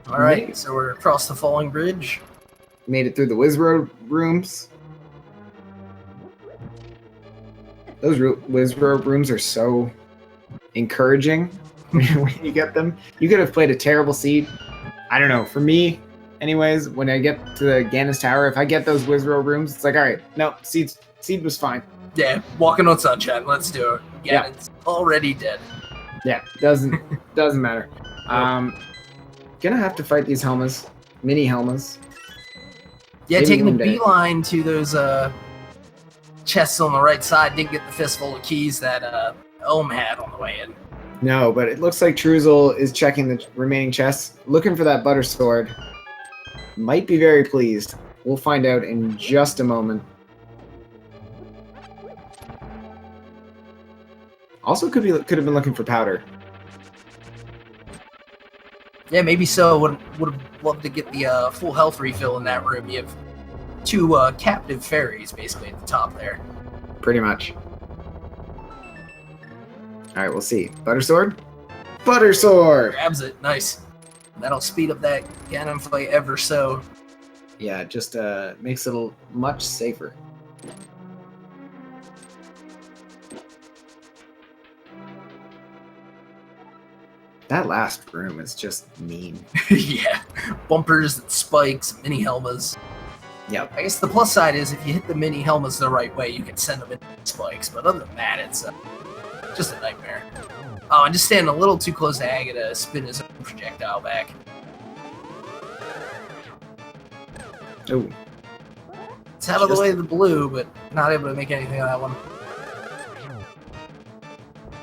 Alright, so we're across the falling bridge. Made it through the Wizroad rooms. Those Wizroad rooms are so encouraging when you get them. You could have played a terrible seed. I don't know. For me, anyways, when I get to the Ganon's Tower, if I get those Wizroad rooms, it's like, all right, no, seed was fine. Yeah, walking on sunshine. Let's do it. Yeah, it's already dead. Yeah, doesn't matter. Gonna have to fight these Helmas, mini Helmas. Yeah, Maybe taking the one day. beeline to those chests on the right side. Didn't get the fistful of keys that Elm had on the way in. No, but it looks like Truzel is checking the remaining chests, looking for that butter sword. Might be very pleased. We'll find out in just a moment. Also, could have been looking for powder. Yeah, maybe so. Would have loved to get the full health refill in that room. You have 2 captive fairies basically at the top there. Pretty much. All right, we'll see. Butter sword. Butter sword. Grabs it, nice. That'll speed up that Ganon fight ever so. Yeah, it just makes it much safer. That last room is just mean. Yeah, bumpers and spikes, mini helmas. Yep. I guess the plus side is if you hit the mini helmas the right way, you can send them into spikes. But other than that, it's just a nightmare. Oh, and just standing a little too close to Aga to spin his own projectile back. Oh, It's out of the way of the blue, but not able to make anything of that one.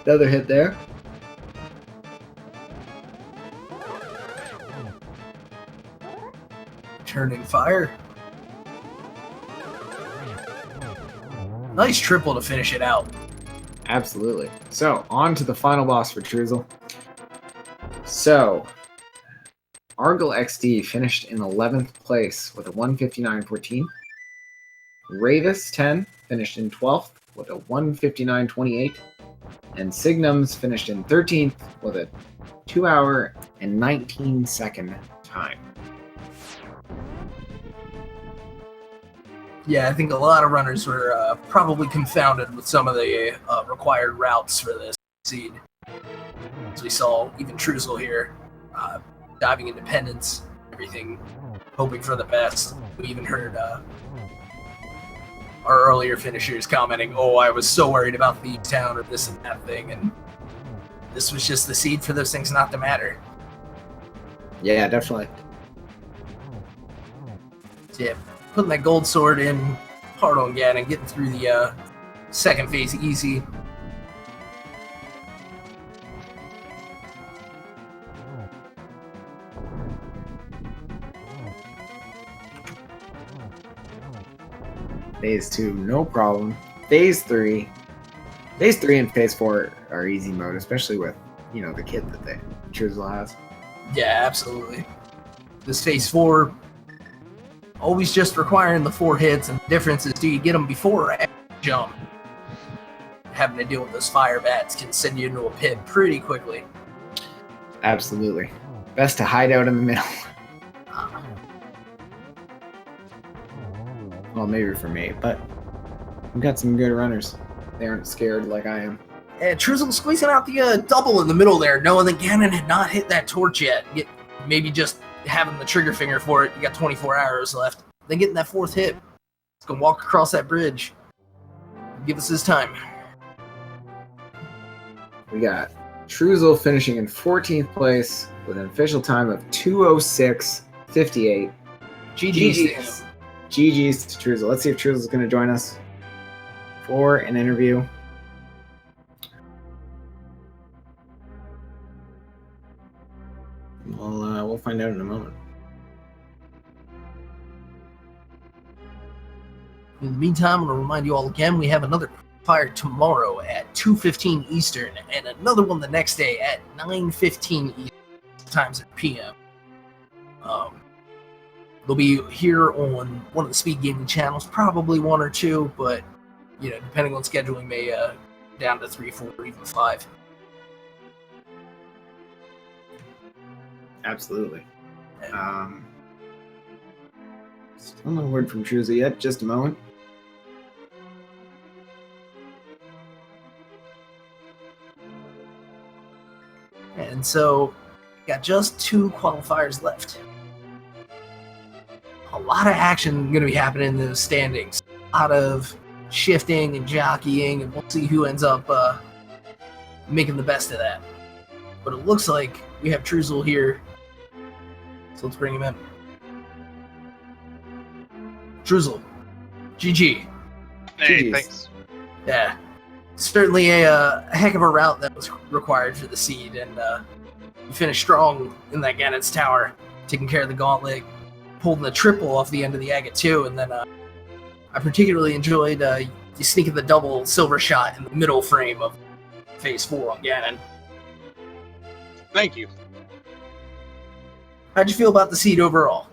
another hit there. Returning fire. Nice triple to finish it out. Absolutely. So, on to the final boss for Truzel. So, Argyle XD finished in 11th place with a 159.14. Ravis 10 finished in 12th with a 159.28. And Signums finished in 13th with a 2 hour and 19 second time. Yeah, I think a lot of runners were probably confounded with some of the required routes for this seed. As we saw, even Truzel here, diving independence, everything, hoping for the best. We even heard our earlier finishers commenting, "Oh, I was so worried about the town or this and that thing," and this was just the seed for those things not to matter. Yeah, definitely. So yeah, putting that gold sword in hard on Ganon, getting through the second phase easy. Phase 2, no problem. Phase 3. Phase 3 and Phase 4 are easy mode, especially with, you know, the kit that the Truzel has. Yeah, absolutely. This phase 4, always just requiring the 4 hits, and the difference is, do you get them before or after you jump? Having to deal with those fire bats can send you into a pit pretty quickly. Absolutely. Best to hide out in the middle. Well, maybe for me, but we've got some good runners. They aren't scared like I am. And Truzel squeezing out the double in the middle there, knowing that Ganon had not hit that torch yet. Maybe just having the trigger finger for it. You got 24 hours left. Then getting that 4th hit. He's going to walk across that bridge. Give us his time. We got Truzel finishing in 14th place with an official time of 2:06:58. GG's. GG's to Truzel. Let's see if Truzel's going to join us for an interview. We'll find out in a moment. In the meantime, I'm going to remind you all again, we have another Qualifier tomorrow at 2:15 Eastern, and another one the next day at 9:15 Eastern times at PM. They'll be here on one of the speed gaming channels, probably 1 or 2, but you know, depending on scheduling, may down to 3, 4, or even 5. Absolutely. Still no word from Truzel yet. Just a moment. And so, got just 2 qualifiers left. A lot of action going to be happening in those standings. A lot of shifting and jockeying, and we'll see who ends up making the best of that. But it looks like we have Truzel here, so let's bring him in. Truzel, GG. Hey, GGs. thanks. Yeah, certainly a heck of a route that was required for the seed, and you finished strong in that Ganon's Tower, taking care of the gauntlet, pulling the triple off the end of the agate too, and then I particularly enjoyed you sneaking the double silver shot in the middle frame of phase 4 on Ganon. Thank you. How'd you feel about the seed overall?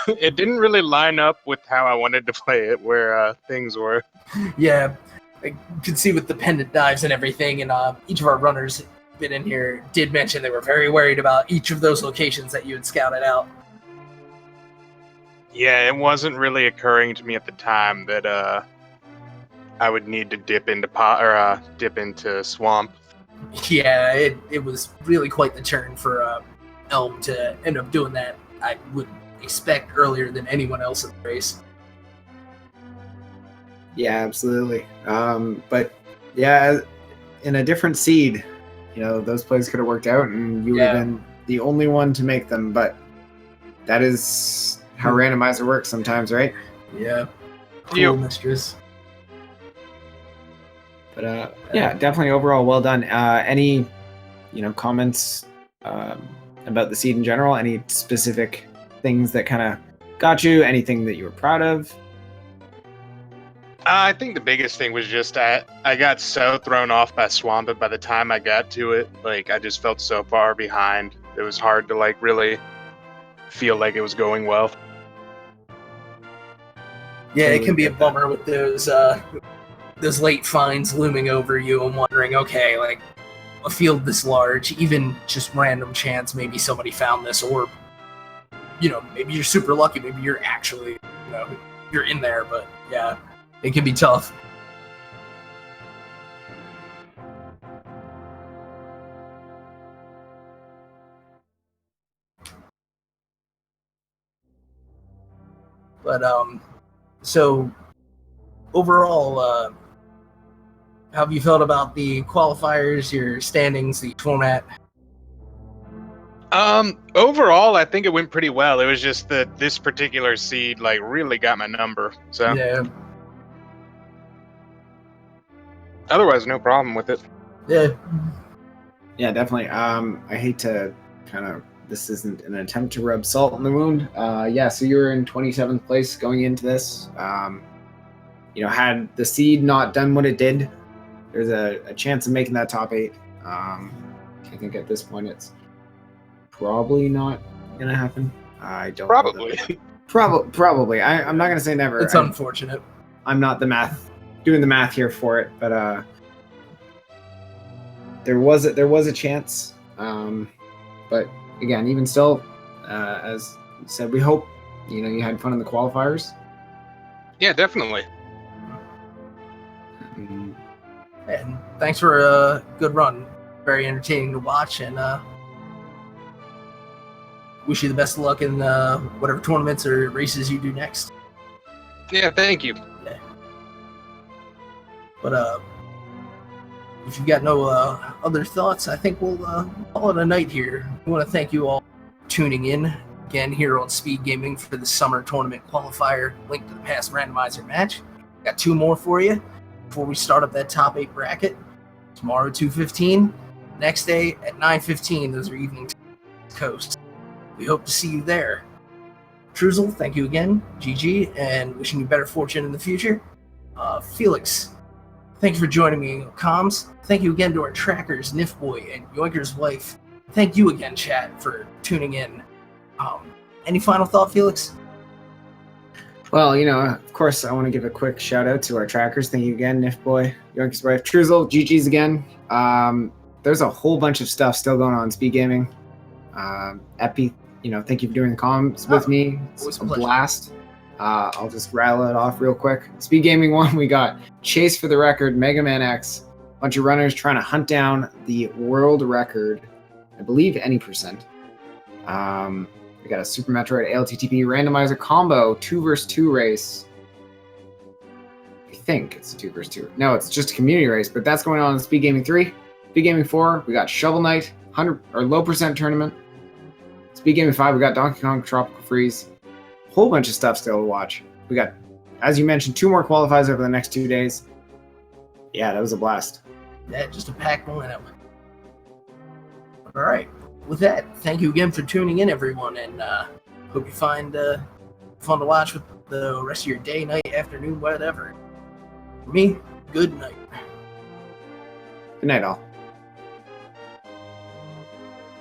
It didn't really line up with how I wanted to play it, where things were. Yeah, I could see with the pendant dives and everything, and each of our runners been in here did mention they were very worried about each of those locations that you had scouted out. Yeah, it wasn't really occurring to me at the time that I would need to dip into swamp. Yeah, it was really quite the turn for Elm to end up doing that. I would expect earlier than anyone else in the race. Yeah, absolutely. But yeah, in a different seed, you know, those plays could have worked out, and you would have been the only one to make them. But that is how randomizer works sometimes, right? Yeah. Cool, Yep. mistress. But yeah, definitely overall well done. Any, comments about the seed in general? Any specific things that kind of got you? Anything that you were proud of? I think the biggest thing was just I got so thrown off by Swampa by the time I got to it. Like, I just felt so far behind. It was hard to, like, really feel like it was going well. Yeah, it can be a bummer with those late finds looming over you and wondering, okay, like, a field this large, even just random chance, maybe somebody found this orb. You know, maybe you're super lucky, maybe you're actually, you know, you're in there, but yeah, it can be tough. But, so, overall, how have you felt about the qualifiers, your standings, the format? Overall, I think it went pretty well. It was just that this particular seed, like, really got my number. So, Yeah. Otherwise, no problem with it. Yeah. Yeah, definitely. I hate to kind of, this isn't an attempt to rub salt in the wound. Yeah, so you were in 27th place going into this. You know, had the seed not done what it did, there's a chance of making that top 8. I think at this point it's probably not gonna happen. I don't. Probably. Probably. I'm not gonna say never. It's unfortunate. I'm not doing the math here for it, but there was a chance. But again, even still, as you said, we hope you had fun in the qualifiers. Yeah, definitely. And thanks for a good run. Very entertaining to watch, and wish you the best of luck in whatever tournaments or races you do next. Yeah, thank you. Yeah. But if you've got no other thoughts, I think we'll call it a night here. I want to thank you all for tuning in again here on Speed Gaming for the summer tournament qualifier. Link to the past randomizer match. Got 2 more for you before we start up that top 8 bracket. Tomorrow 2:15. Next day at 9:15. Those are evening coast. We hope to see you there. Truzel, thank you again. GG, and wishing you better fortune in the future. Felix, thank you for joining me on comms. Thank you again to our trackers, Nifboy and Yoinker's wife. Thank you again, chat, for tuning in. Any final thought, Felix? Well, of course, I want to give a quick shout out to our trackers. Thank you again, Nifboy, Yoinker's wife, Truzel, GG's again. There's a whole bunch of stuff still going on in Speed Gaming. Epi, thank you for doing the comms with me. It's a blast. I'll just rattle it off real quick. Speed Gaming 1, we got Chase for the Record, Mega Man X, a bunch of runners trying to hunt down the world record, I believe any percent. We got a Super Metroid ALTTP Randomizer combo 2 vs 2 race. I think it's a 2 vs 2. No, it's just a community race, but that's going on in Speed Gaming 3. Speed Gaming 4, we got Shovel Knight, 100 or low percent tournament. Speed Gaming 5, we got Donkey Kong Tropical Freeze. Whole bunch of stuff still to watch. We got, as you mentioned, 2 more qualifiers over the next 2 days. Yeah, that was a blast. Yeah, just a packed lineup. All right. With that, thank you again for tuning in, everyone, and hope you find fun to watch with the rest of your day, night, afternoon, whatever. For me, good night. Good night, all.